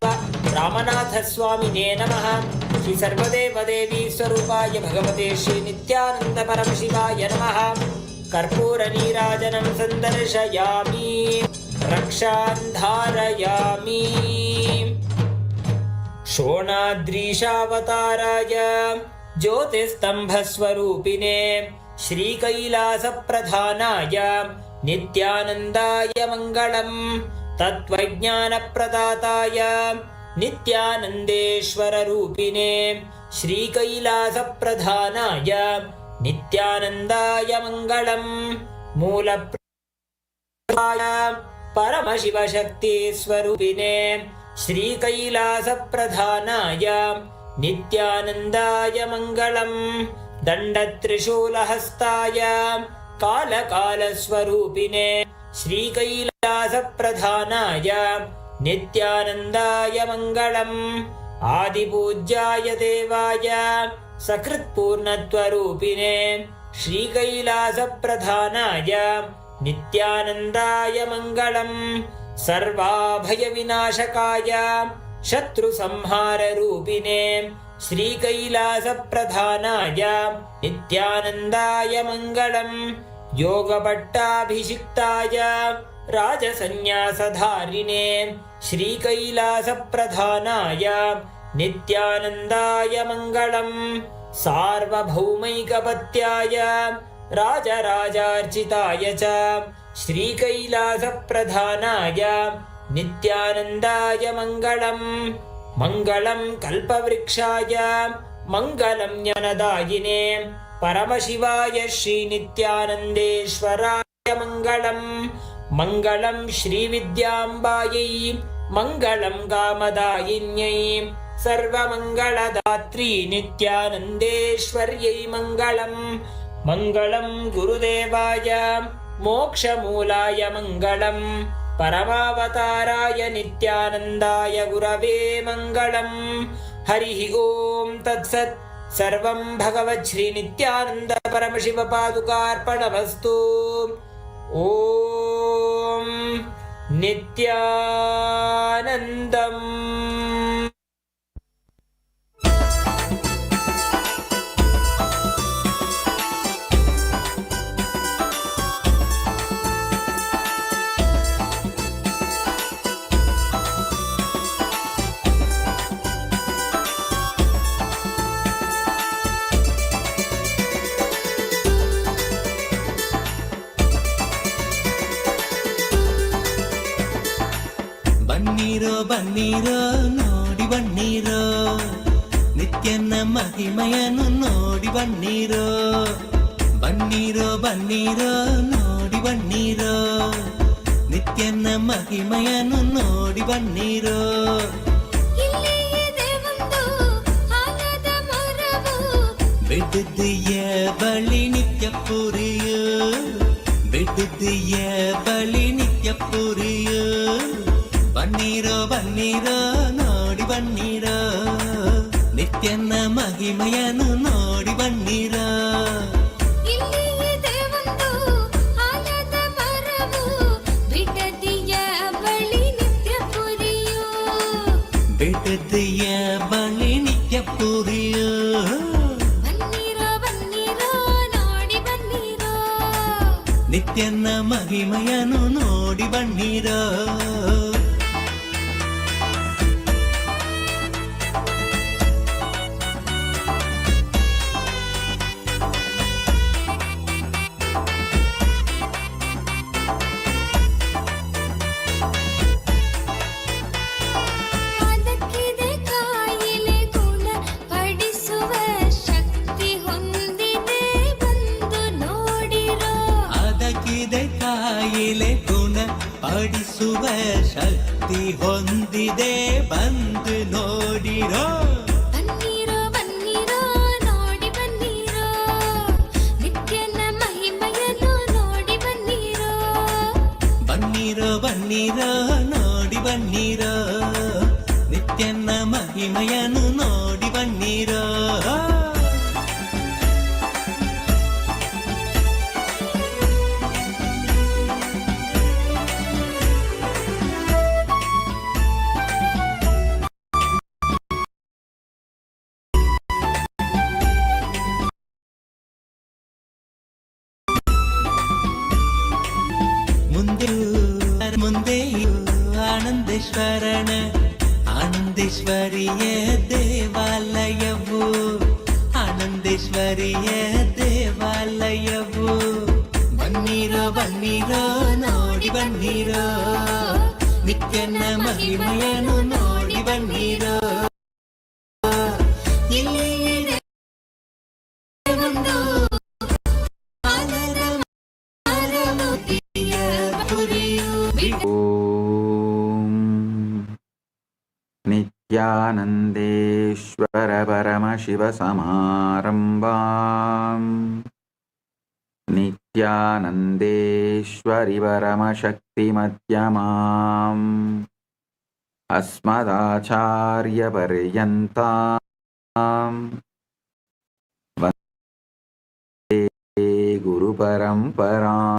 रामनाथ स्वामिने नमः श्री सर्वदेवदेवी स्वरूपाय भगवते श्री नित्यानंद परमशिवाय नमः कर्पूर नीराजनं सन्दर्शयामि रक्षां धारयामि शोणाद्रीशावताराय ज्योतिस्तंभस्वरूपिणे श्रीकैलासप्रधानाय नित्यानन्दाय मङ्गलम् तत्त्वज्ञानप्रदाताय नित्यानन्देश्वररूपिणे श्रीकैलासप्रधानाय नित्यानन्दाय मङ्गलम् मूलप्राय परमशिवशक्तिस्वरूपिणे श्रीकैलासप्रधानाय नित्यानन्दाय मङ्गलम् दण्डत्रिशूलहस्ताय कालकालस्वरूपिणे श्रीकैलासप्रधानाय नित्यानन्दाय मङ्गलम् आदिपूज्याय देवाय सकृत्पूर्णत्वरूपिणे श्रीकैलासप्रधानाय नित्यानन्दाय मङ्गलम् सर्वाभयविनाशकाय शत्रुसंहाररूपिणे श्रीकैलासप्रधानाय नित्यानन्दाय मङ्गलम् योगभट्टाभिषिक्ताय राजसन्न्यासधारिणे श्रीकैलासप्रधानाय नित्यानन्दाय मङ्गलम् सार्वभौमैकपत्याय राजराजार्चिताय च श्रीकैलासप्रधानाय नित्यानन्दाय मङ्गलम् मङ्गलं कल्पवृक्षाय मङ्गलं ज्ञानदायिने परमशिवाय श्रीनित्यानन्देश्वराय मङ्गलम् मङ्गलं श्रीविद्याम्बायै मङ्गलं कामदायिन्यै सर्वमङ्गलदात्री नित्यानन्देश्वर्यै मङ्गलम् मङ्गलं गुरुदेवाय मोक्षमूलाय मङ्गलम् परमावताराय नित्यानन्दाय गुरवे मङ्गलम् हरिः ॐ तत्सत् सर्वं भगवत् श्री नित्यानन्द परमशिव पादुकार्पणमस्तु ॐ नित्यानन्दम् ಬನ್ನೀರೋ ಬನ್ನೀರೋ ನೋಡಿ ಬನ್ನೀರೋ ನಿತ್ಯನ ಮಹಿಮೆಯನ್ನು ನೋಡಿ ಬನ್ನೀರೋ ಬನ್ನೀರೋ ಬನ್ನೀರೋ ನೋಡಿ ಬನ್ನೀರೋ ನಿತ್ಯನ ಮಹಿಮೆಯನ್ನು ನೋಡಿ ಬನ್ನೀರೋ ಬಿದ್ದೆಯ ಬಳಿ ನಿತ್ಯ ಪುರಿಯೋ ಬಿಟ್ಟಿದ್ದೀಯ ಬಳಿ ನಿತ್ಯ ಪುರಿಯೋ ಬನ್ನೀರೋ ಬನ್ನೀರೋ ನೋಡಿ ಬನ್ನೀರೋ ನಿತ್ಯನ ಮಹಿಮೆಯನ್ನು ನೋಡಿ ಬನ್ನೀರೋ ಬಿಟ್ಟಿದ್ದೀಯ ಬಳಿ ನಿತ್ಯ ಪುರಿಯೋ ನಿತ್ಯನ ಮಹಿಮೆಯನ್ನು ನೋಡಿ ಬನ್ನೀರೋ ಪಡಿಸುವ ಶಕ್ತಿ ಹೊಂದಿದೆ ಬಂದು ನೋಡಿರೋ ಬನ್ನೀರೋ ಬನ್ನೀರೋ ನೋಡಿ ಬನ್ನೀರೋ ನಿತ್ಯನ ಮಹಿಮೆಯನ್ನು ನೋಡಿ ಬನ್ನೀರೋ ಬನ್ನೀರೋ ಬನ್ನೀರೋ ನೋಡಿ ಬನ್ನೀರೋ ನಿತ್ಯನ ಮಹಿಮೆಯನ್ನು ನೋಡಿ ಬನ್ನೀರೋ ಮುಂದೆಯೂ ಆನಂದೇಶ್ವರನ ಆನಂದೇಶ್ವರಿಯ ದೇವಾಲಯವು ಆನಂದೇಶ್ವರಿಯ ದೇವಾಲಯವು ಬನ್ನೀರೋ ಬನ್ನೀರೋ ನೋಡಿ ಬನ್ನೀರೋ ನಿತ್ಯನ ಮಹಿಮೆಯನ್ನು ನೋಡಿ ಬನ್ನೀರೋ ಇಲ್ಲಿ ಒಂದು ಓಂ ನಿತ್ಯಾನಂದೇಶ್ವರ ಪರಮಶಿವ ಸಮಾರಂಭಾಂ ನಿತ್ಯಾನಂದೇಶ್ವರಿ ಪರಮಶಕ್ತಿ ಮಧ್ಯಮಾಂ ಅಸ್ಮದಾಚಾರ್ಯ ಪರ್ಯಂತಾಂ ವಂದೇ ಗುರು ಪರಂಪರಾಂ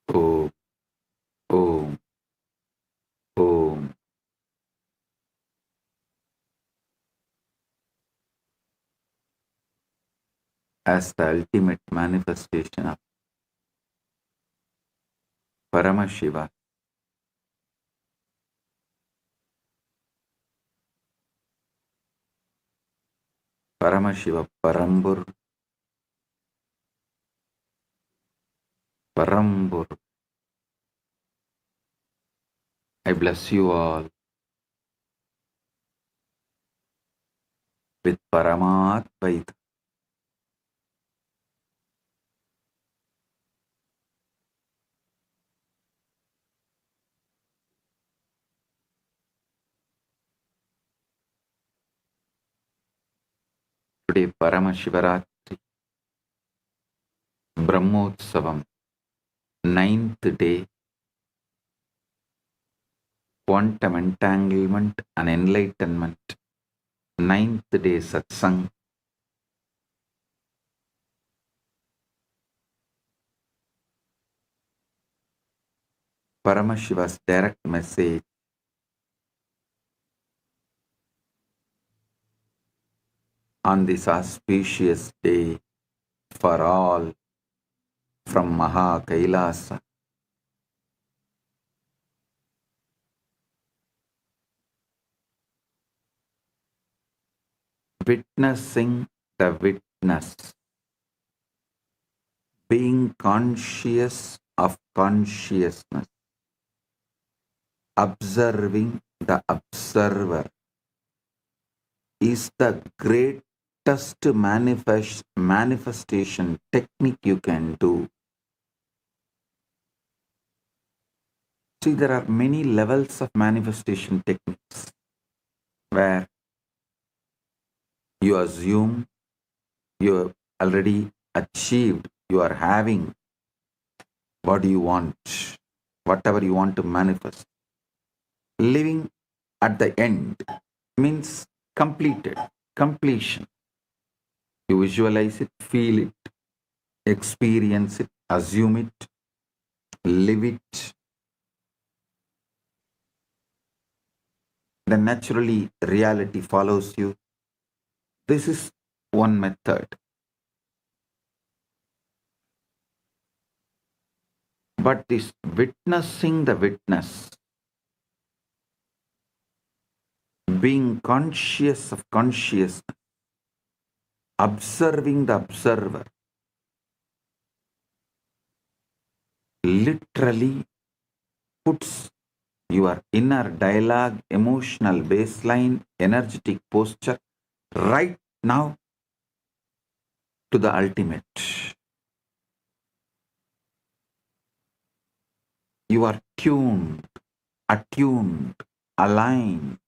Om, Om, Om. As the ultimate manifestation of Paramashiva, Paramashiva Parambur, Parambur. I bless you all with Paramadvaita. Today Paramashivaratri, Brahmotsavam, 9th day, quantum entanglement and enlightenment, 9th day satsang. Paramashiva's direct message on this auspicious day for all from Maha Kailasa. witnessing the witness, being conscious of consciousness, observing the observer is the greatest manifestation technique you can do. See, there are many levels of manifestation techniques where you assume you have already achieved, you are having what you want, whatever you want to manifest. Living at the end means completed, completion. You visualize it, feel it, experience it, assume it, live it. Then naturally reality follows you. This is one method. But this witnessing the witness, being conscious of consciousness, observing the observer, literally puts your inner dialogue, emotional baseline, energetic posture right now to the ultimate. You are tuned, attuned, aligned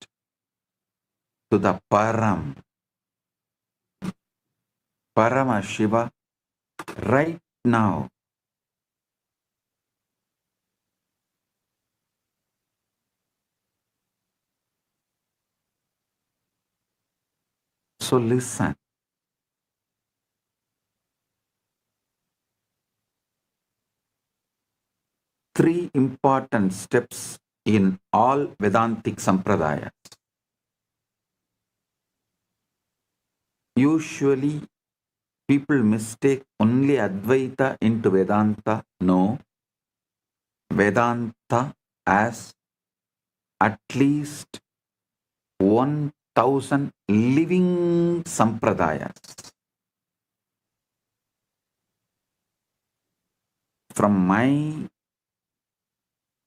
to the Parama Shiva right now. So listen. Three important steps in all Vedantic Sampradayas. Usually, people mistake only Advaita into Vedanta. No. Vedanta as at least 1,000 living Sampradayas. From my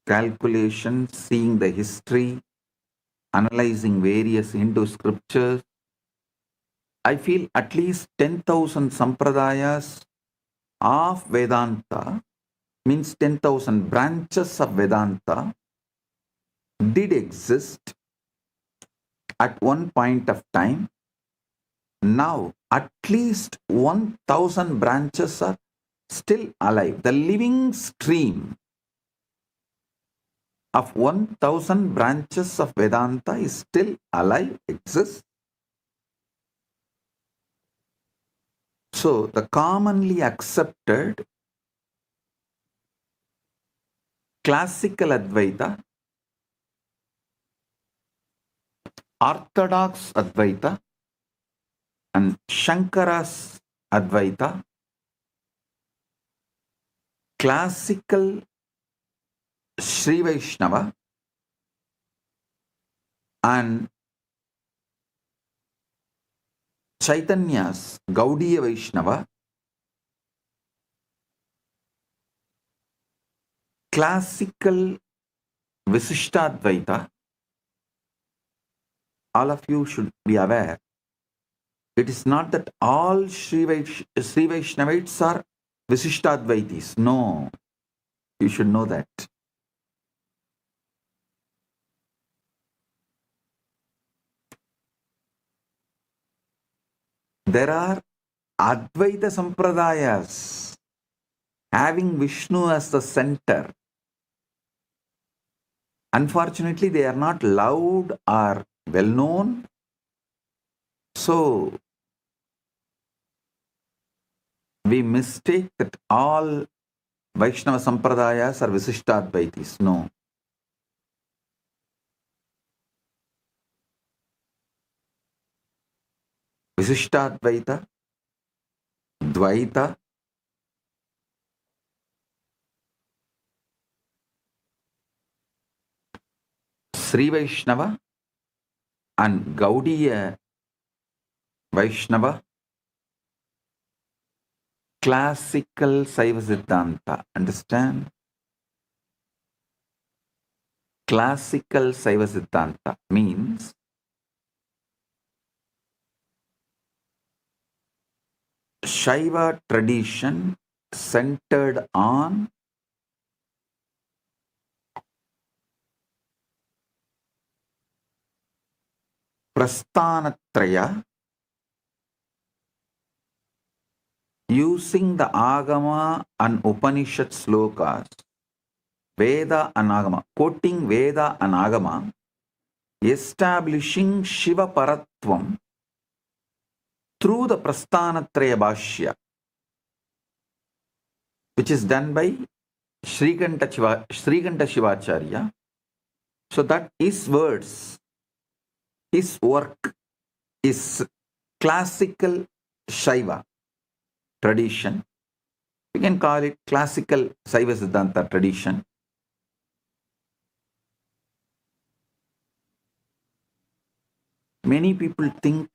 calculation, seeing the history, analyzing various Hindu scriptures, I feel at least 10,000 Sampradayas of Vedanta, means 10,000 branches of Vedanta, did exist at one point of time. Now, at least 1,000 branches are still alive. The living stream of 1,000 branches of Vedanta is still alive, exists. So, the commonly accepted classical Advaita, Orthodox Advaita, and Shankara's Advaita, classical Sri Vaishnava, and Chaitanya's Gaudiya Vaishnava, classical Visishtadvaita. All of you should be aware, it is not that all Sri Vaishnavites are Visishtadvaitis. No, you should know that. There are Advaita Sampradayas having Vishnu as the center. Unfortunately, they are not loud or well known. So, we mistake that all Vaishnava Sampradayas are Visishtadvaitis. No. Visishtadvaita, Dvaita, Sri Vaishnava, and Gaudiya Vaishnava, classical Saiva Siddhanta. Understand? Classical Saiva Siddhanta means Shaiva tradition centered on Prasthanatraya, using the Agama and Upanishad slokas, Veda and Agama, quoting Veda and Agama, establishing Shiva Paratvam through the Prasthanatraya Bhashya, which is done by Srikanta Shivacharya. So that his words, his work is classical Shaiva tradition. We can call it classical Saiva Siddhanta tradition. Many people think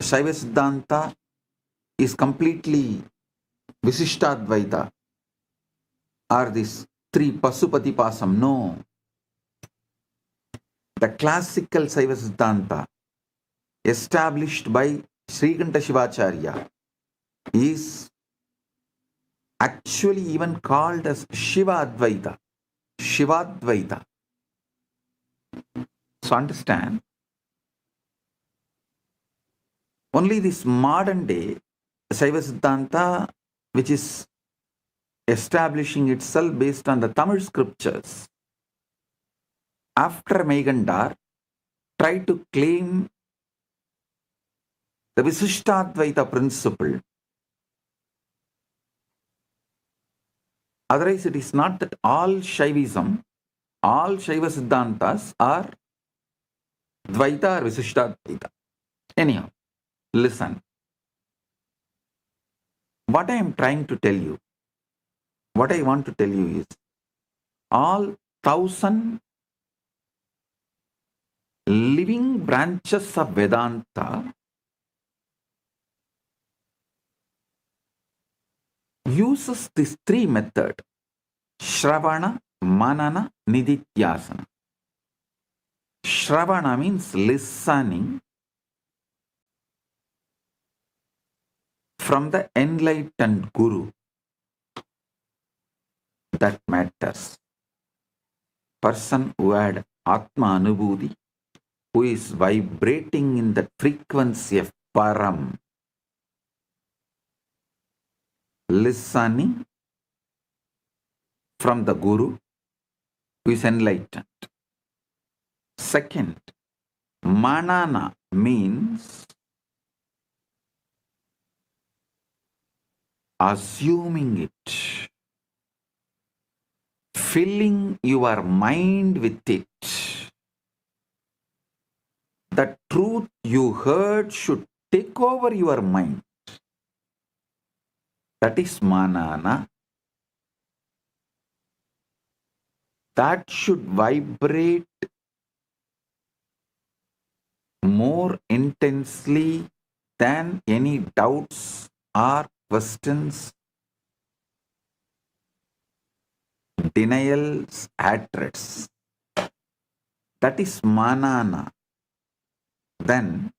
Saiva Siddhanta is completely Visishtadvaita or this three Pasupati Pasam. No. The classical Saiva Siddhanta established by Srikanta Shivacharya is actually even called as Shiva Advaita. Shivadvaita. So understand, only this modern day Saiva Siddhanta, which is establishing itself based on the Tamil scriptures, after Megandar, try to claim the Visishtadvaita principle. Otherwise, it is not that all Shaivism, all Shaiva Siddhantas are Dvaita or Visishtadvaita. Anyhow, listen. What I am trying to tell you, what I want to tell you is, all 1,000 living branches of Vedanta uses these three methods: Shravana, Manana, Nididhyasana. Shravana means listening from the enlightened Guru. That matters. Person who had Atma Anubhuti, who is vibrating in the frequency of Param, listening from the Guru, who is enlightened. Second, Manana means assuming it, filling your mind with it. The truth you heard should take over your mind. That is Manana. That should vibrate more intensely than any doubts or questions, denials, hatreds. That is Manana. Then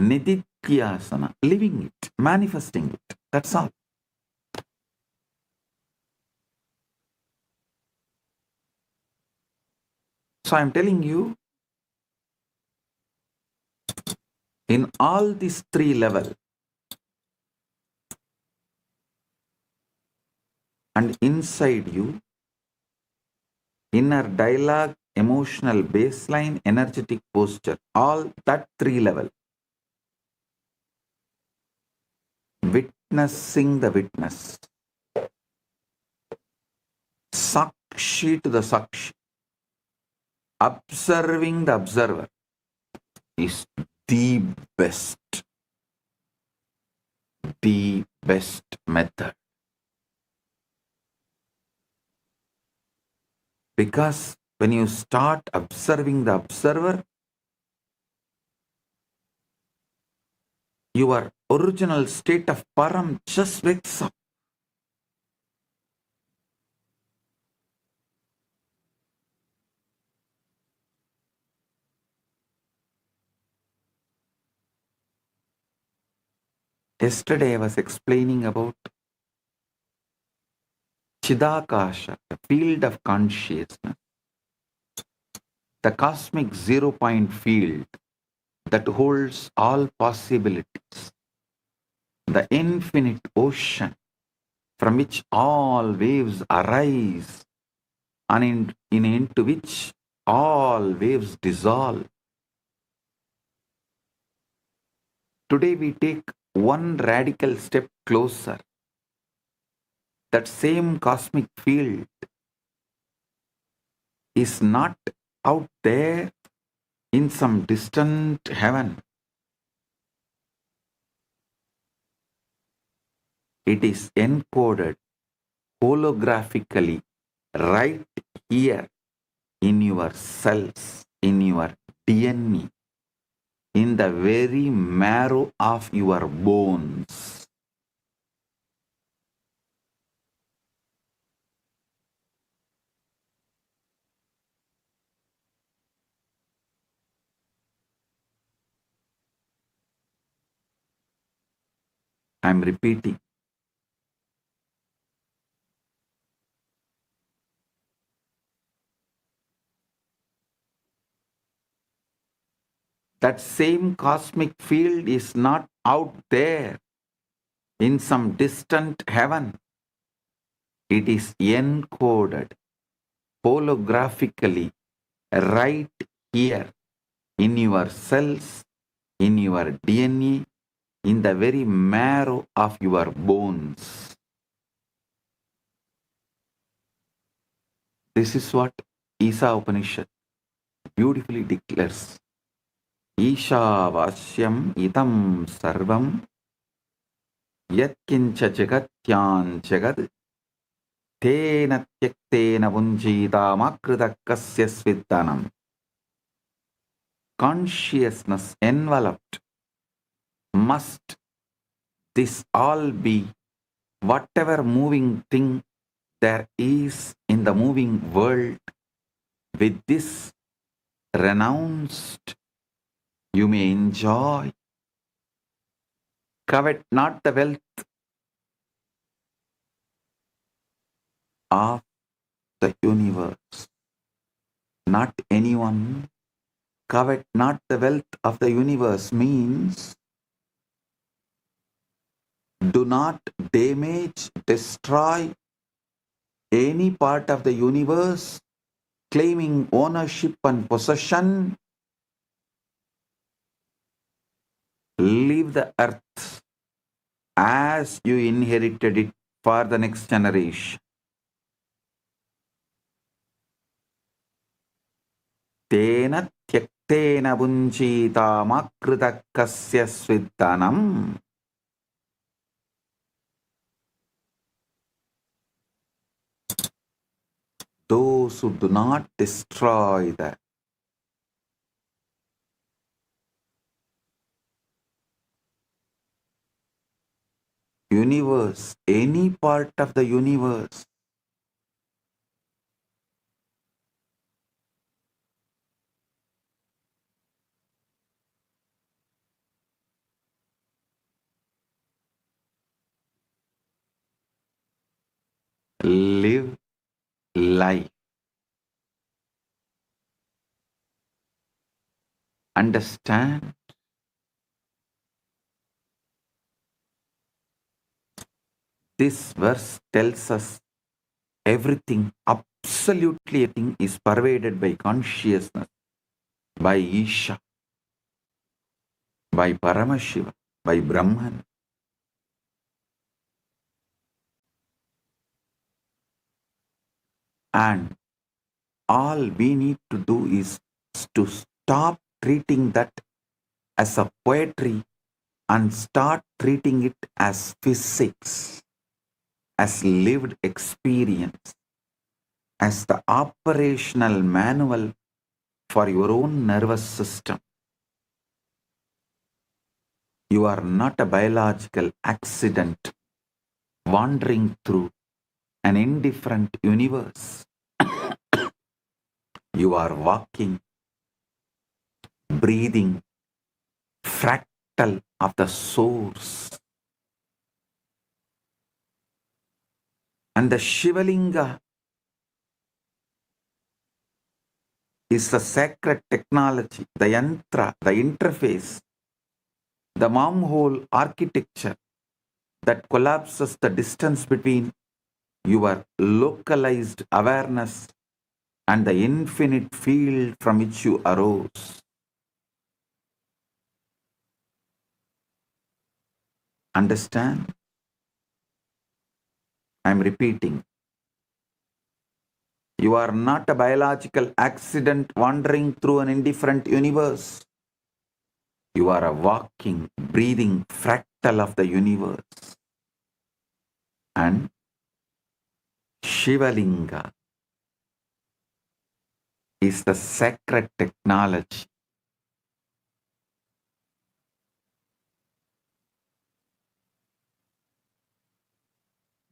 Nididhyasana, living it, manifesting it. That's all. So I'm telling you, in all these three levels, and inside you, inner dialogue, emotional baseline, energetic posture, all that three level, witnessing the witness, Sakshi to the Sakshi, observing the observer, is the best method. Because when you start observing the observer, your original state of Param just wakes up. Yesterday I was explaining about Chidakasha, the field of consciousness, the cosmic zero-point field that holds all possibilities, the infinite ocean from which all waves arise and into which all waves dissolve. Today we take one radical step closer. That same cosmic field is not out there in some distant heaven. It is encoded holographically right here in your cells, in your DNA, in the very marrow of your bones. I'm repeating. That same cosmic field is not out there in some distant heaven. It is encoded holographically right here in your cells, in your DNA, in the very marrow of your bones. This is what Isa Upanishad beautifully declares. Ishavashyam idam sarvam yatkincha jagatyan jagad tena tyaktena vunjita makritakasya sviddanam. Consciousness enveloped. Must this all be whatever moving thing there is in the moving world? With this renounced, you may enjoy. Covet not the wealth of the universe. Not anyone. Covet not the wealth of the universe means do not damage, destroy any part of the universe claiming ownership and possession. Leave the earth as you inherited it for the next generation. Tena tyaktena bunjita makritakasya sviddanam. Those who do not destroy the universe, any part of the universe, live life. Understand? This verse tells us everything, absolutely everything is pervaded by consciousness, by Isha, by Paramashiva, by Brahman. And all we need to do is to stop treating that as a poetry and start treating it as physics, as lived experience, as the operational manual for your own nervous system. You are not a biological accident wandering through an indifferent universe. You are walking, breathing, fractal of the source. And the Shivalinga is the sacred technology, the yantra, the interface, the wormhole architecture that collapses the distance between your localized awareness and the infinite field from which you arose. Understand? I am repeating. You are not a biological accident wandering through an indifferent universe. You are a walking, breathing fractal of the universe. And Shivalinga is the sacred technology.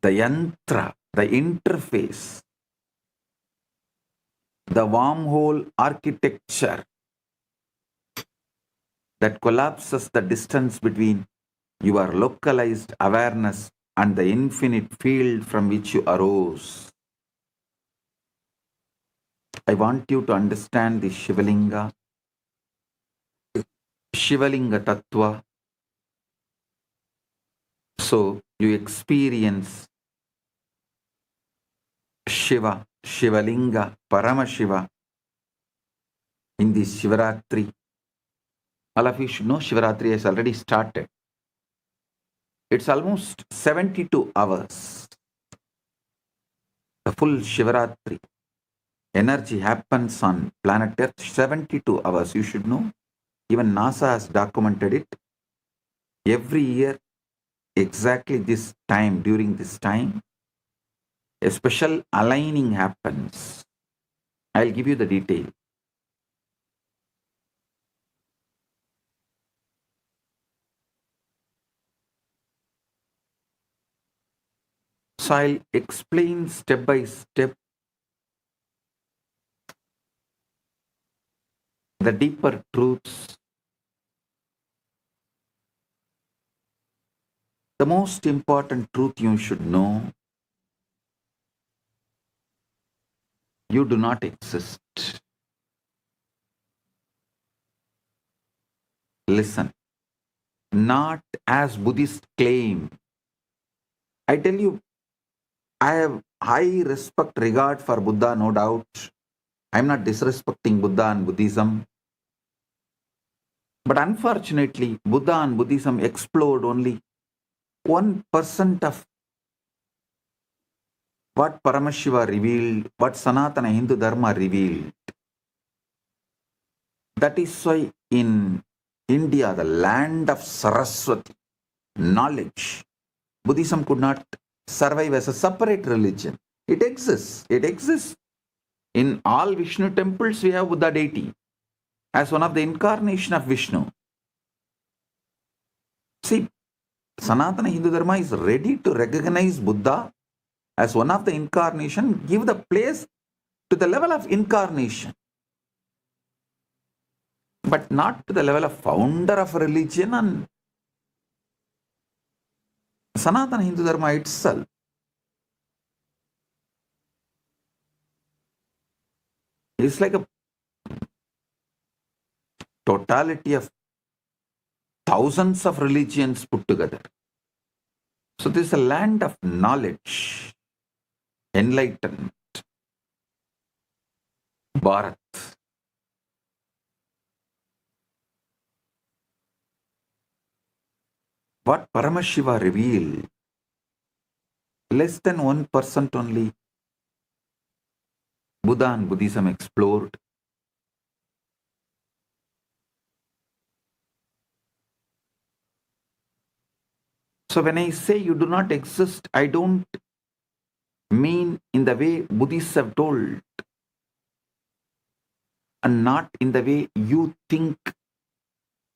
The yantra, the interface, the wormhole architecture that collapses the distance between your localized awareness and the infinite field from which you arose. I want you to understand the Shivalinga Tattva. So you experience Shiva, Shivalinga, Paramashiva in this Shivaratri. All of you should know Shivaratri has already started. It's almost 72 hours. The full Shivaratri energy happens on planet Earth 72 hours. You should know. Even NASA has documented it. Every year, exactly this time, during this time, a special aligning happens. I'll give you the detail. So I'll explain step by step the deeper truths. The most important truth you should know: you do not exist. Listen, not as Buddhists claim. I tell you, I have high respect, regard for Buddha, no doubt. I'm not disrespecting Buddha and Buddhism. But unfortunately, Buddha and Buddhism explored only 1% of what Paramashiva revealed, what Sanatana Hindu Dharma revealed. That is why in India, the land of Saraswati, knowledge, Buddhism could not survive as a separate religion. It exists. It exists. In all Vishnu temples, we have Buddha deity as one of the incarnation of Vishnu. See, Sanatana Hindu Dharma is ready to recognize Buddha as one of the incarnation, give the place to the level of incarnation, but not to the level of founder of religion and Sanatana Hindu Dharma itself. It's like a totality of thousands of religions put together. So this is a land of knowledge, enlightenment, Bharat. What Paramashiva revealed, less than 1% only Buddha and Buddhism explored. So when I say you do not exist, I don't mean in the way Buddhists have told, and not in the way you think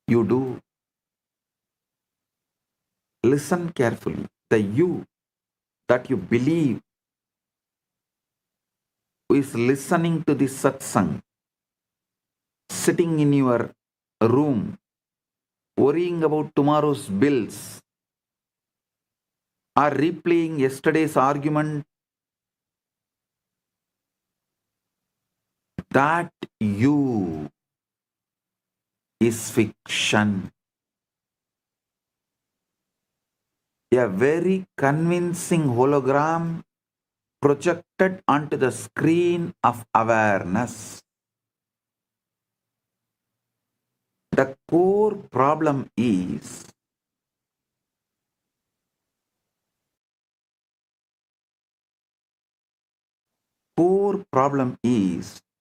you do. listen carefully. The you that you believe who is listening to this satsang, sitting in your room, worrying about tomorrow's bills, or replaying yesterday's argument, that you is fiction. A very convincing hologram projected onto the screen of awareness. The core problem is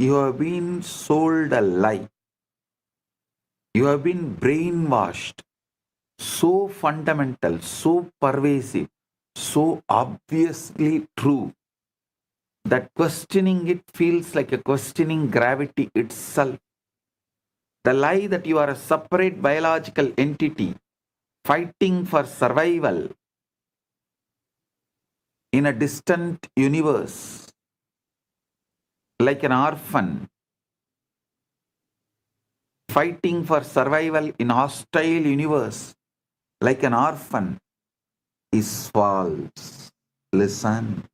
you have been sold a lie. You have been brainwashed. So fundamental, so pervasive, so obviously true that questioning it feels like a questioning gravity itself. The lie that you are a separate biological entity fighting for survival in a distant universe, like an orphan fighting for survival in a hostile universe, like an orphan, is false. Listen.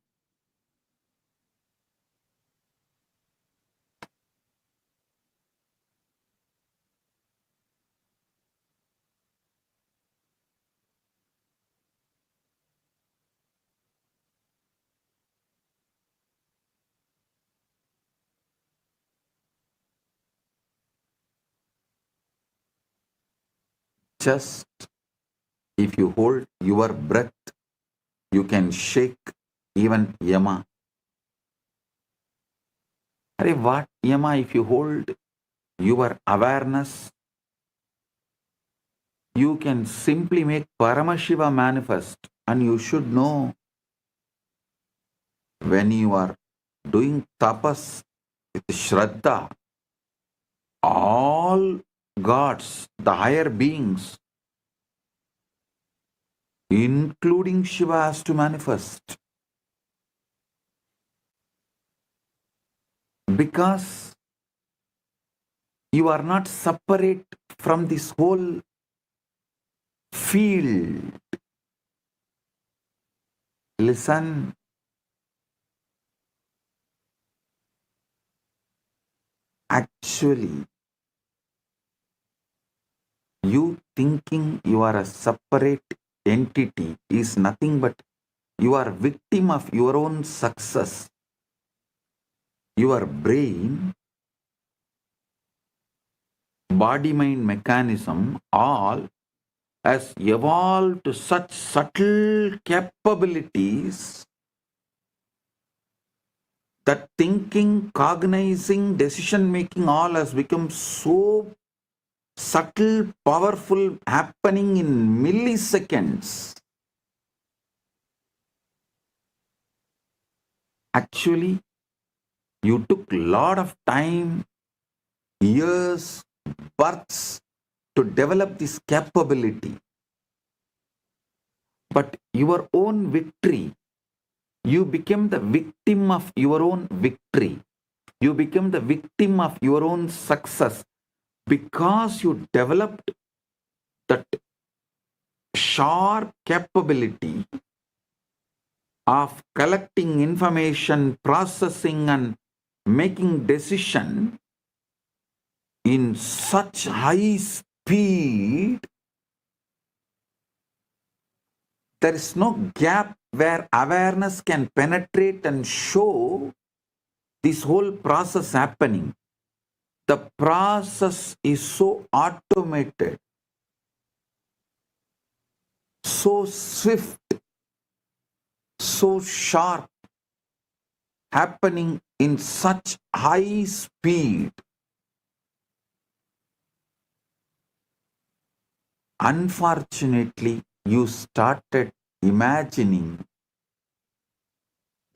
Just if you hold your breath, you can shake even Yama. Arey, what Yama? If you hold your awareness, you can simply make Paramashiva manifest, and you should know when you are doing tapas with Shraddha, all gods, the higher beings, including Shiva, has to manifest. Because you are not separate from this whole field. Listen. Actually, you thinking you are a separate entity is nothing but you are victim of your own success. Your brain, body-mind mechanism, all has evolved to such subtle capabilities that thinking, cognizing, decision-making all has become so subtle, powerful, happening in milliseconds. Actually, you took a lot of time, years, births to develop this capability. But your own victory, you became the victim of your own victory. You became the victim of your own success because you developed that sharp capability of collecting information, processing and making decision in such high speed. There is no gap where awareness can penetrate and show this whole process happening. The process is so automated, so swift, so sharp, happening in such high speed. Unfortunately, you started imagining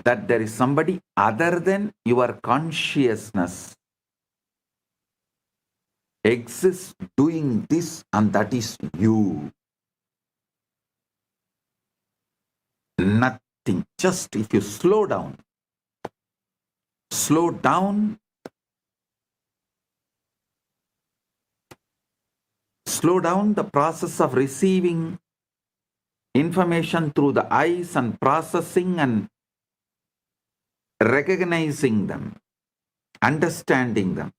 that there is somebody other than your consciousness exists doing this, and that is you. Nothing. Just if you slow down, slow down the process of receiving information through the eyes and processing and recognizing them, understanding them.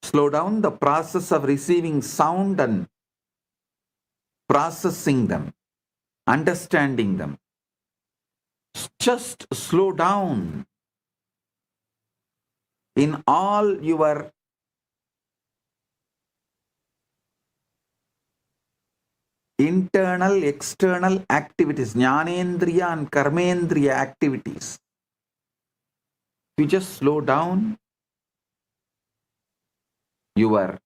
Slow down the process of receiving sound and processing them, understanding them. Just slow down in all your internal, external activities, jnanendriya and karmendriya activities. You just slow down your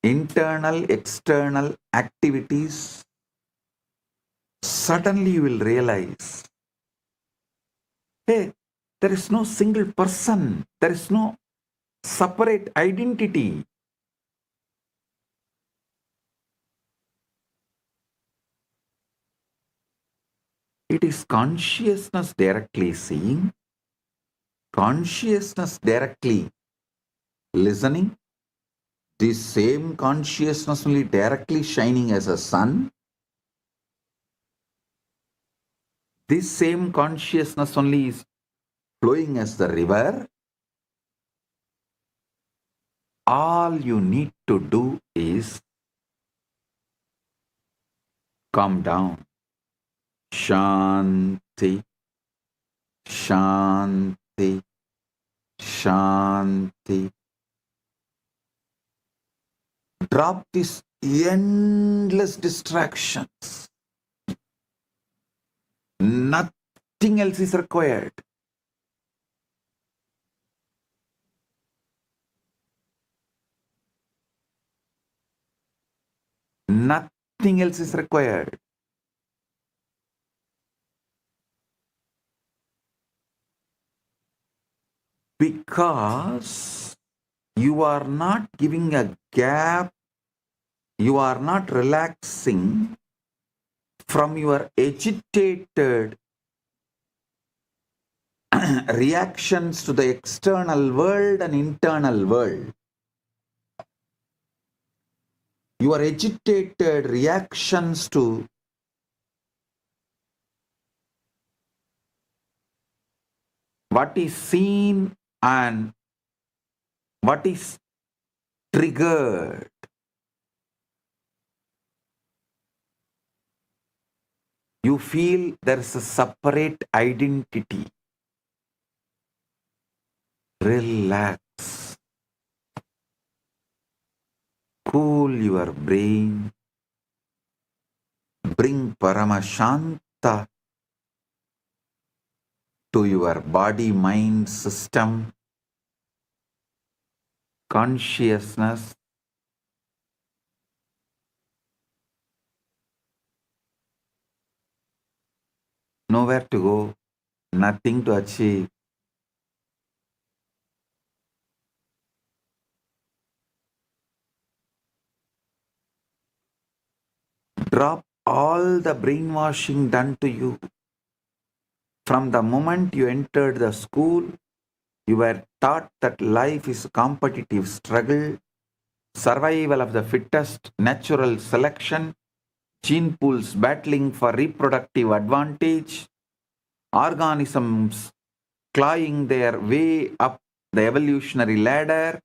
internal, external activities, suddenly you will realize, hey, there is no single person, there is no separate identity. It is consciousness directly seeing, consciousness directly listening, this same consciousness only directly shining as a sun, this same consciousness only is flowing as the river. All you need to do is calm down. Shanti, Shanti, Shanti. Drop these endless distractions. Nothing else is required. Nothing else is required. Because you are not giving a gap, you are not relaxing from your agitated reactions to the external world and internal world. Your agitated reactions to what is seen and what is triggered. You feel there is a separate identity. Relax. Cool your brain. Bring Paramashanta to your body-mind system. Consciousness. Nowhere to go, nothing to achieve. Drop all the brainwashing done to you. From the moment you entered the school, you were taught that life is a competitive struggle, survival of the fittest, natural selection, gene pools battling for reproductive advantage, organisms clawing their way up the evolutionary ladder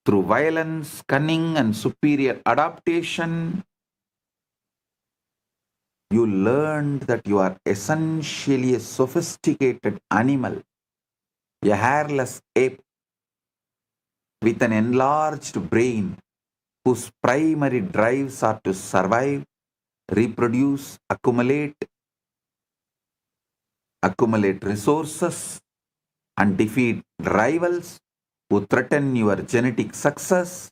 through violence, cunning, and superior adaptation. You learned that you are essentially a sophisticated animal, a hairless ape with an enlarged brain whose primary drives are to survive, reproduce, accumulate resources, and defeat rivals who threaten your genetic success.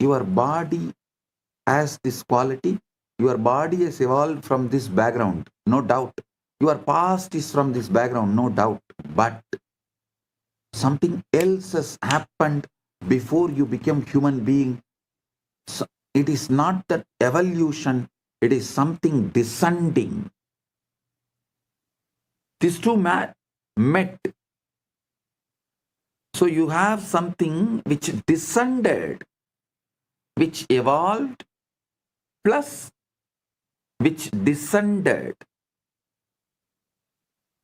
Your body has this quality. Your body has evolved from this background, no doubt. Your past is from this background, no doubt. But something else has happened before you become human being. So it is not that evolution It is something descending. These two met. So you have something which descended, which evolved, plus which descended.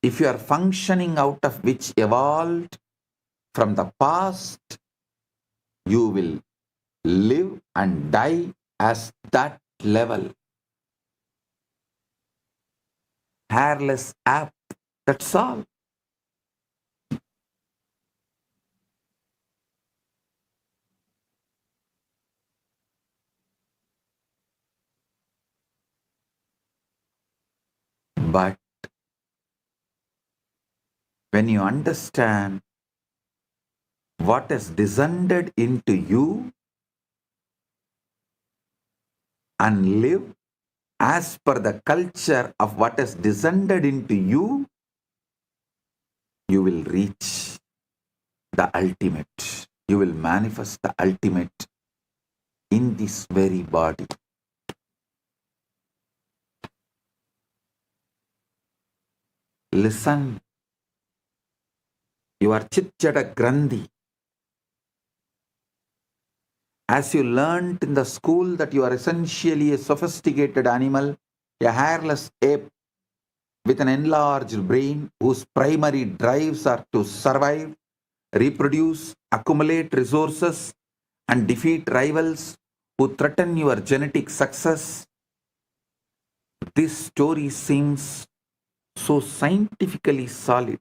If you are functioning out of which evolved from the past, you will live and die as that level. Hairless app, that's all. But when you understand what has descended into you and live as per the culture of what has descended into you, you will reach the ultimate. You will manifest the ultimate in this very body. Listen, you are Chitjada Grandhi. As you learnt in the school that you are essentially a sophisticated animal, a hairless ape with an enlarged brain whose primary drives are to survive, reproduce, accumulate resources, and defeat rivals who threaten your genetic success. This story seems so scientifically solid,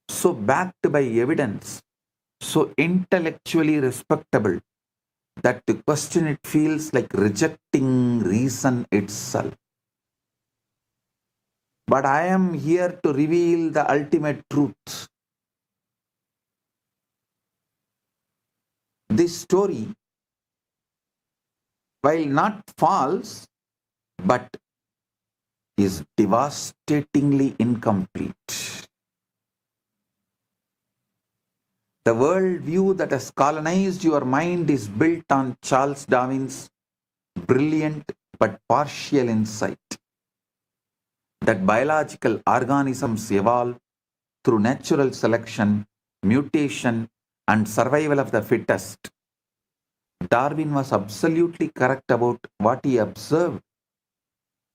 so backed by evidence, so intellectually respectable, that to question it feels like rejecting reason itself. But I am here to reveal the ultimate truth. This story, while not false, but is devastatingly incomplete. The worldview that has colonized your mind is built on Charles Darwin's brilliant but partial insight that biological organisms evolve through natural selection, mutation, and survival of the fittest. Darwin was absolutely correct about what he observed.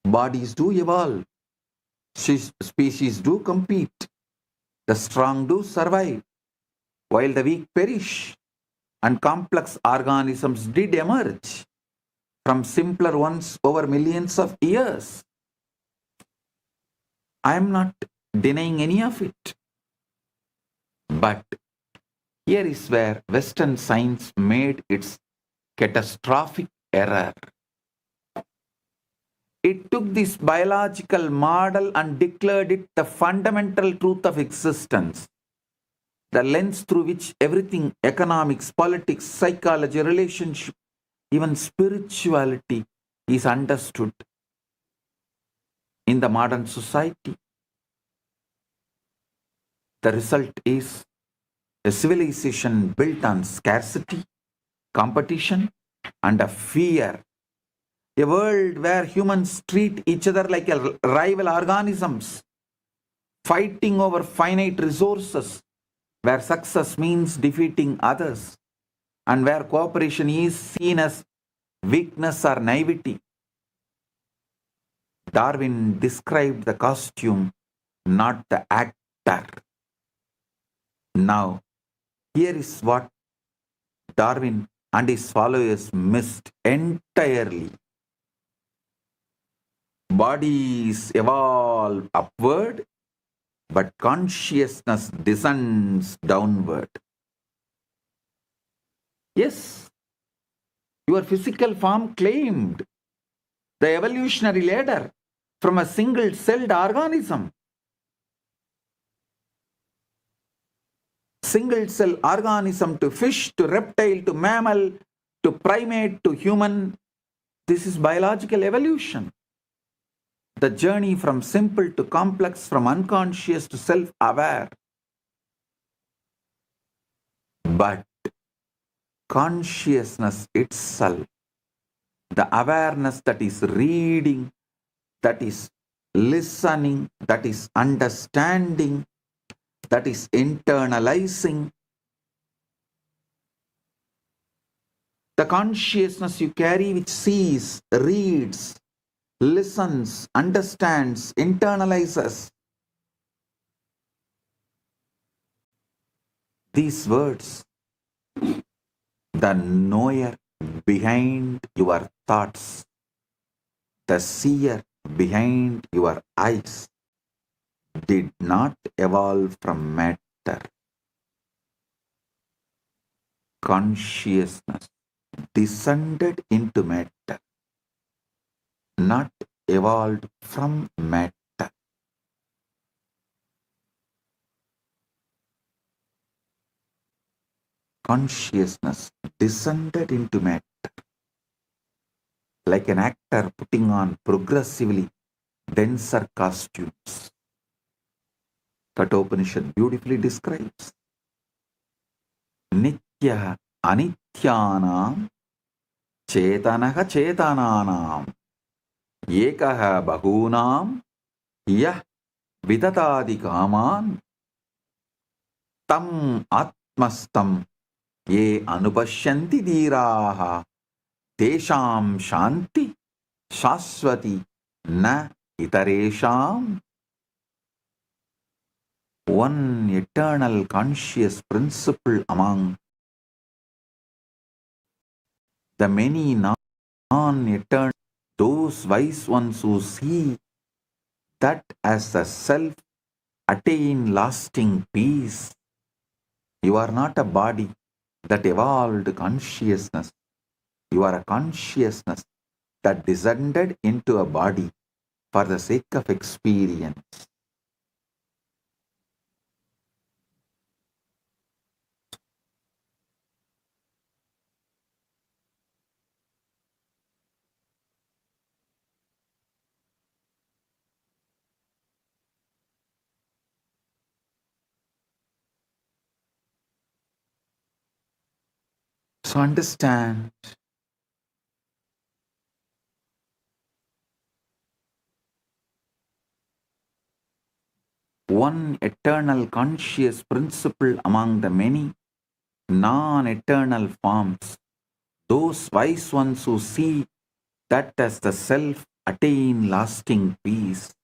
Bodies do evolve, species do compete, the strong do survive, while the weak perish, and complex organisms did emerge from simpler ones over millions of years. I am not denying any of it. But here is where Western science made its catastrophic error. It took this biological model and declared it the fundamental truth of existence, the lens through which everything, economics, politics, psychology, relationship, even spirituality, is understood in the modern society. The result is a civilization built on scarcity, competition, and a fear. A world where humans treat each other like rival organisms, fighting over finite resources, where success means defeating others, and where cooperation is seen as weakness or naivety. Darwin described the costume, not the actor. Now, here is what Darwin and his followers missed entirely. Bodies evolve upward, but consciousness descends downward. Yes, your physical form climbed the evolutionary ladder from a single-celled organism. Single-cell organism to fish, to reptile, to mammal, to primate, to human. This is biological evolution. The journey from simple to complex, from unconscious to self-aware. But consciousness itself the awareness that is reading, that is listening, that is understanding, that is internalizing. The consciousness you carry which sees, reads, listens, understands, internalizes. These words, the knower behind your thoughts, the seer behind your eyes, did not evolve from matter. Consciousness descended into matter, not evolved from matter. Consciousness descended into matter, like an actor putting on progressively denser costumes. Kathopanishad beautifully describes Nitya Anityanam Chetanaha Chetananam Ekaha Bahunam Yah Vidatadi Kaman Tam Atmastam Ye Anupashyanti Dhiraha Tesham Shanti Shaswati Na Itaresham. One eternal conscious principle among the many non-eternal, those wise ones who see that as the self attain lasting peace. You are not a body that evolved consciousness. You are a consciousness that descended into a body for the sake of experience. So understand, one eternal conscious principle among the many non-eternal forms, those wise ones who see that as the self attain lasting peace.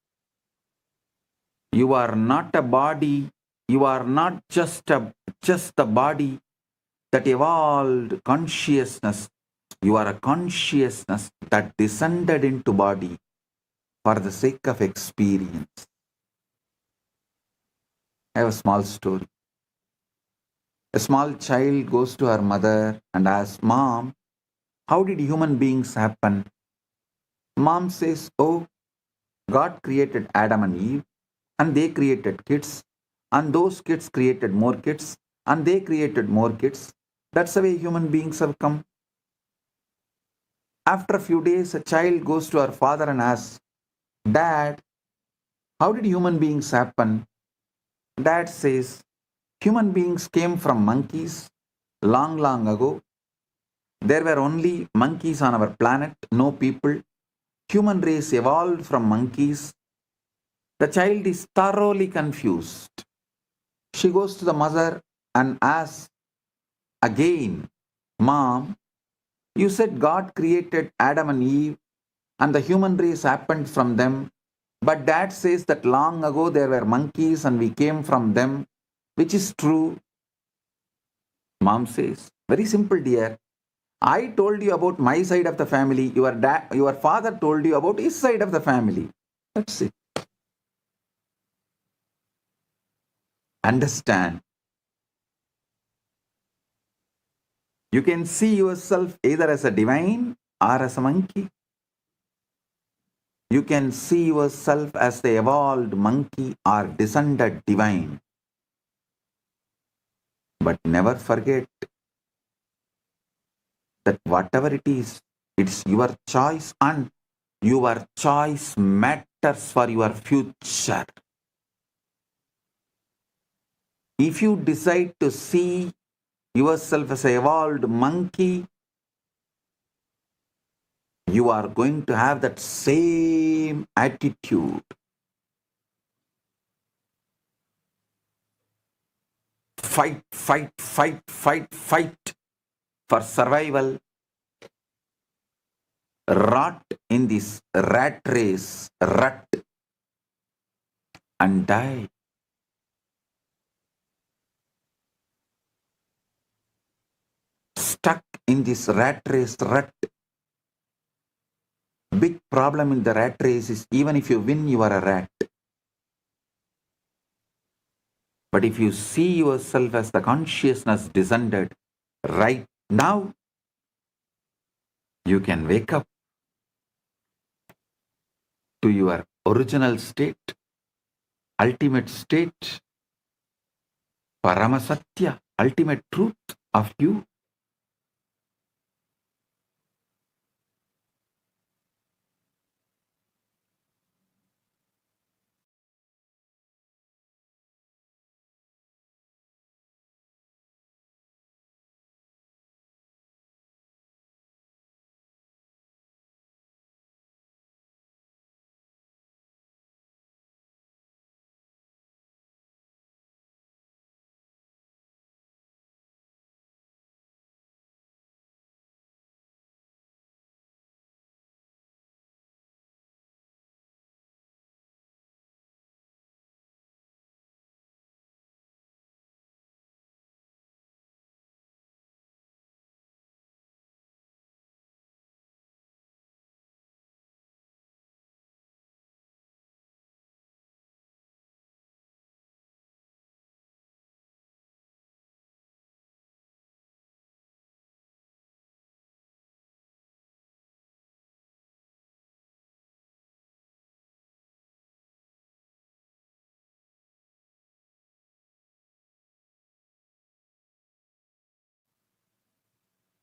You are not a body, you are not just the body that evolved consciousness. You are a consciousness that descended into body for the sake of experience. I have a small story. A small child goes to her mother and asks, "Mom, how did human beings happen?" Mom says, "Oh, God created Adam and Eve, and they created kids, and those kids created more kids, and they created more kids. That's the way human beings have come." After a few days, a child goes to her father and asks, "Dad, how did human beings happen?" Dad says, "Human beings came from monkeys long, long ago. There were only monkeys on our planet, no people. Human race evolved from monkeys." The child is thoroughly confused. She goes to the mother and asks again, "Mom, you said God created Adam and Eve and the human race happened from them. But Dad says that long ago there were monkeys and we came from them. Which is true?" Mom says, "Very simple, dear. I told you about my side of the family. Your father told you about his side of the family. That's it." Understand. You can see yourself either as a divine or as a monkey. You can see yourself as the evolved monkey or descended divine. But never forget that whatever it is, it's your choice, and your choice matters for your future. If you decide to see yourself as an evolved monkey, you are going to have that same attitude. Fight, fight, fight, fight, fight for survival. Rot in this rat race, rut, and die. Stuck in this rat race, rut. Big problem in the rat race is even if you win, you are a rat. But if you see yourself as the consciousness descended right now, you can wake up to your original state, ultimate state, Paramasatya, ultimate truth of you.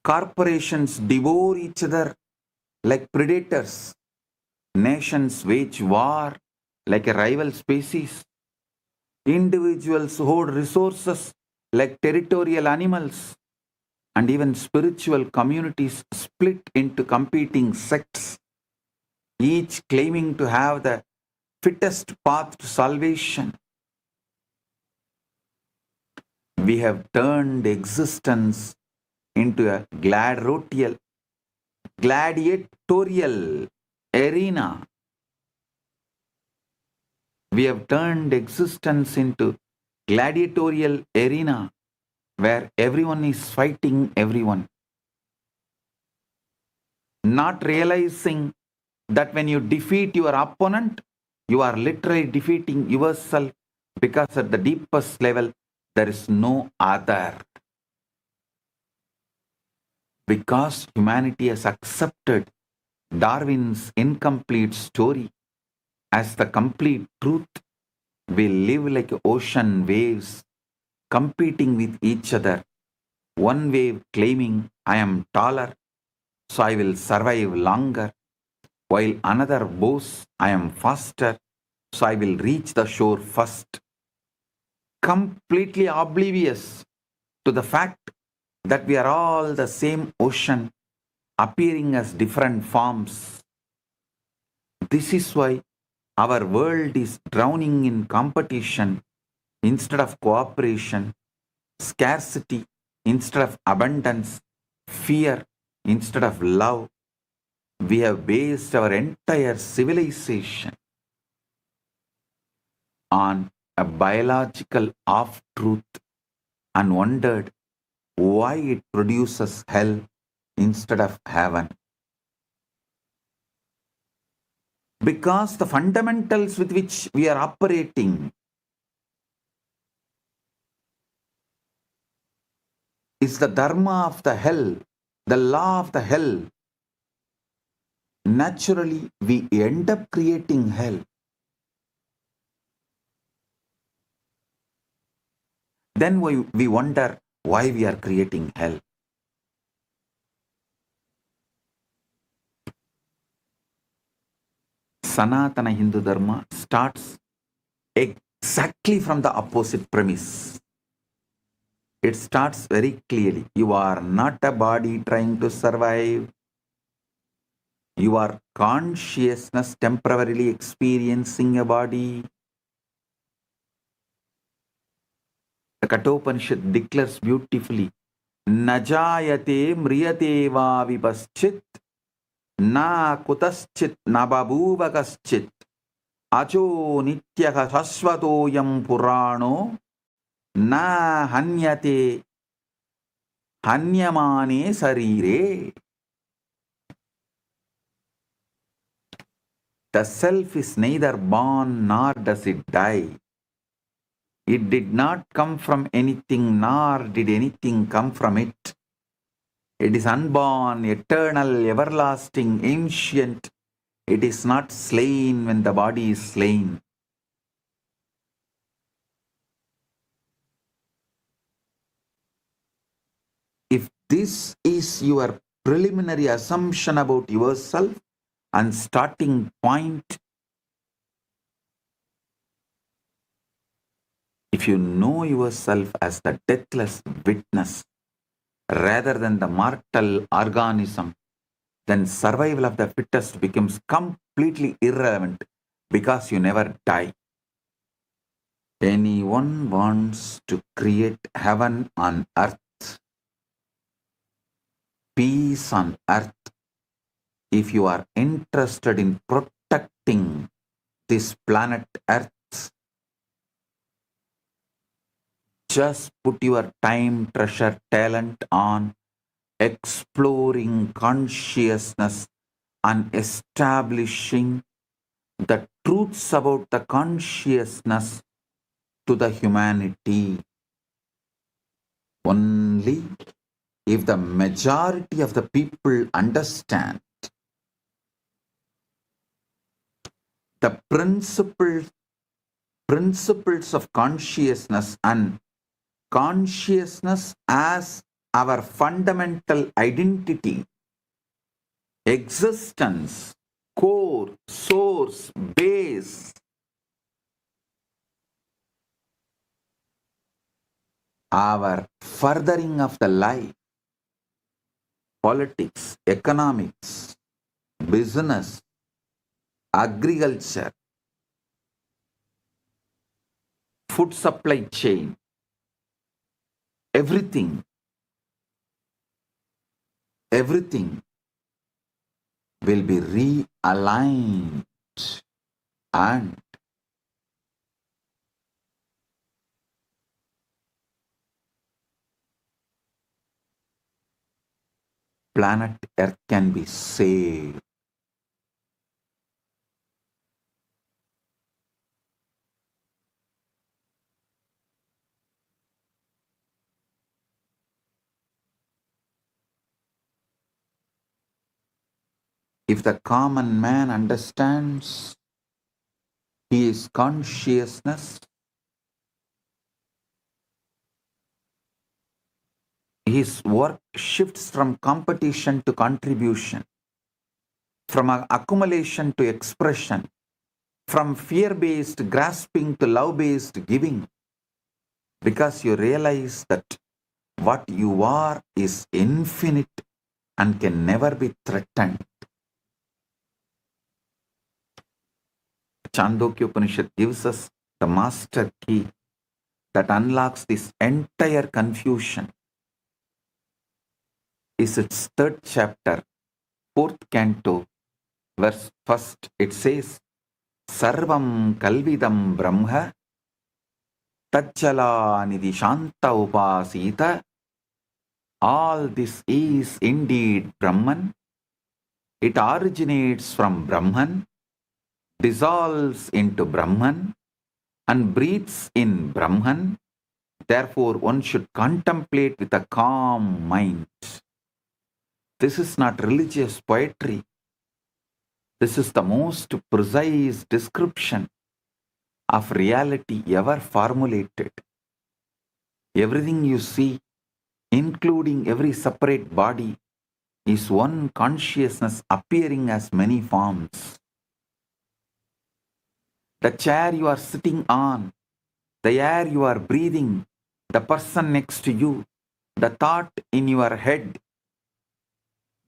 Corporations devour each other like predators. Nations wage war like a rival species. Individuals hoard resources like territorial animals. And even spiritual communities split into competing sects, each claiming to have the fittest path to salvation. We have turned existence into a gladiatorial arena. We have turned existence into gladiatorial arena where everyone is fighting everyone. Not realizing that when you defeat your opponent, you are literally defeating yourself, because at the deepest level, there is no other. Because humanity has accepted Darwin's incomplete story as the complete truth, we live like ocean waves competing with each other. One wave claiming, I am taller, so I will survive longer, while another boasts, I am faster, so I will reach the shore first. Completely oblivious to the fact that we are all the same ocean appearing as different forms. This is why our world is drowning in competition instead of cooperation, scarcity instead of abundance, fear instead of love. We have based our entire civilization on a biological half-truth and wondered why it produces hell instead of heaven. Because the fundamentals with which we are operating is the dharma of the hell, the law of the hell. Naturally, we end up creating hell. Then we wonder why we are creating hell. Sanatana Hindu Dharma starts exactly from the opposite premise. It starts very clearly. You are not a body trying to survive. You are consciousness temporarily experiencing a body. The Kathopanishad declares beautifully, Najayate mriyate va vipaschit, na kutaschit na babuva kaschit, acho nityaha sasvatoyam purano, na hanyate hanyamane sarire. The self is neither born nor does it die. It did not come from anything, nor did anything come from it. It is unborn, eternal, everlasting, ancient. It is not slain when the body is slain. If this is your preliminary assumption about yourself and starting point, if you know yourself as the deathless witness rather than the mortal organism, then survival of the fittest becomes completely irrelevant because you never die. Anyone wants to create heaven on earth, peace on earth, if you are interested in protecting this planet earth, just put your time, treasure, talent on exploring consciousness and establishing the truths about the consciousness to the humanity. Only if the majority of the people understand the principles of consciousness and consciousness as our fundamental identity, existence, core, source, base, our furthering of the life, politics, economics, business, agriculture, food supply chain, everything will be realigned and planet Earth can be saved. If the common man understands he is consciousness, his work shifts from competition to contribution, from accumulation to expression, from fear-based grasping to love-based giving, because you realize that what you are is infinite and can never be threatened. Chandogya Upanishad gives us the master key that unlocks this entire confusion. Is its 3rd chapter, 4th canto, verse 1st. It says, Sarvam kalvidam brahma tajjala nidhi shanta upasita. All this is indeed Brahman. It originates from Brahman, dissolves into Brahman, and breathes in Brahman. Therefore, one should contemplate with a calm mind. This is not religious poetry. This is the most precise description of reality ever formulated. Everything you see, including every separate body, is one consciousness appearing as many forms. The chair you are sitting on, the air you are breathing, the person next to you, the thought in your head,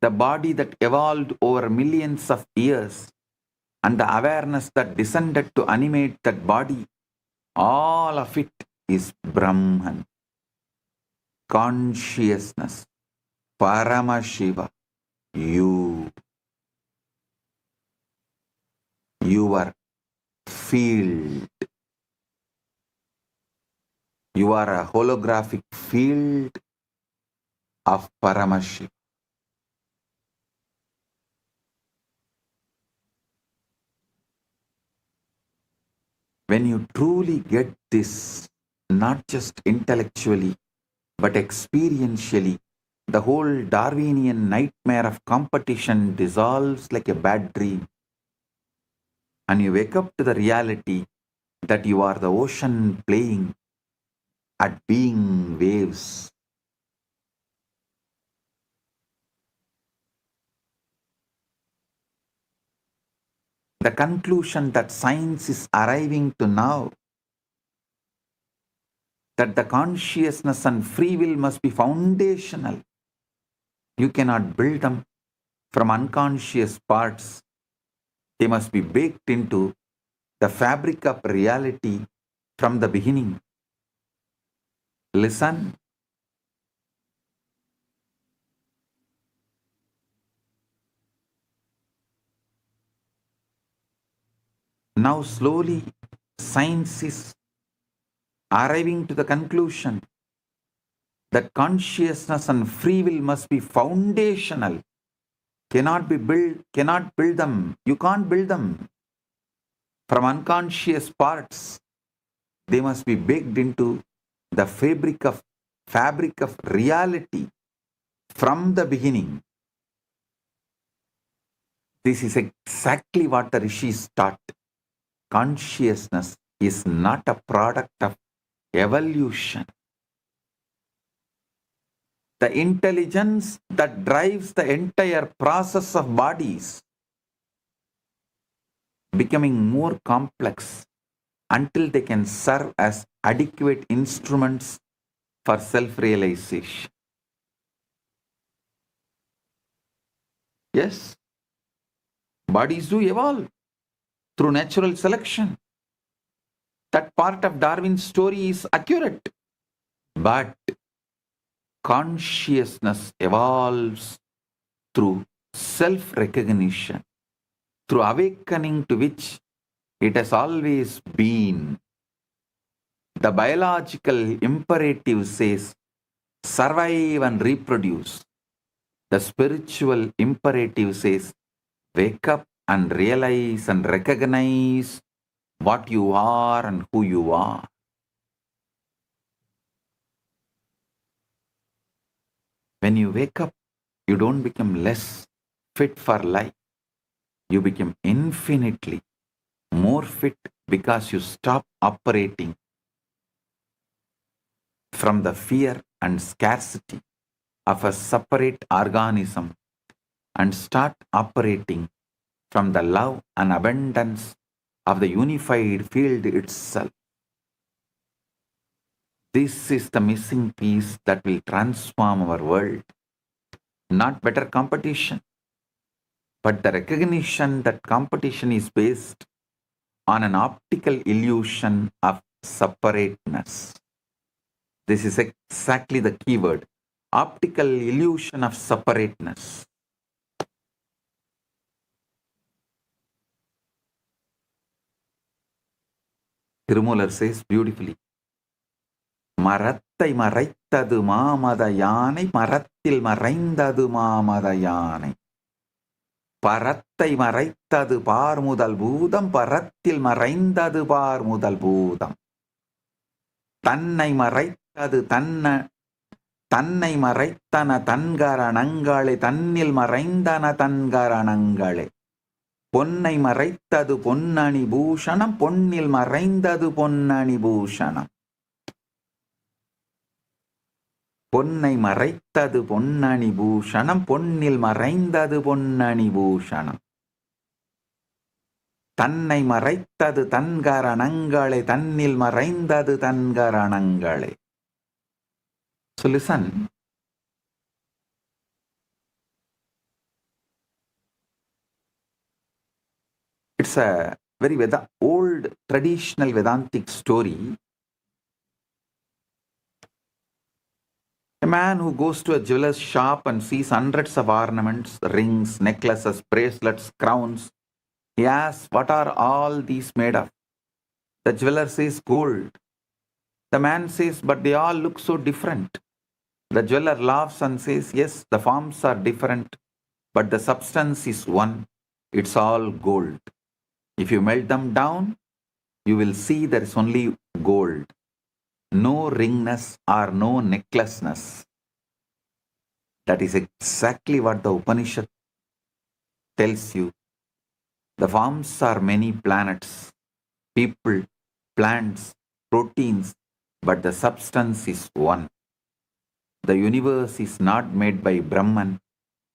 the body that evolved over millions of years, and the awareness that descended to animate that body, all of it is Brahman, consciousness, Paramashiva, you, your field. You are a holographic field of Paramashiva. When you truly get this, not just intellectually, but experientially, the whole Darwinian nightmare of competition dissolves like a bad dream. And you wake up to the reality that you are the ocean playing at being waves. The conclusion that science is arriving to now, that the consciousness and free will must be foundational. You cannot build them from unconscious parts. They must be baked into the fabric of reality from the beginning. Listen. Now slowly science is arriving to the conclusion that consciousness and free will must be foundational. Cannot build them. You can't build them from unconscious parts. They must be baked into the fabric of reality from the beginning. This is exactly what the rishis taught. Consciousness is not a product of evolution. The intelligence that drives the entire process of bodies becoming more complex until they can serve as adequate instruments for self-realization. Yes, bodies do evolve through natural selection. That part of Darwin's story is accurate. But consciousness evolves through self-recognition, through awakening to which it has always been. The biological imperative says, survive and reproduce. The spiritual imperative says, wake up and realize and recognize what you are and who you are. When you wake up, you don't become less fit for life. You become infinitely more fit because you stop operating from the fear and scarcity of a separate organism and start operating from the love and abundance of the unified field itself. This is the missing piece that will transform our world. Not better competition, but the recognition that competition is based on an optical illusion of separateness. This is exactly the key word. Optical illusion of separateness. Tirumular says beautifully, மரத்தை மறைத்தது மாமத யானை, மரத்தில் மறைந்தது மாமத யானை. பரத்தை மறைத்தது பார் முதல் பூதம், பரத்தில் மறைந்தது பார் முதல் பூதம். தன்னை மறைத்தது தன்னை மறைத்தன தன்கரணங்களே, தன்னில் மறைந்தன தன்கரணங்களே. பொன்னை மறைத்தது பொன்னணி பூஷணம், பொன்னில் மறைந்தது பொன்னணி பூஷணம். பொன்னை மறைத்தது பொன்னணி பூஷணம், பொன்னில் மறைந்தது பொன்னணி பூஷணம். தன்னை மறைத்தது தன்கரணங்களே, தன்னில் மறைந்தது தன்கரணங்களே. So listen. It's a very old traditional Vedantic story. A man who goes to a jeweler's shop and sees hundreds of ornaments, rings, necklaces, bracelets, crowns. He asks, "What are all these made of?" The jeweler says, "Gold." The man says, "But they all look so different." The jeweler laughs and says, "Yes, the forms are different, but the substance is one. It's all gold. If you melt them down, you will see there is only gold. No ringness or no necklaceness." That is exactly what the Upanishad tells you. The forms are many planets, people, plants, proteins, but the substance is one. The universe is not made by Brahman,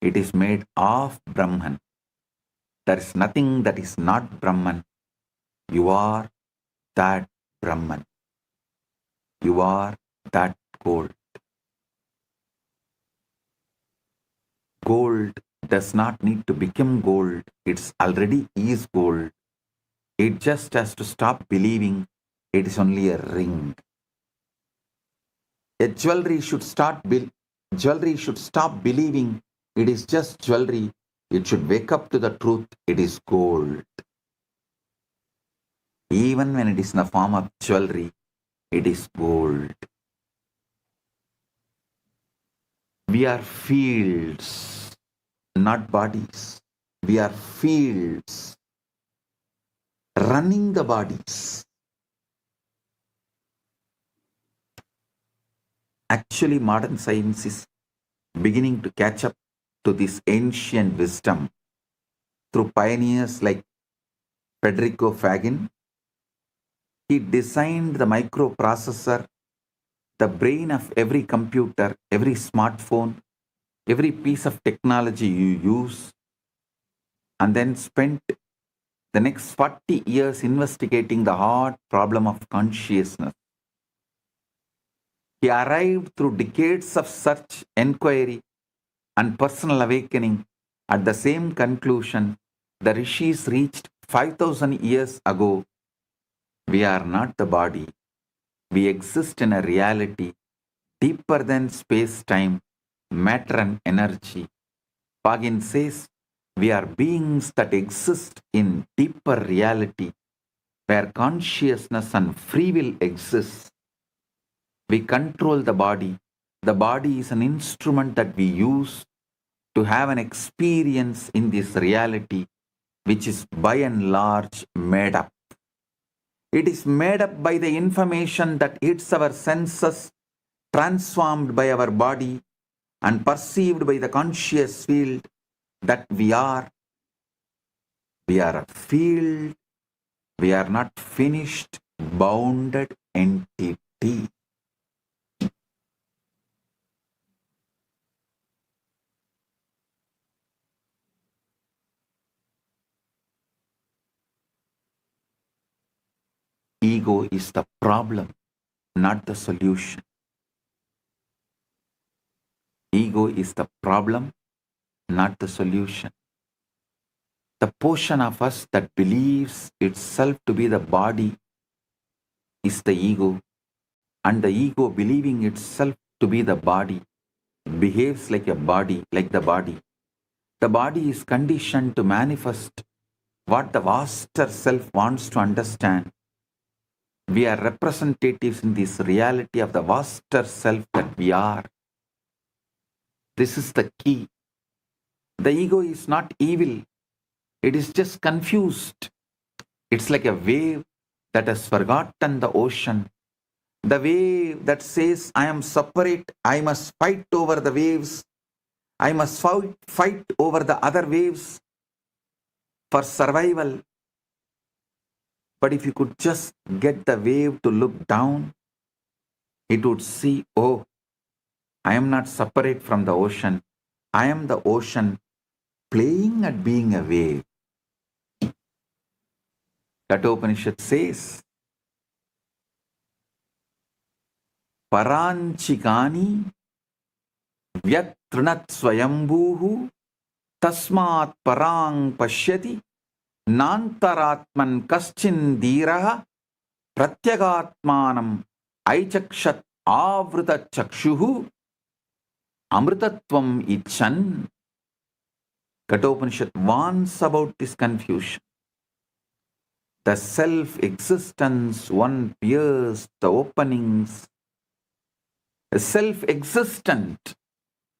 it is made of Brahman. There is nothing that is not Brahman. You are that Brahman. You are that gold. Gold does not need to become gold. It's already is gold. It just has to stop believing it is only a ring. A jewelry should stop believing it is just jewelry. It should wake up to the truth. It is gold. Even when it is in the form of jewelry, it is gold. We are fields, not bodies. We are fields running the bodies. Actually, modern science is beginning to catch up to this ancient wisdom through pioneers like Federico Fagin. He designed the microprocessor, the brain of every computer, every smartphone, every piece of technology you use, and then spent the next 40 years investigating the hard problem of consciousness. He arrived through decades of search, inquiry, and personal awakening at the same conclusion the rishis reached 5,000 years ago. We are not the body. We exist in a reality deeper than space-time, matter and energy. Fagin says, we are beings that exist in deeper reality where consciousness and free will exist. We control the body. The body is an instrument that we use to have an experience in this reality, which is by and large made up. It is made up by the information that hits our senses, transformed by our body, and perceived by the conscious field that we are. We are a field. We are not finished, bounded entity. Ego is the problem, not the solution. Ego is the problem, not the solution. The portion of us that believes itself to be the body is the ego, and the ego believing itself to be the body behaves like a body, like the body. The body is conditioned to manifest what the vaster self wants to understand. We are representatives in this reality of the vaster self that we are. This is the key. The ego is not evil. It is just confused. It's like a wave that has forgotten the ocean. The wave that says, I am separate, I must fight over the waves. I must fight over the other waves for survival. But if you could just get the wave to look down, it would see, oh, I am not separate from the ocean. I am the ocean playing at being a wave. Kathopanishad says, Paranchikani vyatrinat swayambhuhu tasmat parang pashyati Nantaratman kaschin dhiraha pratyagatmanam aichakshat avrita chakshuhu amritatvam ichan. Kathopanishad warns about this confusion. The self-existence one pierced the openings. The self-existent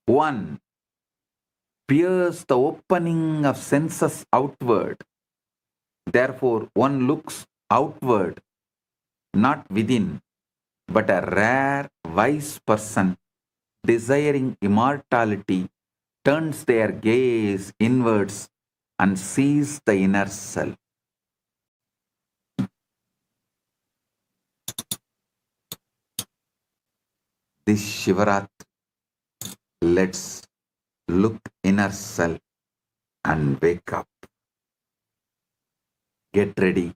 one pierced the opening of senses outward. Therefore, one looks outward, not within, but a rare, wise person desiring immortality turns their gaze inwards and sees the inner self. This Shivaratri, let's look inner self and wake up. Get ready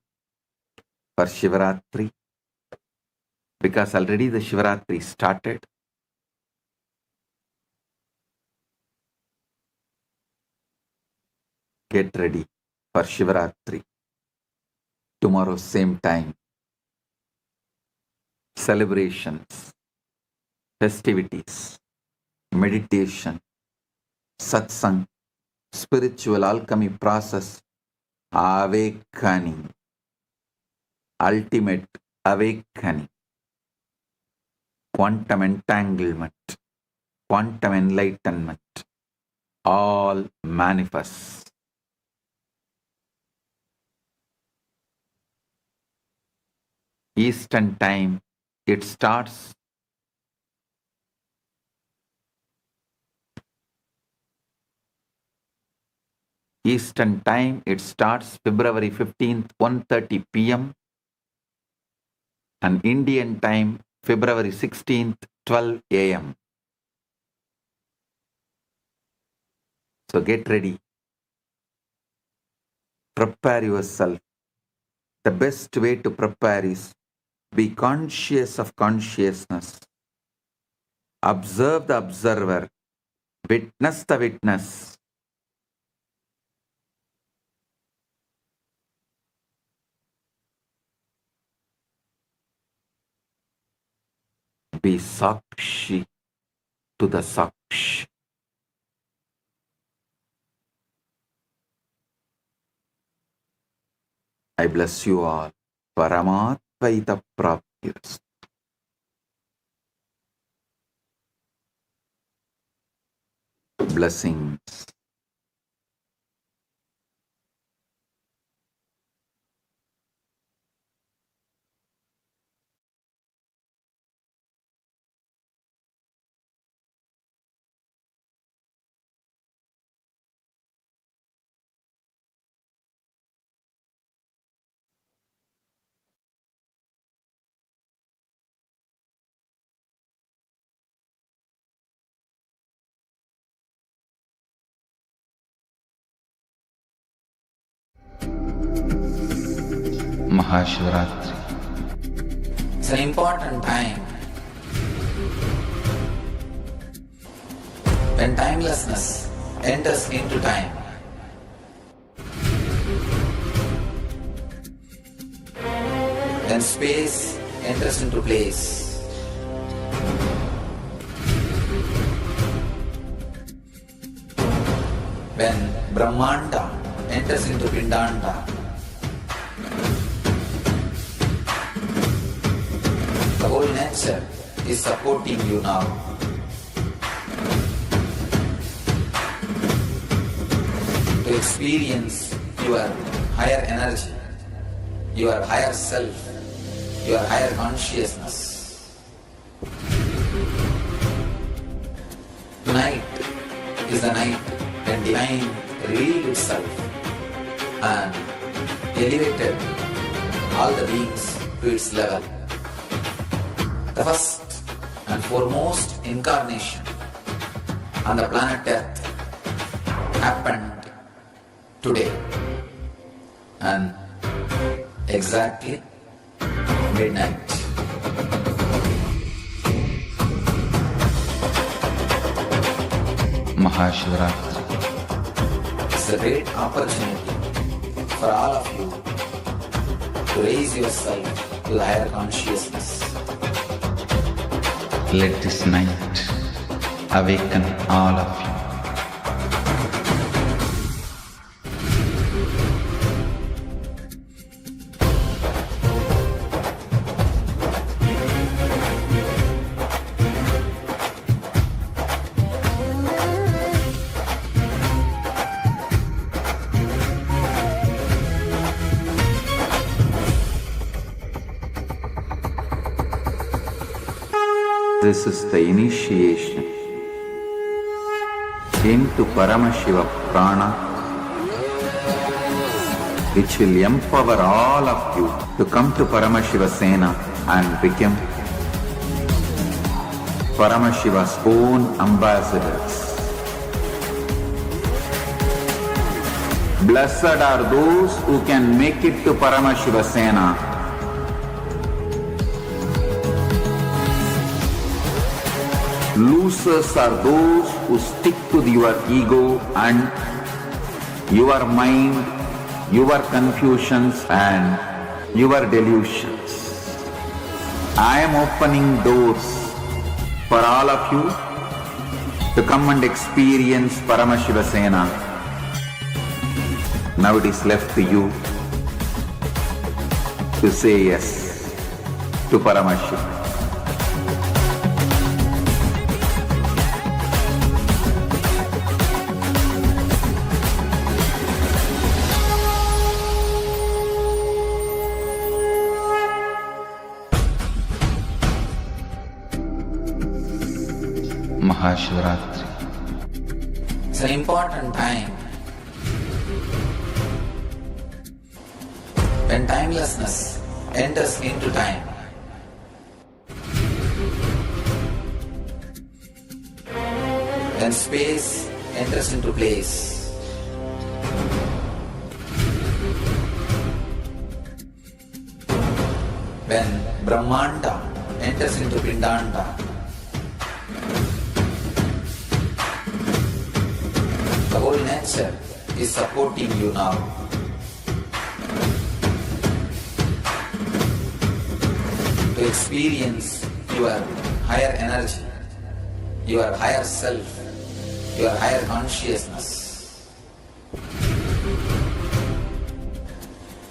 for Shivaratri, because already the Shivaratri started. Get ready for Shivaratri. Tomorrow same time. Celebrations, festivities, meditation, satsang, spiritual alchemy process, awakening, ultimate awakening, quantum entanglement, quantum enlightenment, all manifest. Eastern time, it starts. Eastern time, it starts February 15th, 1:30 p.m. and Indian time, February 16th, 12 a.m. So get ready. Prepare yourself. The best way to prepare is be conscious of consciousness. Observe the observer. Witness the witness. Be Sakshi to the Sakshi. I bless you all. Paramatvaita Praptiras. Blessings. Mahashivratri. It's an important time when timelessness enters into time. When space enters into place. When Brahmanda enters into Pindanda. The whole nature is supporting you now. To experience your higher energy, your higher self, your higher consciousness. Tonight is the night when divine revealed itself and elevated all the beings to its level. The first and foremost incarnation on the planet Earth happened today, and exactly midnight. Mahashivratri. It's a great opportunity for all of you to raise yourself to the higher consciousness. Let this night awaken all of you. This is the initiation into Paramashiva Prana, which will empower all of you to come to Paramashiva Sena and become Paramashiva's own ambassadors. Blessed are those who can make it to Paramashiva Sena. Losers are those who stick to your ego and your mind, your confusions and your delusions. I am opening doors for all of you to come and experience Paramashiva Sena. Now it is left to you to say yes to Paramashiva. Mahashivratri. It's an important time when timelessness enters into time. When space enters into place. When Brahmanda enters into Pindanda. The whole nature is supporting you now. To experience your higher energy, your higher self, your higher consciousness.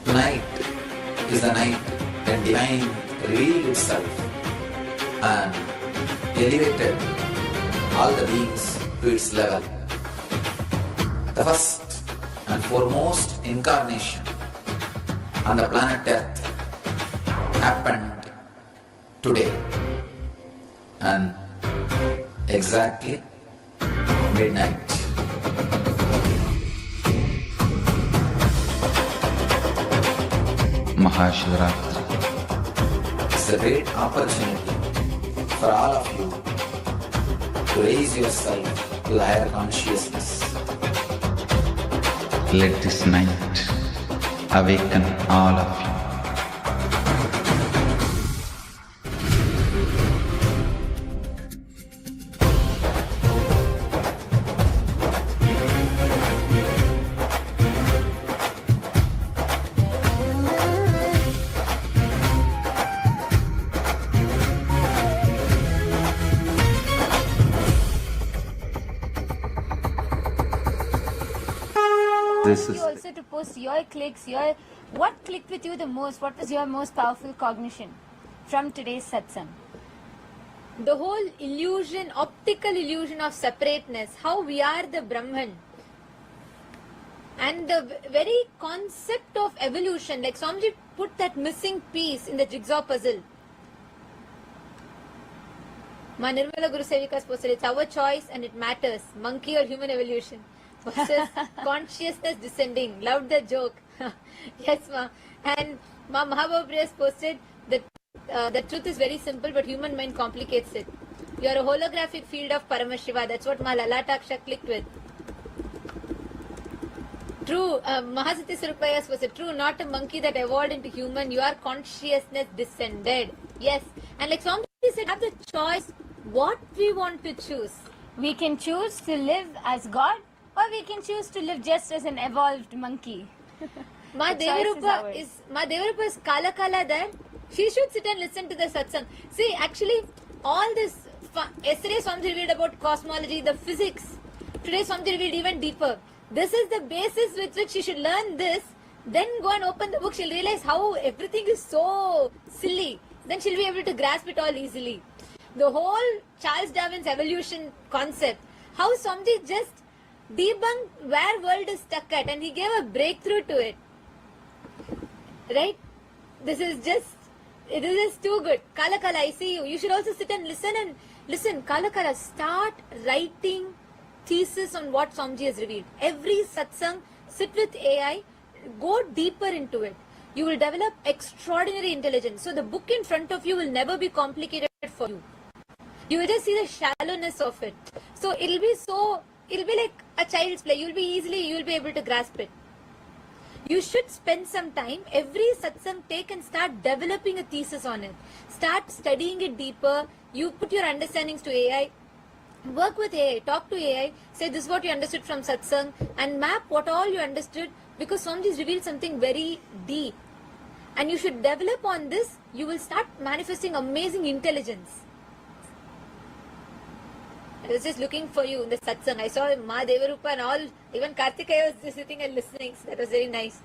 Tonight is the night when Divine revealed itself and elevated all the beings to its level. The first and foremost incarnation on the planet Earth happened today and exactly midnight. Mahashivratri. It's a great opportunity for all of you to raise yourself to the higher consciousness. Let this night awaken all of you. This is also to post your clicks, what clicked with you the most? What was your most powerful cognition from today's satsang? The whole illusion, optical illusion of separateness, how we are the Brahman. And the very concept of evolution, like Swamiji put that missing piece in the jigsaw puzzle. Ma Nirmala Guru Sevika's posted, it's our choice and it matters, monkey or human evolution. Versus consciousness descending. Loved the joke. Yes, ma. And Ma Mahabhapriya's posted that the truth is very simple, but human mind complicates it. You are a holographic field of Paramashiva. That's what Ma Lalataksha clicked with. True. Mahasati Surupaya's posted, true, not a monkey that evolved into human. You are consciousness descended. Yes. And like Swami said, have the choice what we want to choose. We can choose to live as God, or we can choose to live just as an evolved monkey. Ma Devarupa is Kala Kala there. She should sit and listen to the satsang. See, actually, all this, yesterday Swami revealed about cosmology, the physics. Today Swami revealed even deeper. This is the basis with which she should learn this. Then go and open the book. She'll realize how everything is so silly. Then she'll be able to grasp it all easily. The whole Charles Darwin's evolution concept, how Swamiji just debunked where world is stuck at, and he gave a breakthrough to it. Right? It is just too good. Kala Kala, I see you. You should also sit and listen. Kala Kala, start writing thesis on what Swamiji has revealed. Every satsang, sit with AI, go deeper into it. You will develop extraordinary intelligence. So the book in front of you will never be complicated for you. You will just see the shallowness of it. So it'll be like a child's play. You'll be able to grasp it. You should spend some time, every satsang take and start developing a thesis on it. Start studying it deeper. You put your understandings to AI. Work with AI. Talk to AI. Say this is what you understood from satsang and map what all you understood, because Swamiji's revealed something very deep. And you should develop on this. You will start manifesting amazing intelligence. I was just looking for you in the satsang. I saw Ma Devarupa and all, even Kartikeya was just sitting and listening. So that was very nice.